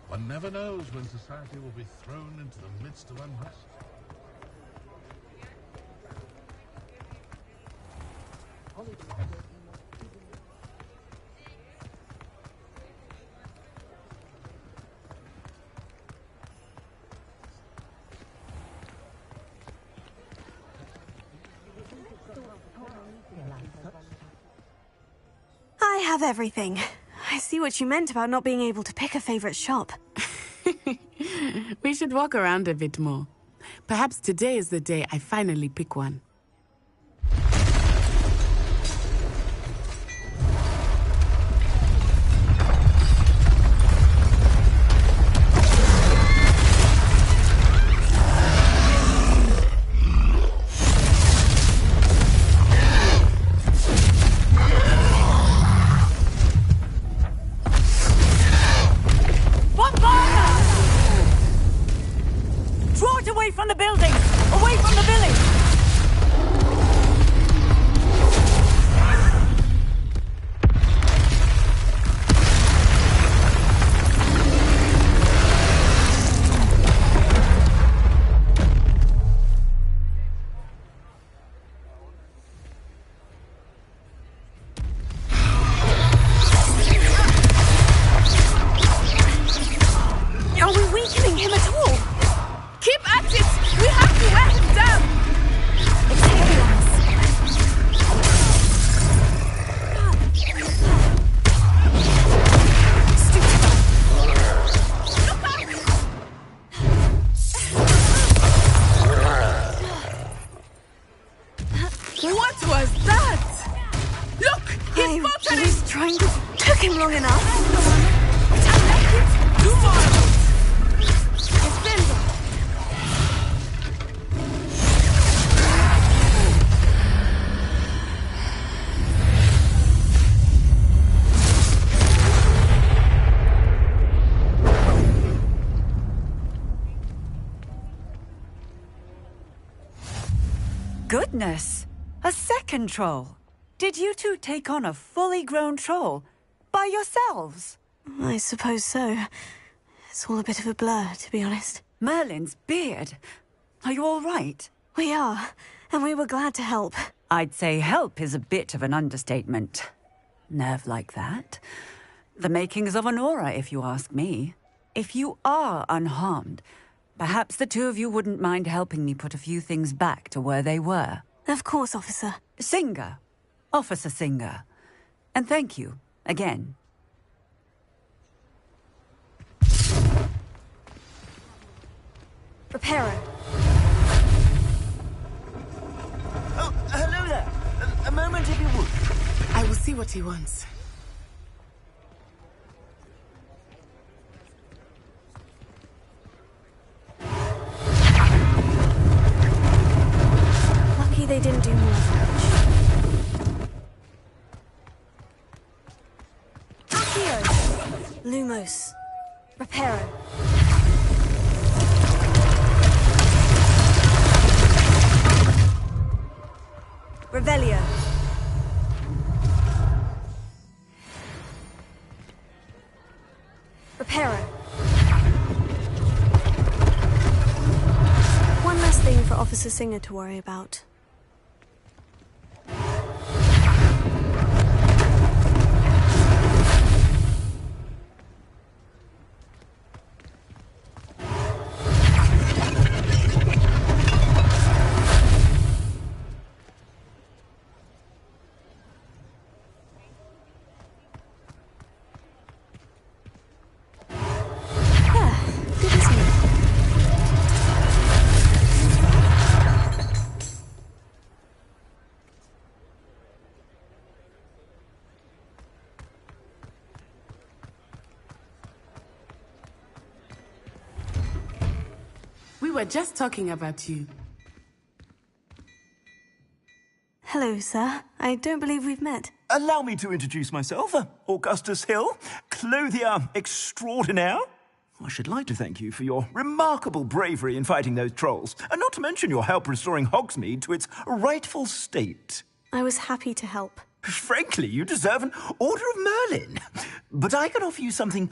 One never knows when society will be thrown into the midst of unrest.
I have everything. I see what you meant about not being able to pick a favorite shop.
We should walk around a bit more. Perhaps today is the day I finally pick one.
From the building! Away from the village!
Are we weakening him at all?
Keep at it! We have to wear him down! What was that? Look! He's faltering!
He's trying to... Took him long enough.
2 more!
Goodness! A second troll! Did you two take on a fully grown troll by yourselves?
I suppose so. It's all a bit of a blur, to be honest.
Merlin's beard. Are you all right?
We are, and we were glad to help.
I'd say help is a bit of an understatement. Nerve like that. The makings of an aura, if you ask me. If you are unharmed, perhaps the two of you wouldn't mind helping me put a few things back to where they were.
Of course, officer.
Singer. Officer Singer. And thank you, again.
Reparo.
Oh, hello there. A moment if you would.
I will see what he wants.
Lucky they didn't do more damage. Accio! Lumos. Reparo. Revelio. Reparo. One less thing for Officer Singer to worry about.
We were just talking about you.
Hello, sir. I don't believe we've met.
Allow me to introduce myself, Augustus Hill, clothier extraordinaire. I should like to thank you for your remarkable bravery in fighting those trolls, and not to mention your help restoring Hogsmeade to its rightful state.
I was happy to help.
Frankly, you deserve an Order of Merlin. But I can offer you something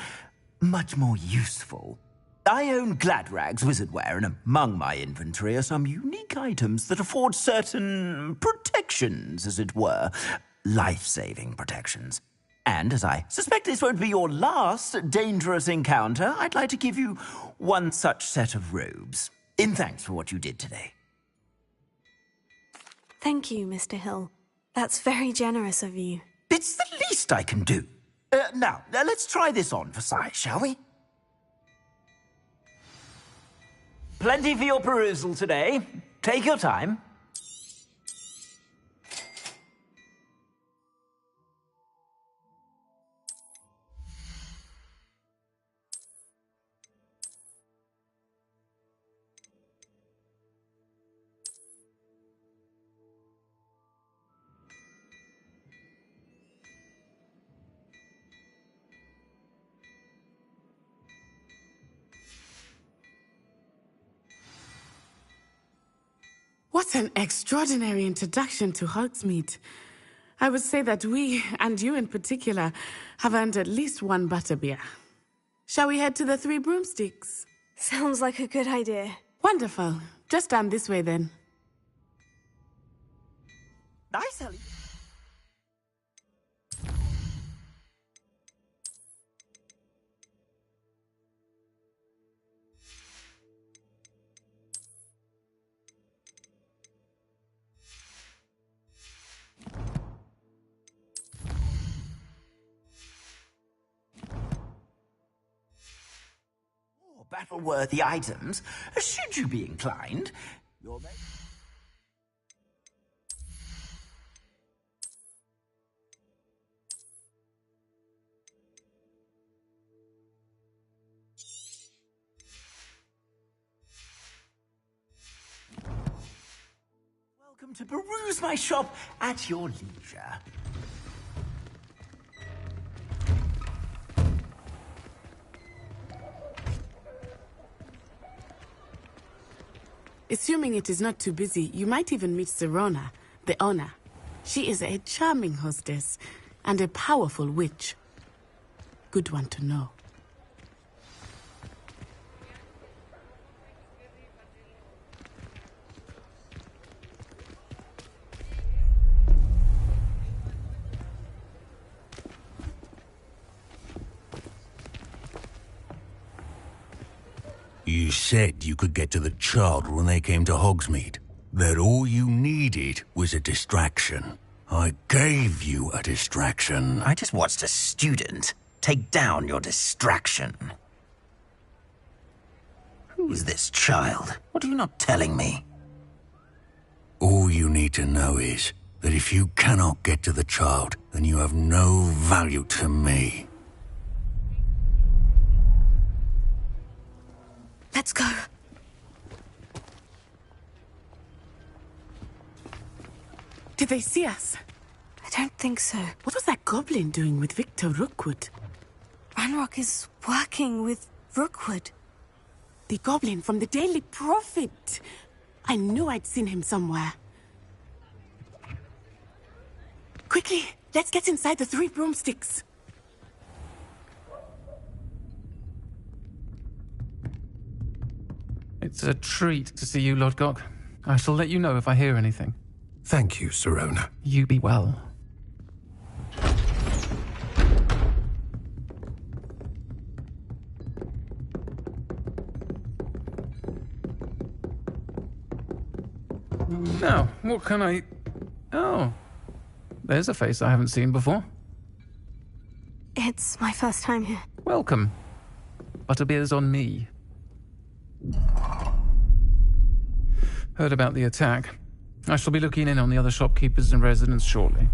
much more useful. I own Gladrag's wizardware, and among my inventory are some unique items that afford certain protections, as it were. Life-saving protections. And as I suspect this won't be your last dangerous encounter, I'd like to give you one such set of robes, in thanks for what you did today.
Thank you, Mr. Hill. That's very generous of you.
It's the least I can do. Now, let's try this on for size, shall we? Plenty for your perusal today. Take your time.
What an extraordinary introduction to Hogsmeade. I would say that we, and you in particular, have earned at least one butterbeer. Shall we head to the Three Broomsticks?
Sounds like a good idea.
Wonderful. Just down this way then.
Nice, Ellie. Battle-worthy items, should you be inclined. Welcome to peruse my shop at your leisure.
Assuming it is not too busy, you might even meet Serona, the owner. She is a charming hostess and a powerful witch. Good one to know.
You said you could get to the child when they came to Hogsmeade. That all you needed was a distraction. I gave you a distraction.
I just watched a student take down your distraction. Who is this child? What are you not telling me?
All you need to know is that if you cannot get to the child, then you have no value to me.
Let's go.
Did they see us?
I don't think so.
What was that goblin doing with Victor Rookwood?
Ranrock is working with Rookwood.
The goblin from the Daily Prophet. I knew I'd seen him somewhere. Quickly, let's get inside the 3 broomsticks.
It's a treat to see you, Lodgok. I shall let you know if I hear anything.
Thank you, Sirona.
You be well. Now, what can I... Oh, there's a face I haven't seen before.
It's my first time here.
Welcome. Butterbeer's on me. Heard about the attack. I shall be looking in on the other shopkeepers and residents shortly.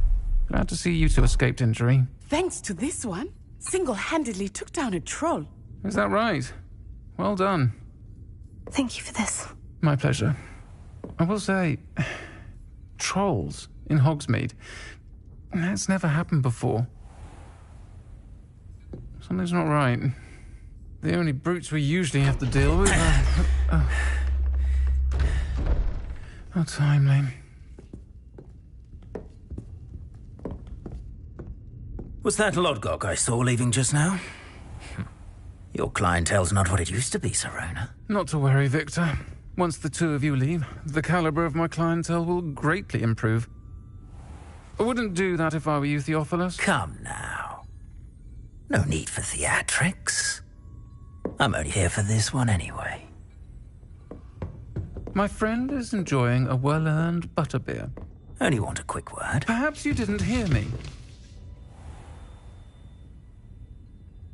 Glad to see you two escaped injury.
Thanks to this one, single-handedly took down a troll.
Is that right? Well done.
Thank you for this.
My pleasure. I will say, trolls in Hogsmeade. That's never happened before. Something's not right. The only brutes we usually have to deal with are... How timely.
Was that Lodgok I saw leaving just now? Your clientele's not what it used to be, Sirona.
Not to worry, Victor. Once the two of you leave, the caliber of my clientele will greatly improve. I wouldn't do that if I were you, Theophilus.
Come now. No need for theatrics. I'm only here for this one anyway.
My friend is enjoying a well-earned butterbeer.
Only want a quick word.
Perhaps you didn't hear me.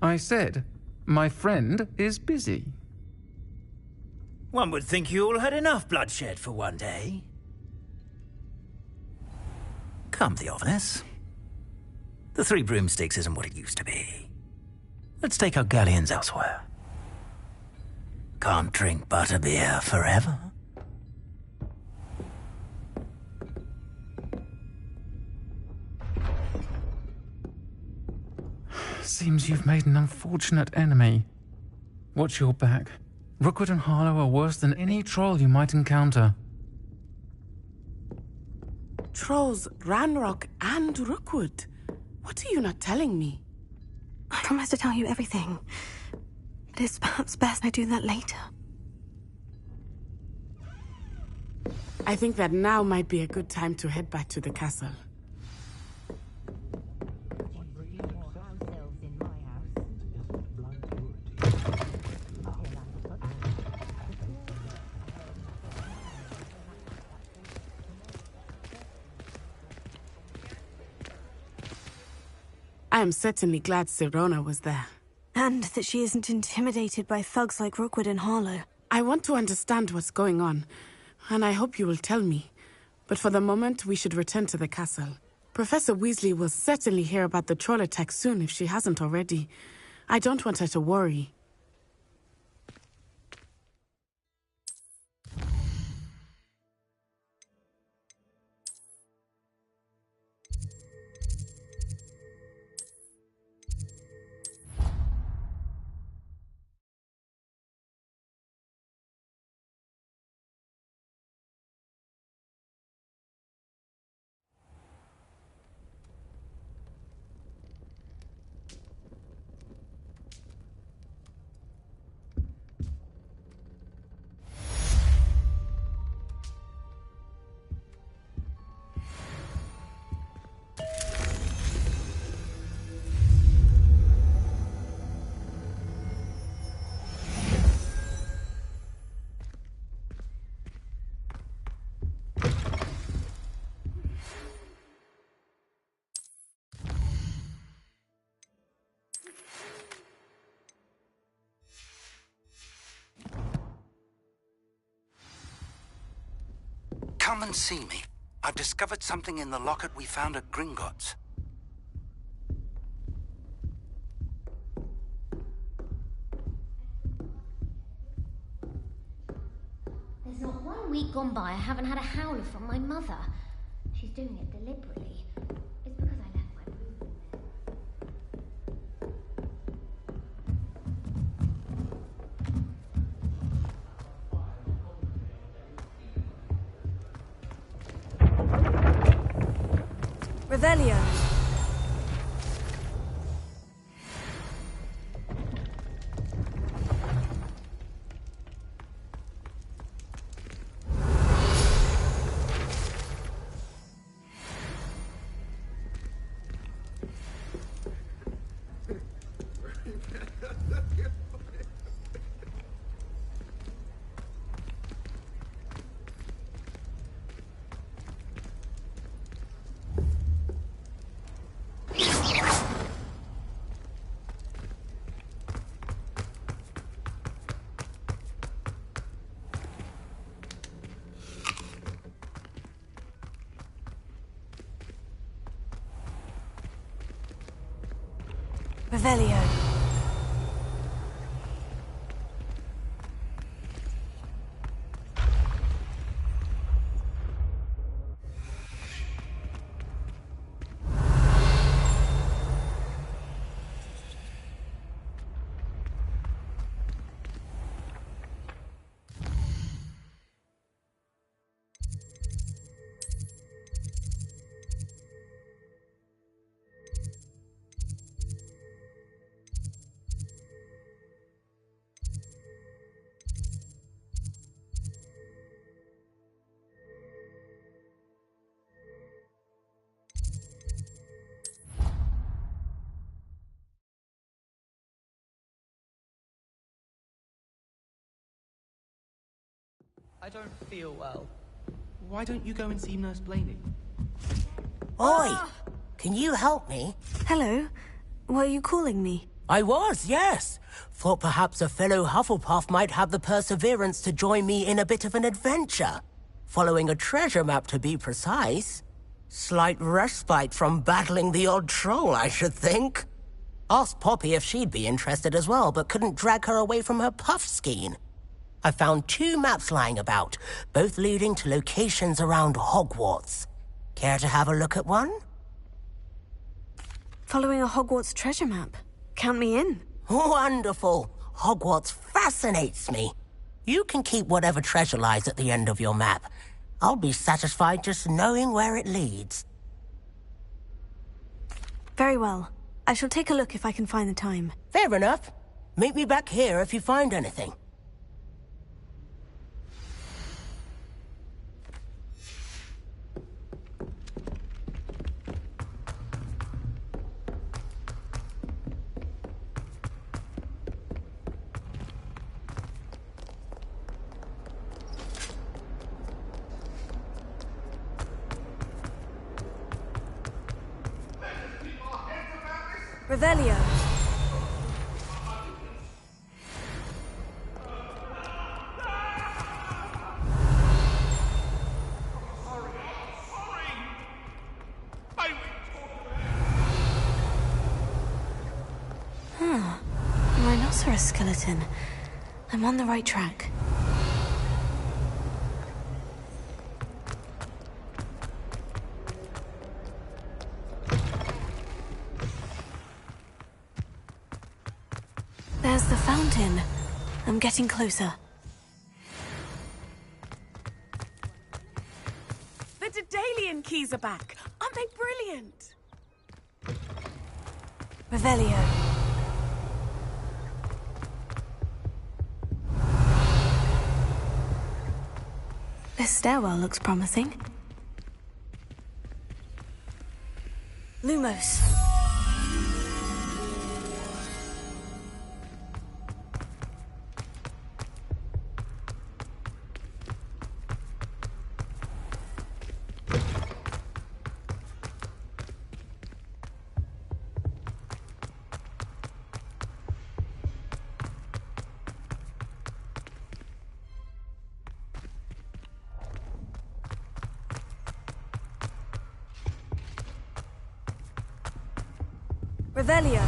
I said, my friend is busy.
One would think you all had enough bloodshed for one day. Come, Theophilus. The 3 broomsticks isn't what it used to be. Let's take our galleons elsewhere. Can't drink butterbeer forever.
Seems you've made an unfortunate enemy. Watch your back. Rookwood and Harlow are worse than any troll you might encounter.
Trolls, Ranrock, and Rookwood. What are you not telling me?
I promise to tell you everything. But it's perhaps best I do that later.
I think that now might be a good time to head back to the castle. I am certainly glad Sirona was there.
And that she isn't intimidated by thugs like Rookwood and Harlow.
I want to understand what's going on, and I hope you will tell me. But for the moment, we should return to the castle. Professor Weasley will certainly hear about the troll attack soon if she hasn't already. I don't want her to worry.
Come and see me. I've discovered something in the locket we found at Gringotts.
There's not 1 week gone by I haven't had a howler from my mother. She's doing it deliberately. It's because I left my room in there.
Revelio. Revelio.
I don't feel well. Why don't you go and see Nurse Blaney?
Oi! Can you help me?
Hello. Were you calling me?
I was, yes. Thought perhaps a fellow Hufflepuff might have the perseverance to join me in a bit of an adventure. Following a treasure map, to be precise. Slight respite from battling the odd troll, I should think. Asked Poppy if she'd be interested as well, but couldn't drag her away from her puff skein. I found 2 maps lying about, both leading to locations around Hogwarts. Care to have a look at one?
Following a Hogwarts treasure map. Count me in.
Wonderful. Hogwarts fascinates me. You can keep whatever treasure lies at the end of your map. I'll be satisfied just knowing where it leads.
Very well. I shall take a look if I can find the time.
Fair enough. Meet me back here if you find anything.
Revelio. Rhinoceros skeleton. I'm on the right track. There's the fountain. I'm getting closer.
The Daedalian keys are back. Aren't they brilliant?
Revelio. This stairwell looks promising. Lumos. Revelio.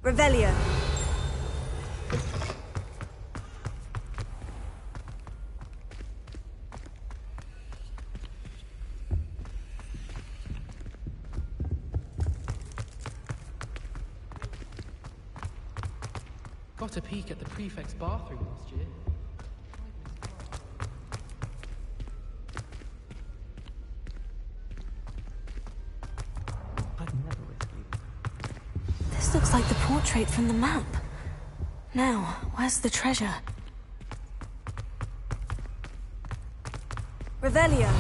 Revelio.
Got a peek at the prefect's bathroom last year. I'd never risk you.
This looks like the portrait from the map. Now, where's the treasure? Revelio.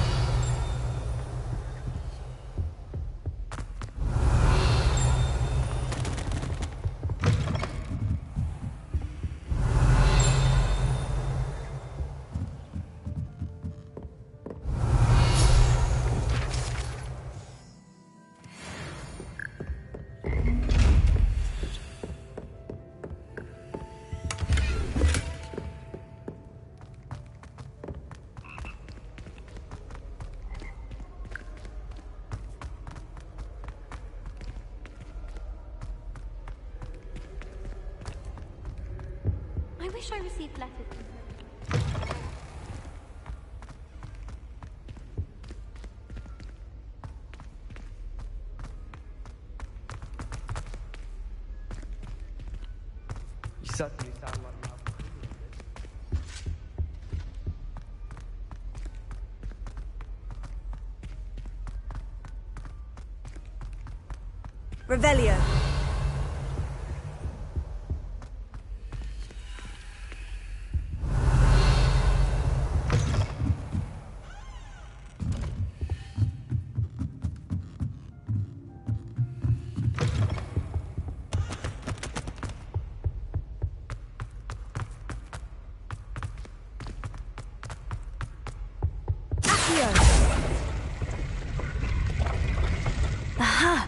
I wish I received letters from her.
You certainly sound like you have a clue on this.
Revelio. Aha!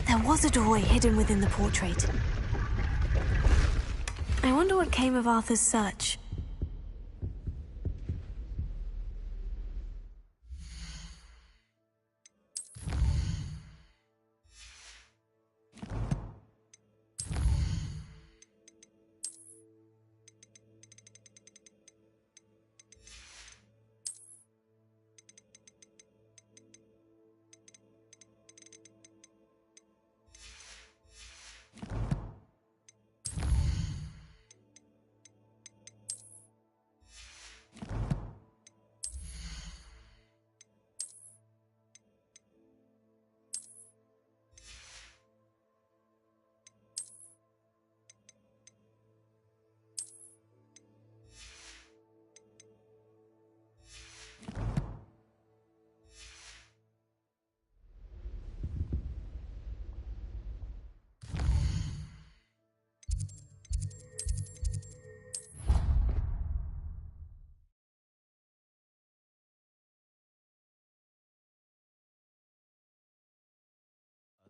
There was a doorway hidden within the portrait. I wonder what came of Arthur's search.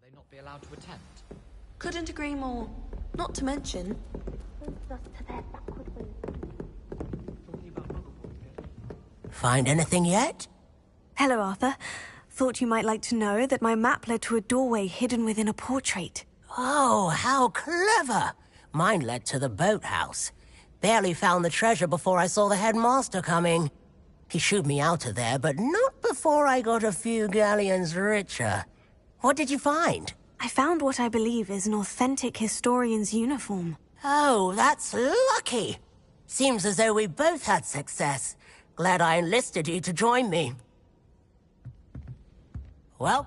They not be allowed to attempt?
Couldn't agree more. Not to mention...
Find anything yet?
Hello, Arthur. Thought you might like to know that my map led to a doorway hidden within a portrait.
Oh, how clever! Mine led to the boathouse. Barely found the treasure before I saw the headmaster coming. He shooed me out of there, but not before I got a few galleons richer. What did you find?
I found what I believe is an authentic historian's uniform.
Oh, that's lucky. Seems as though we both had success. Glad I enlisted you to join me. Well,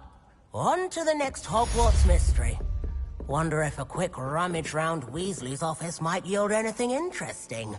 on to the next Hogwarts mystery. Wonder if a quick rummage round Weasley's office might yield anything interesting.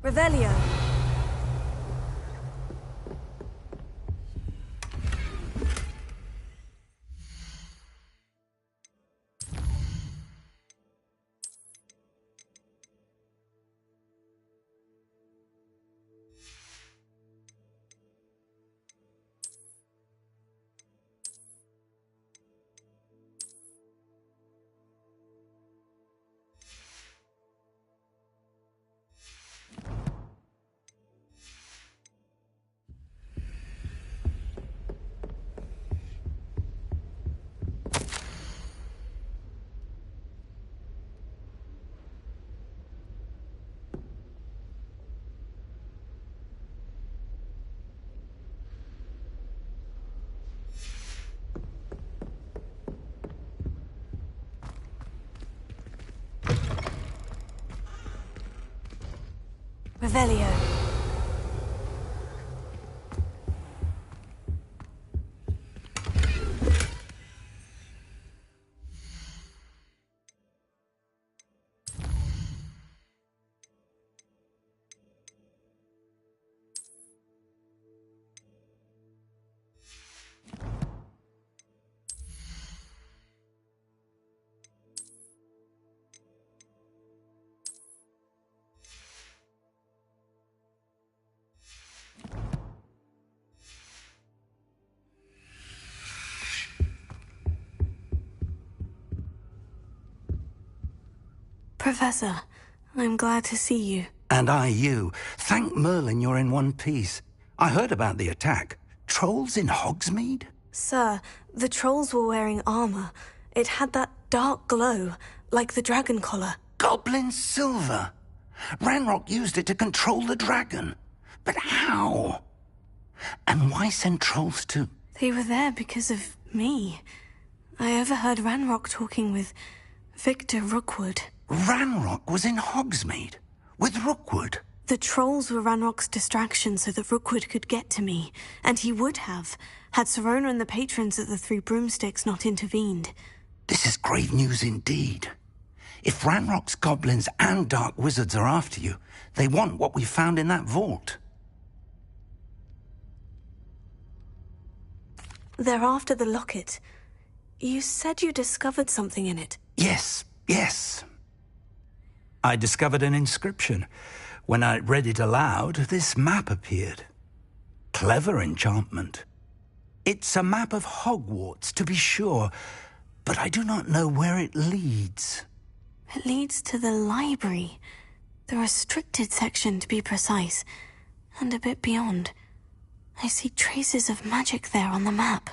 Revelio. Revelio. Professor, I'm glad to see you.
And I you. Thank Merlin you're in one piece. I heard about the attack. Trolls in Hogsmeade?
Sir, the trolls were wearing armor. It had that dark glow, like the dragon collar.
Goblin silver! Ranrock used it to control the dragon. But how? And why send trolls too?
They were there because of me. I overheard Ranrock talking with Victor Rookwood.
Ranrock was in Hogsmeade? With Rookwood?
The trolls were Ranrock's distraction so that Rookwood could get to me. And he would have, had Serona and the patrons at the Three Broomsticks not intervened.
This is grave news indeed. If Ranrock's goblins and dark wizards are after you, they want what we found in that vault.
They're after the locket. You said you discovered something in it.
Yes. I discovered an inscription. When I read it aloud, this map appeared. Clever enchantment. It's a map of Hogwarts, to be sure, but I do not know where it leads.
It leads to the library. The restricted section, to be precise. And a bit beyond. I see traces of magic there on the map.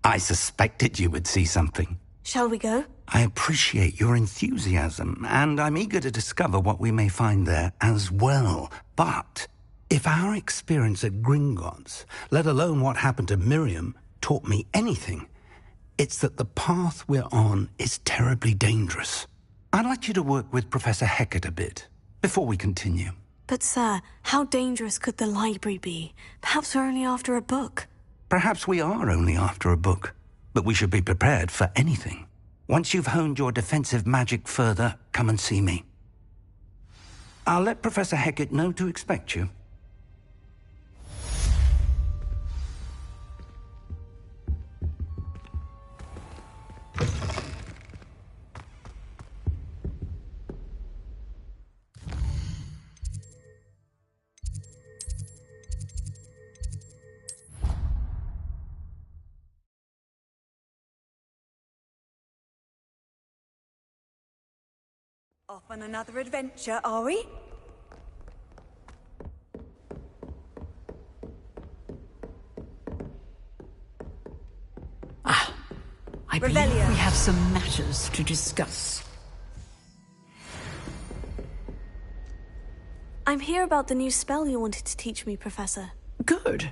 I suspected you would see something.
Shall we go?
I appreciate your enthusiasm, and I'm eager to discover what we may find there as well. But if our experience at Gringotts, let alone what happened to Miriam, taught me anything, it's that the path we're on is terribly dangerous. I'd like you to work with Professor Hecat a bit, before we continue.
But sir, how dangerous could the library be? Perhaps we're only after a book.
Perhaps we are only after a book, but we should be prepared for anything. Once you've honed your defensive magic further, come and see me. I'll let Professor Hecat know to expect you.
Off on another adventure, are we?
I believe we have some matters to discuss.
I'm here about the new spell you wanted to teach me, Professor.
Good.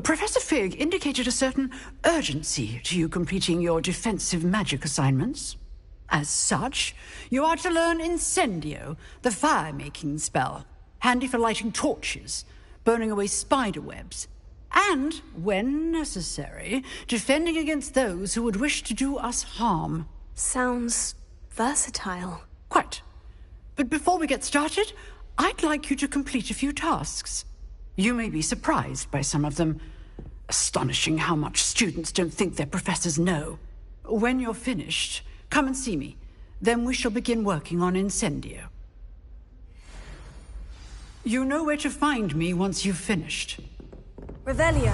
Professor Fig indicated a certain urgency to you completing your defensive magic assignments. As such, you are to learn Incendio, the fire-making spell, handy for lighting torches, burning away spider webs, and, when necessary, defending against those who would wish to do us harm.
Sounds versatile.
Quite. But before we get started, I'd like you to complete a few tasks. You may be surprised by some of them. Astonishing how much students don't think their professors know. When you're finished, come and see me. Then we shall begin working on Incendio. You know where to find me once you've finished.
Revelio.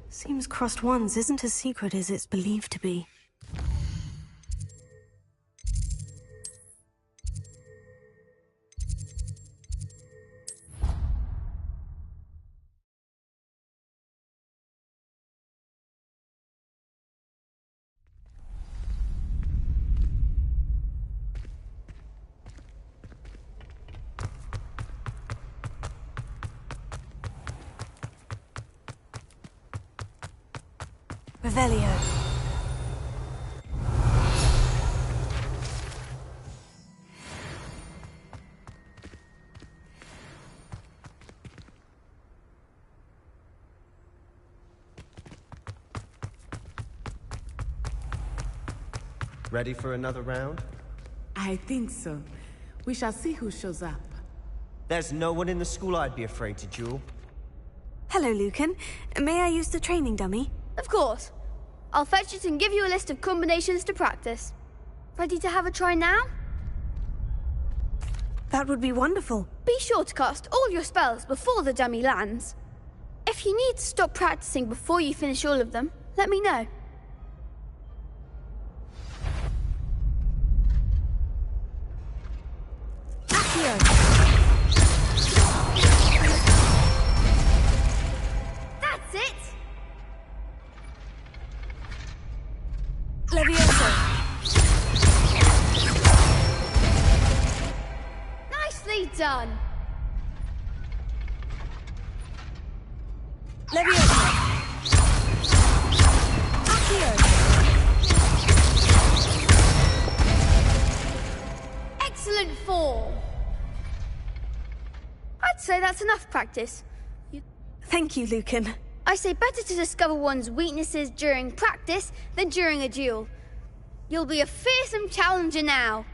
Seems Crossed Wands isn't as secret as it's believed to be.
Revelio.
Ready for another round?
I think so. We shall see who shows up.
There's no one in the school I'd be afraid to duel.
Hello, Lucan. May I use the training dummy?
Of course. I'll fetch it and give you a list of combinations to practice. Ready to have a try now?
That would be wonderful.
Be sure to cast all your spells before the dummy lands. If you need to stop practicing before you finish all of them, let me know. That's it!
Levioso.
Nicely done!
Levioso. Accio.
Excellent form! I'd say that's enough practice.
Thank you, Lucan.
I say better to discover one's weaknesses during practice than during a duel. You'll be a fearsome challenger now.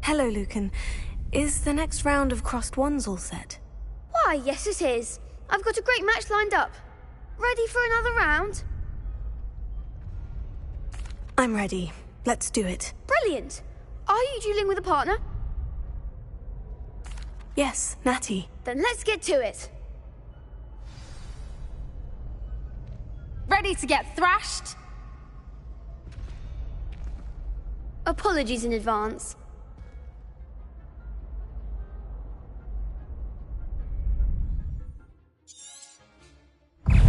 Hello, Lucan. Is the next round of Crossed Wands all set?
Why, yes it is. I've got a great match lined up. Ready for another round?
I'm ready. Let's do it.
Brilliant! Are you dueling with a partner?
Yes, Natty.
Then let's get to it.
Ready to get thrashed?
Apologies in advance.
Don't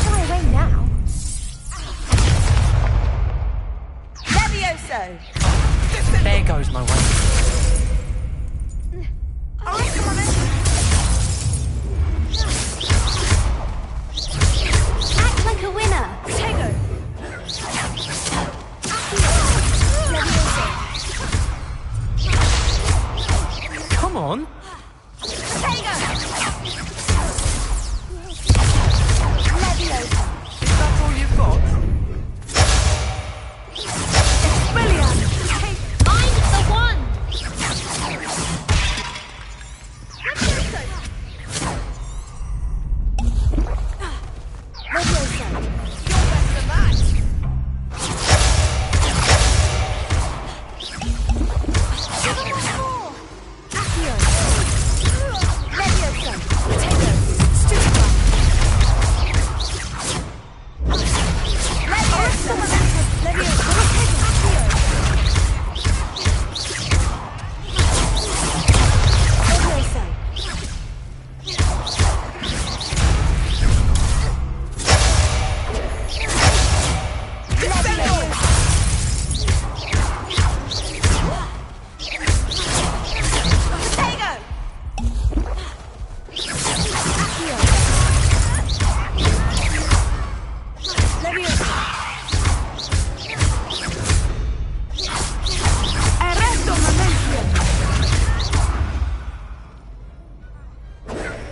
fly away now.
Levioso!
There goes my way.
Act like a winner.
Tego.
Come on. Is that all you've got?
I'm the one.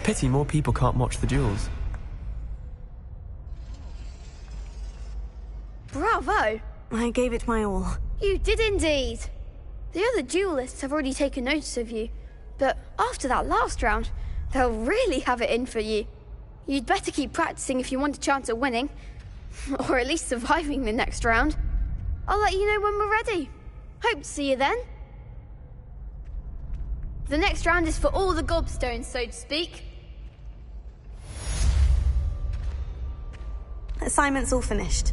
Pity more people can't watch the duels.
Bravo!
I gave it my all.
You did indeed. The other duelists have already taken notice of you, but after that last round, they'll really have it in for you. You'd better keep practicing if you want a chance at winning, or at least surviving the next round. I'll let you know when we're ready. Hope to see you then. The next round is for all the gobstones, so to speak.
Assignment's all finished.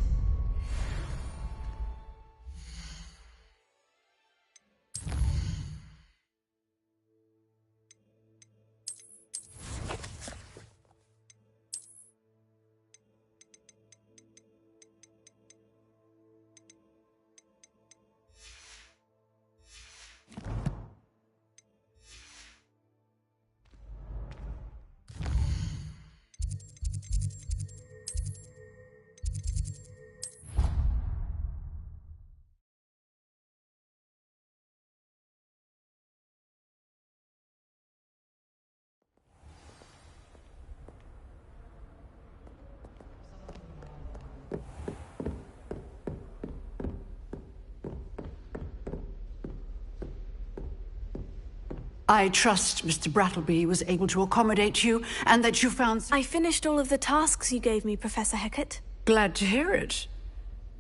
I trust Mr. Brattleby was able to accommodate you, and that you found...
I finished all of the tasks you gave me, Professor Hecat.
Glad to hear it.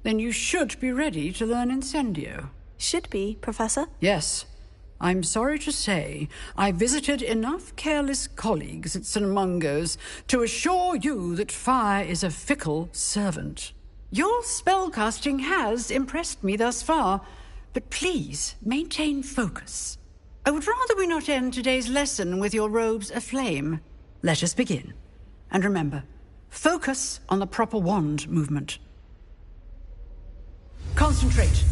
Then you should be ready to learn Incendio.
Should be, Professor?
Yes. I'm sorry to say, I visited enough careless colleagues at St. Mungo's to assure you that fire is a fickle servant. Your spellcasting has impressed me thus far, but please maintain focus. I would rather we not end today's lesson with your robes aflame. Let us begin. And remember, focus on the proper wand movement. Concentrate,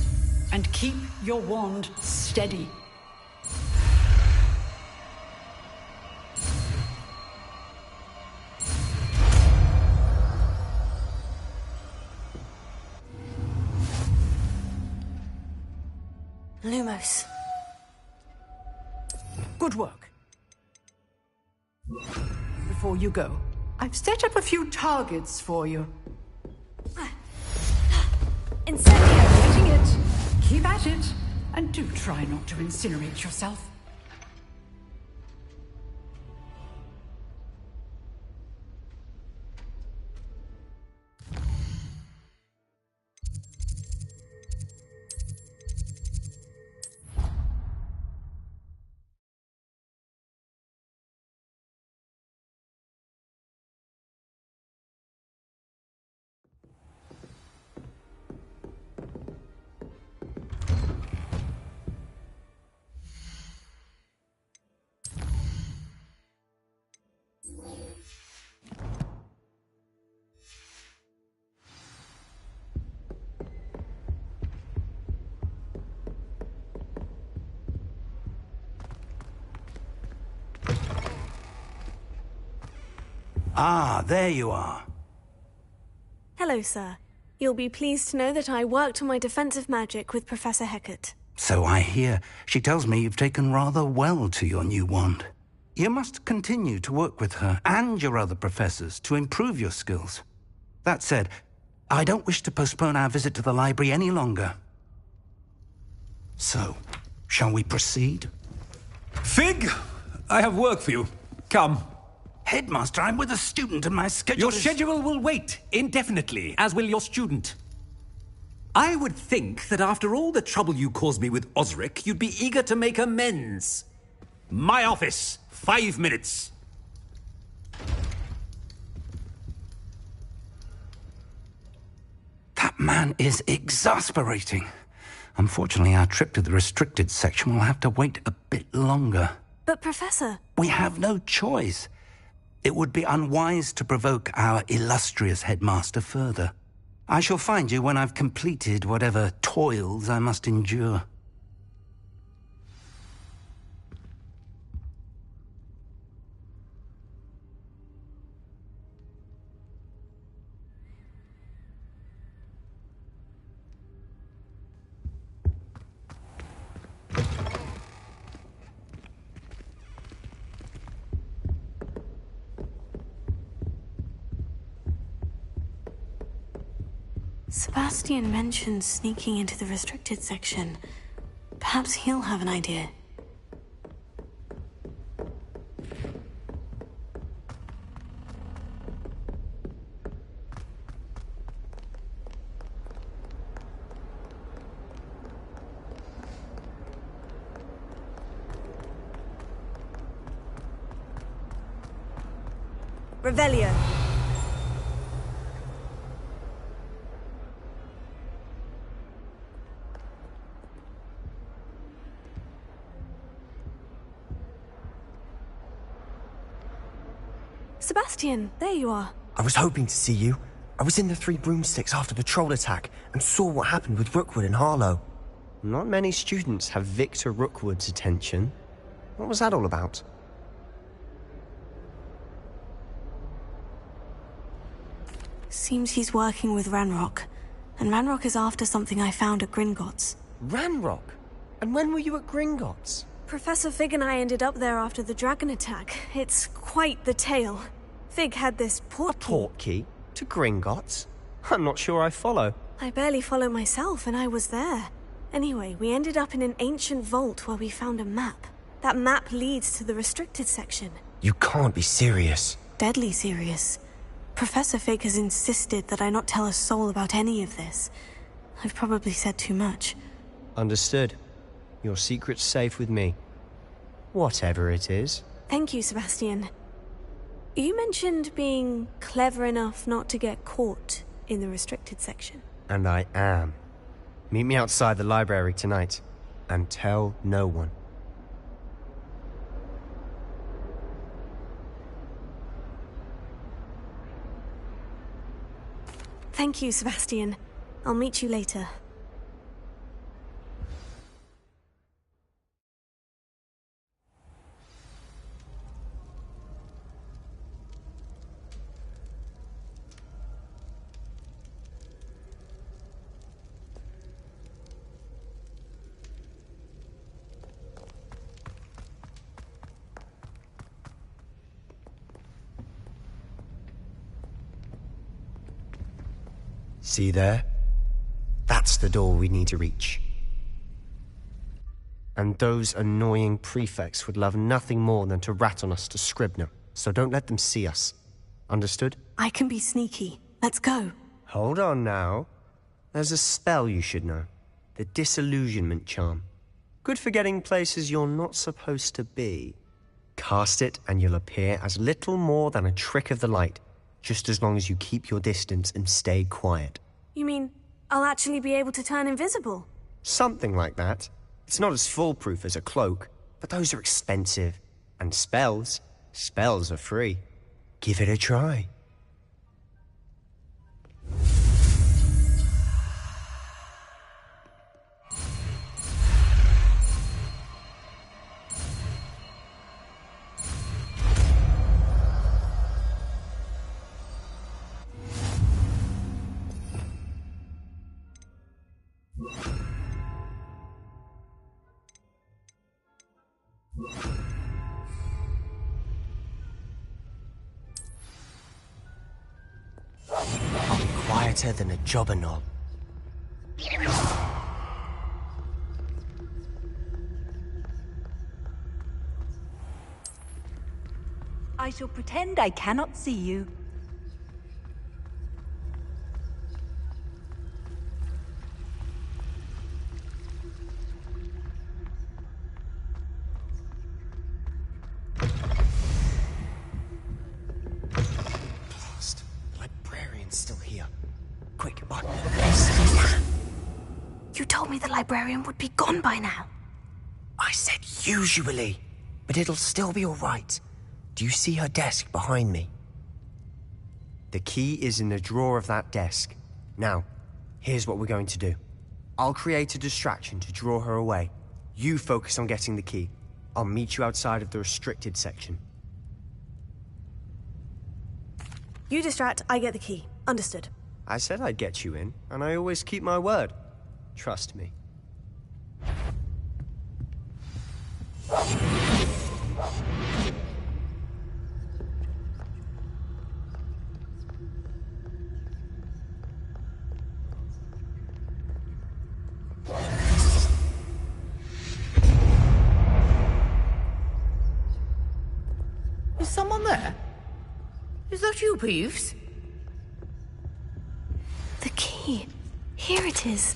and keep your wand steady.
Lumos.
Good work. Before you go, I've set up a few targets for you.
Incendio!
Getting it. Keep at it. And do try not to incinerate yourself.
Ah, there you are.
Hello, sir. You'll be pleased to know that I worked on my defensive magic with Professor Hecat.
So I hear. She tells me you've taken rather well to your new wand. You must continue to work with her and your other professors to improve your skills. That said, I don't wish to postpone our visit to the library any longer. So, shall we proceed?
Fig, I have work for you. Come.
Headmaster, I'm with a student and my schedule
Your schedule will wait indefinitely, as will your student. I would think that after all the trouble you caused me with Osric, you'd be eager to make amends. My office, 5 minutes.
That man is exasperating. Unfortunately, our trip to the restricted section will have to wait a bit longer.
But, Professor...
We have no choice. It would be unwise to provoke our illustrious headmaster further. I shall find you when I've completed whatever toils I must endure.
Sebastian mentioned sneaking into the restricted section. Perhaps he'll have an idea.
Revelio.
Sebastian, there you are.
I was hoping to see you. I was in the Three Broomsticks after the troll attack and saw what happened with Rookwood and Harlow. Not many students have Victor Rookwood's attention. What was that all about?
Seems he's working with Ranrock. And Ranrock is after something I found at Gringotts.
Ranrock? And when were you at Gringotts?
Professor Fig and I ended up there after the dragon attack. It's quite the tale. Fig had this portkey.
A portkey? To Gringotts? I'm not sure I follow.
I barely follow myself, and I was there. Anyway, we ended up in an ancient vault where we found a map. That map leads to the restricted section.
You can't be serious.
Deadly serious. Professor Fig has insisted that I not tell a soul about any of this. I've probably said too much.
Understood. Your secret's safe with me. Whatever it is.
Thank you, Sebastian. You mentioned being clever enough not to get caught in the restricted section.
And I am. Meet me outside the library tonight. And tell no one.
Thank you, Sebastian. I'll meet you later.
See there? That's the door we need to reach. And those annoying prefects would love nothing more than to rat on us to Scribner, so don't let them see us. Understood?
I can be sneaky. Let's go.
Hold on now. There's a spell you should know. The Disillusionment Charm. Good for getting places you're not supposed to be. Cast it and you'll appear as little more than a trick of the light, just as long as you keep your distance and stay quiet.
You mean I'll actually be able to turn invisible?
Something like that. It's not as foolproof as a cloak, but those are expensive. And spells are free. Give it a try.
better than a jobberknoll.
I shall pretend I cannot see you.
Blast. The librarian's still here. Quick, Martin.
You told me the librarian would be gone by now.
I said usually, but it'll still be all right. Do you see her desk behind me? The key is in the drawer of that desk. Now, here's what we're going to do. I'll create a distraction to draw her away. You focus on getting the key. I'll meet you outside of the restricted section.
You distract, I get the key. Understood.
I said I'd get you in, and I always keep my word. Trust me.
Is someone there? Is that you, Peeves?
The key. Here it is.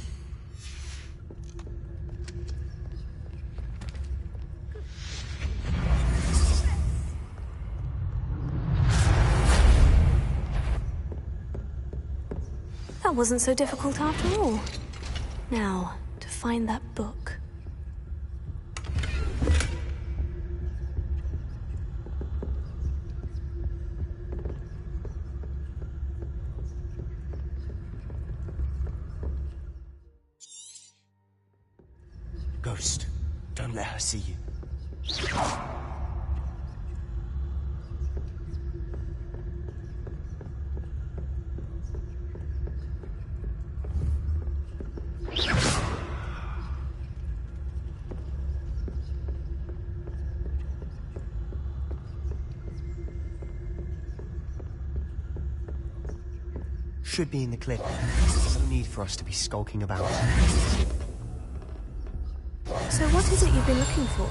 That wasn't so difficult after all. Now, to find that book.
Ghost, don't let her see you. Should be in the clip. No need for us to be skulking about.
So what is it you've been looking for?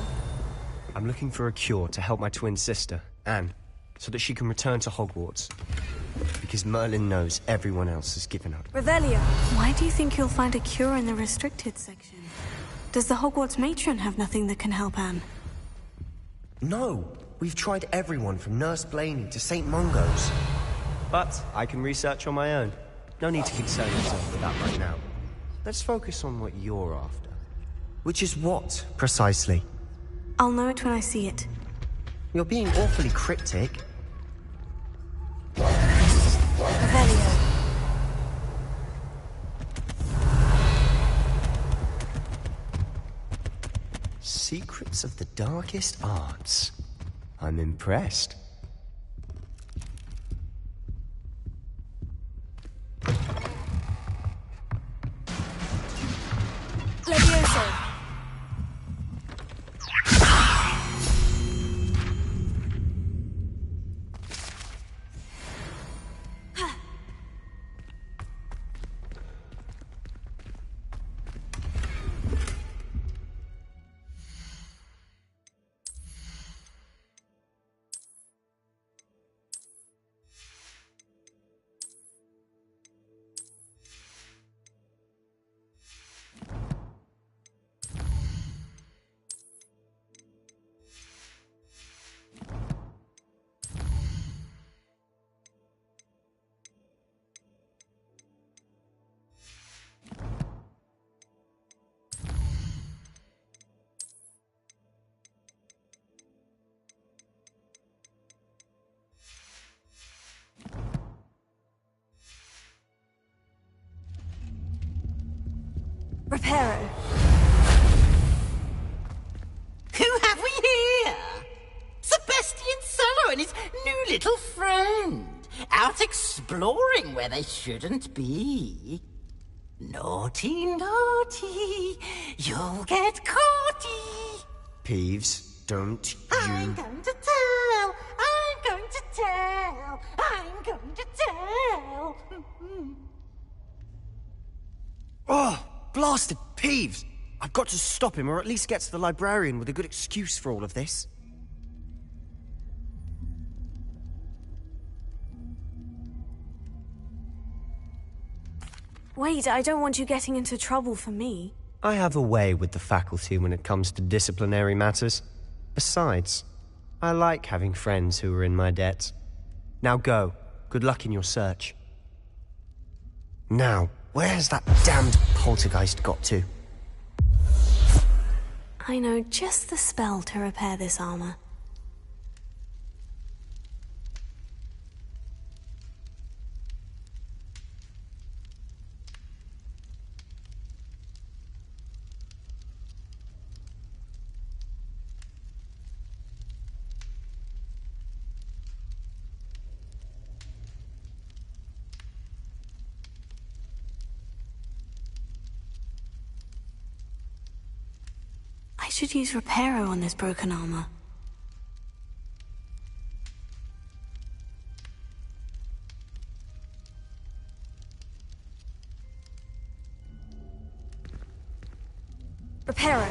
I'm looking for a cure to help my twin sister, Anne, so that she can return to Hogwarts. Because Merlin knows everyone else has given up.
Revelio.
Why do you think you'll find a cure in the restricted section? Does the Hogwarts matron have nothing that can help Anne?
No, we've tried everyone from Nurse Blaney to St. Mungo's.
But I can research on my own. No need to concern yourself with that right now. Let's focus on what you're after.
Which is what, precisely?
I'll know it when I see it.
You're being awfully cryptic.
Revelio.
Secrets of the darkest arts. I'm impressed.
Levioso. Reparo.
Who have we here? Sebastian Solo and his new little friend. Out exploring where they shouldn't be. Naughty, naughty. You'll get caughty.
Peeves, don't you...
I'm going to tell. I'm going to tell. I'm going to tell.
Oh, blasted Peeves! I've got to stop him, or at least get to the librarian with a good excuse for all of this.
Wait, I don't want you getting into trouble for me.
I have a way with the faculty when it comes to disciplinary matters. Besides, I like having friends who are in my debt. Now go. Good luck in your search. Now, where's that damned poltergeist got to?
I know just the spell to repair this armor. I should use Reparo on this broken armor.
Reparo.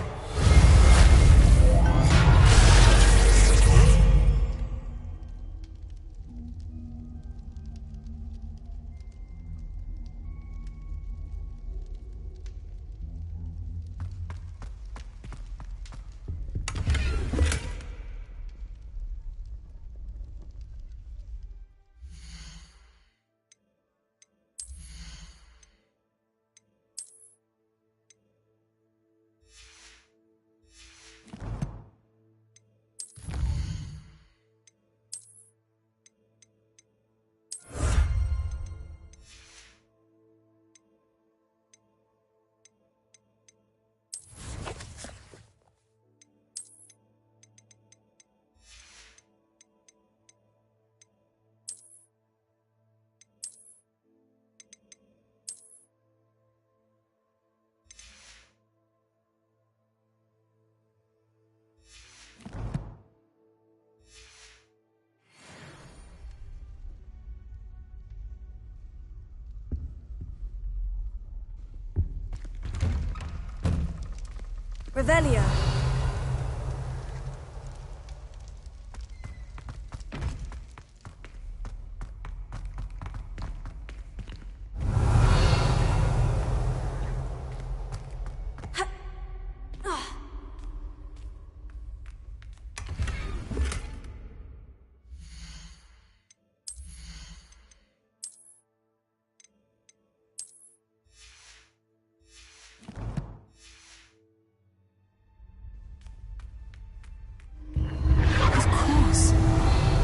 Revelio.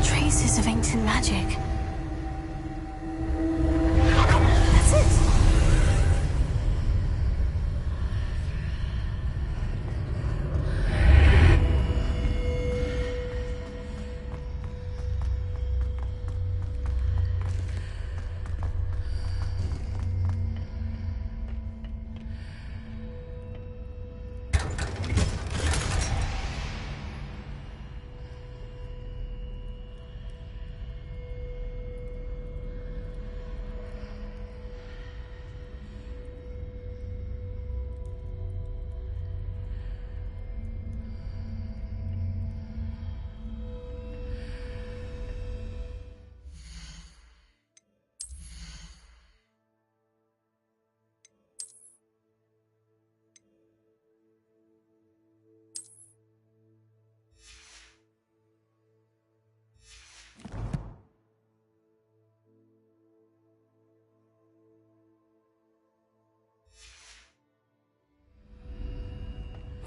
Traces of ancient magic. That's it.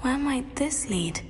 Where might this lead?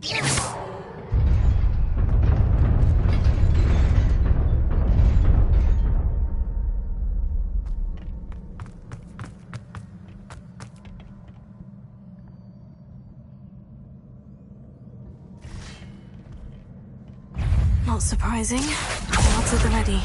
Not surprising. Odds at the ready.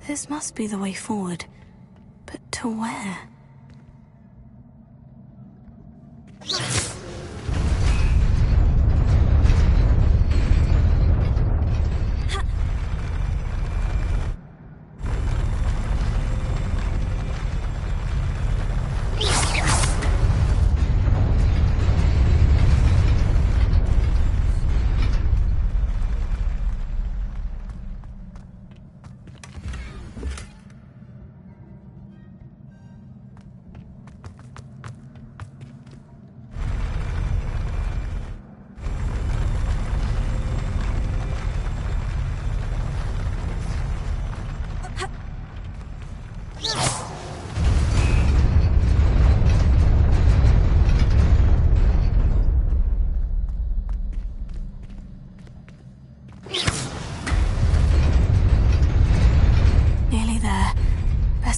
This must be the way forward. But to where?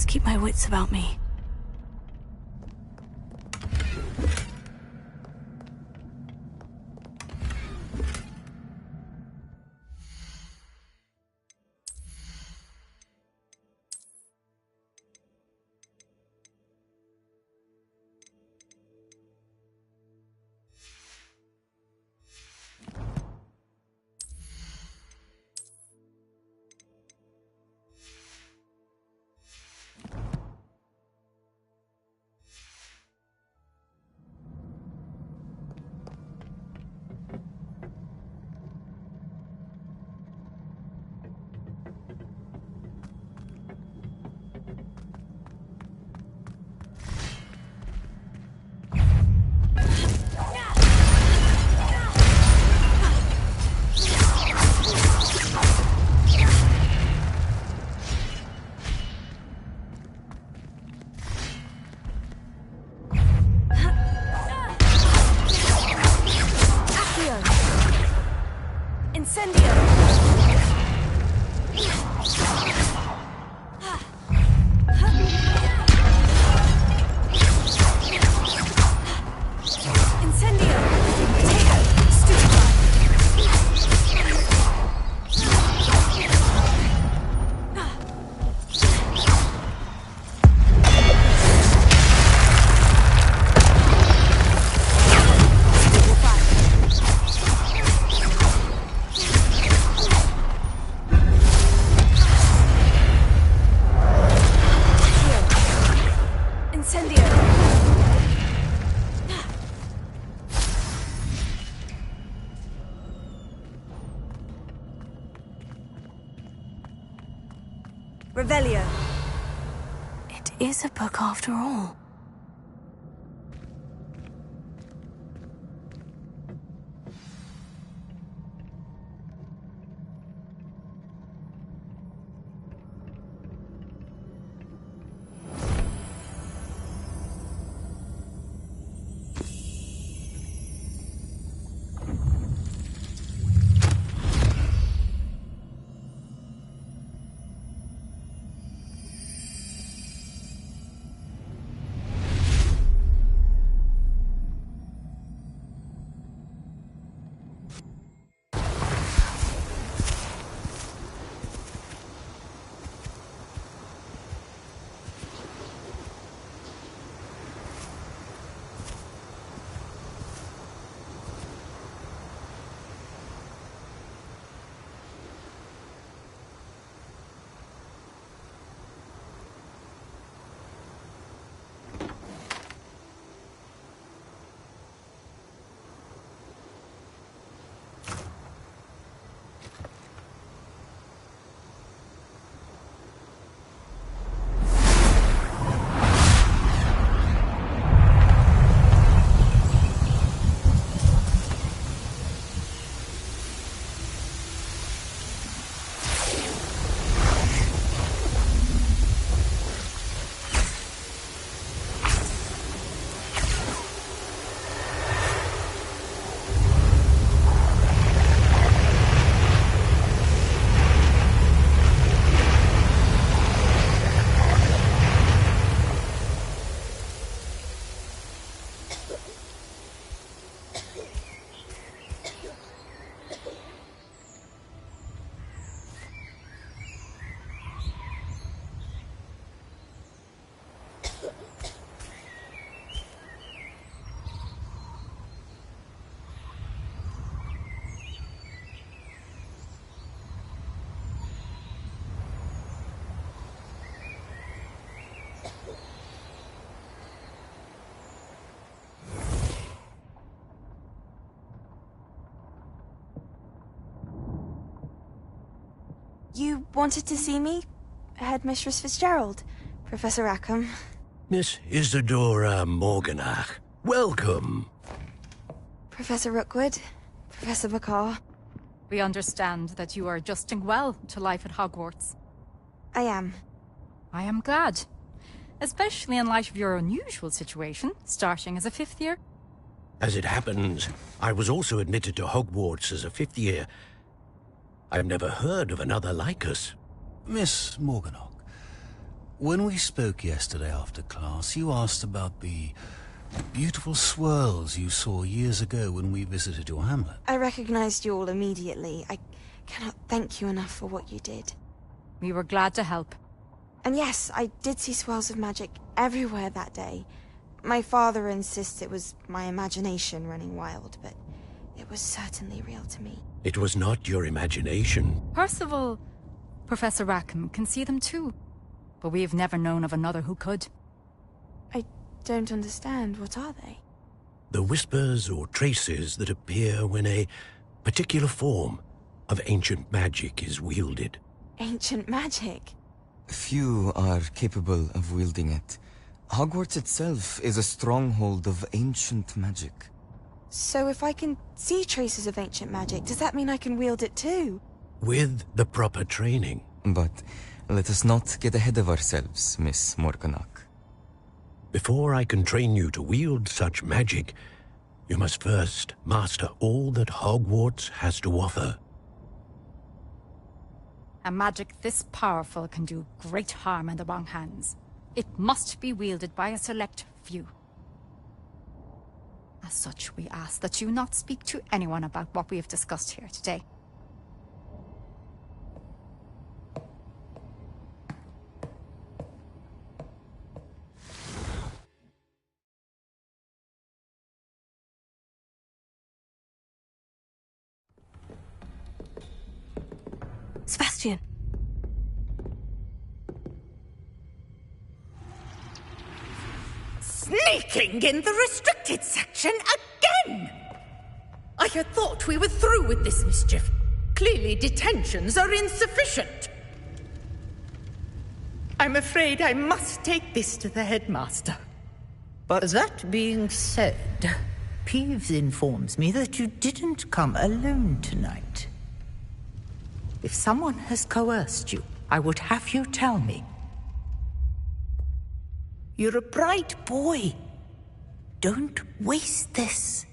Keep my wits about me.
Revelio.
It is a book after all.
You wanted to see me? Headmistress Fitzgerald? Professor Rackham?
Miss Isadora Morganach, welcome.
Professor Rookwood? Professor Bakar?
We understand that you are adjusting well to life at Hogwarts.
I am.
I am glad. Especially in light of your unusual situation, starting as a 5th year.
As it happens, I was also admitted to Hogwarts as a 5th year. I've never heard of another like us.
Miss Morganach, when we spoke yesterday after class, you asked about the beautiful swirls you saw years ago when we visited your hamlet.
I recognized you all immediately. I cannot thank you enough for what you did.
We were glad to help.
And yes, I did see swirls of magic everywhere that day. My father insists it was my imagination running wild, but it was certainly real to me.
It was not your imagination.
Percival, Professor Rackham can see them too. But we have never known of another who could.
I don't understand. What are they?
The whispers or traces that appear when a particular form of ancient magic is wielded.
Ancient magic?
Few are capable of wielding it. Hogwarts itself is a stronghold of ancient magic.
So if I can see traces of ancient magic, does that mean I can wield it too?
With the proper training.
But let us not get ahead of ourselves, Miss Morganach.
Before I can train you to wield such magic, you must first master all that Hogwarts has to offer.
A magic this powerful can do great harm in the wrong hands. It must be wielded by a select few. As such, we ask that you not speak to anyone about what we have discussed here today.
Sebastian.
Sneaking in the restricted section again! I had thought we were through with this mischief. Clearly detentions are insufficient. I'm afraid I must take this to the headmaster.
But that being said, Peeves informs me that you didn't come alone tonight. If someone has coerced you, I would have you tell me. You're a bright boy. Don't waste this.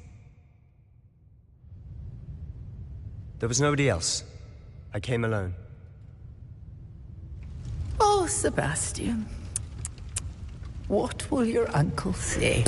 There was nobody else. I came alone.
Oh, Sebastian. What will your uncle say?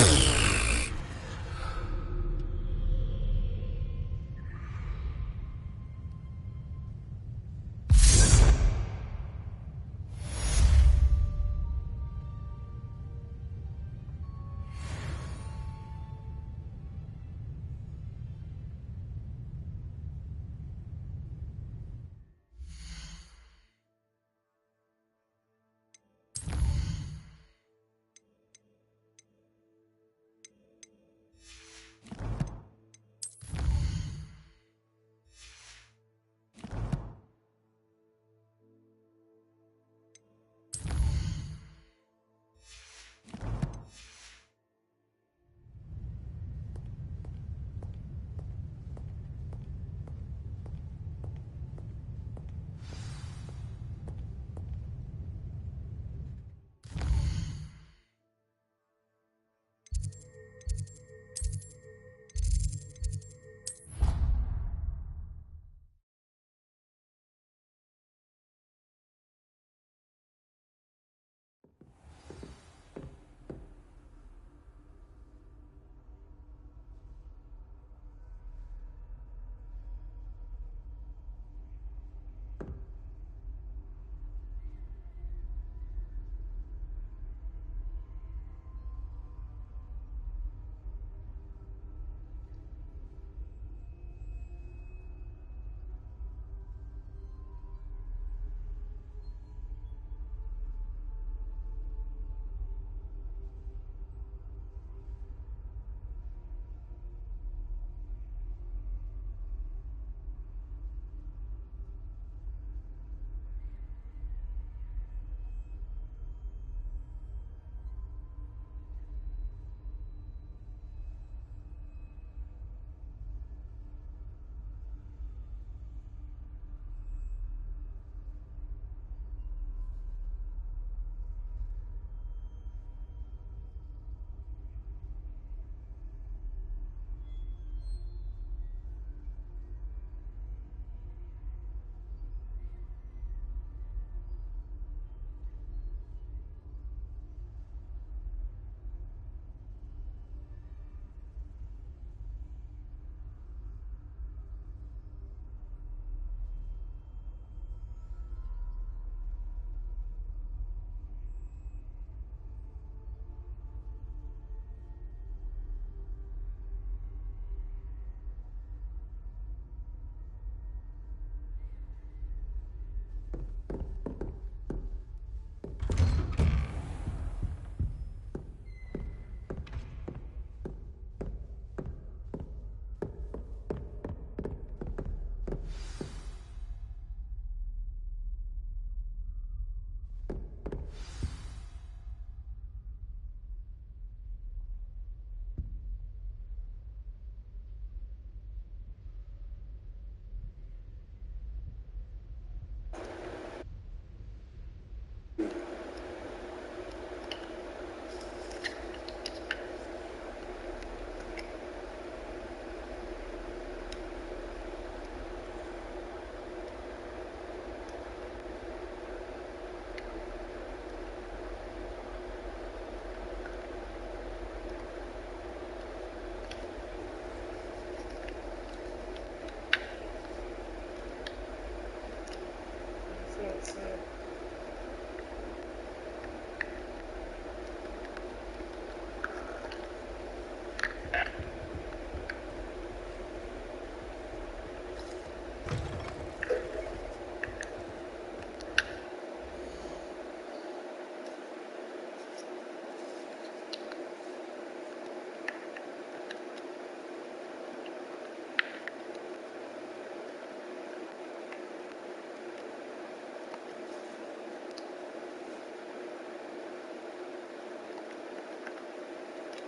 so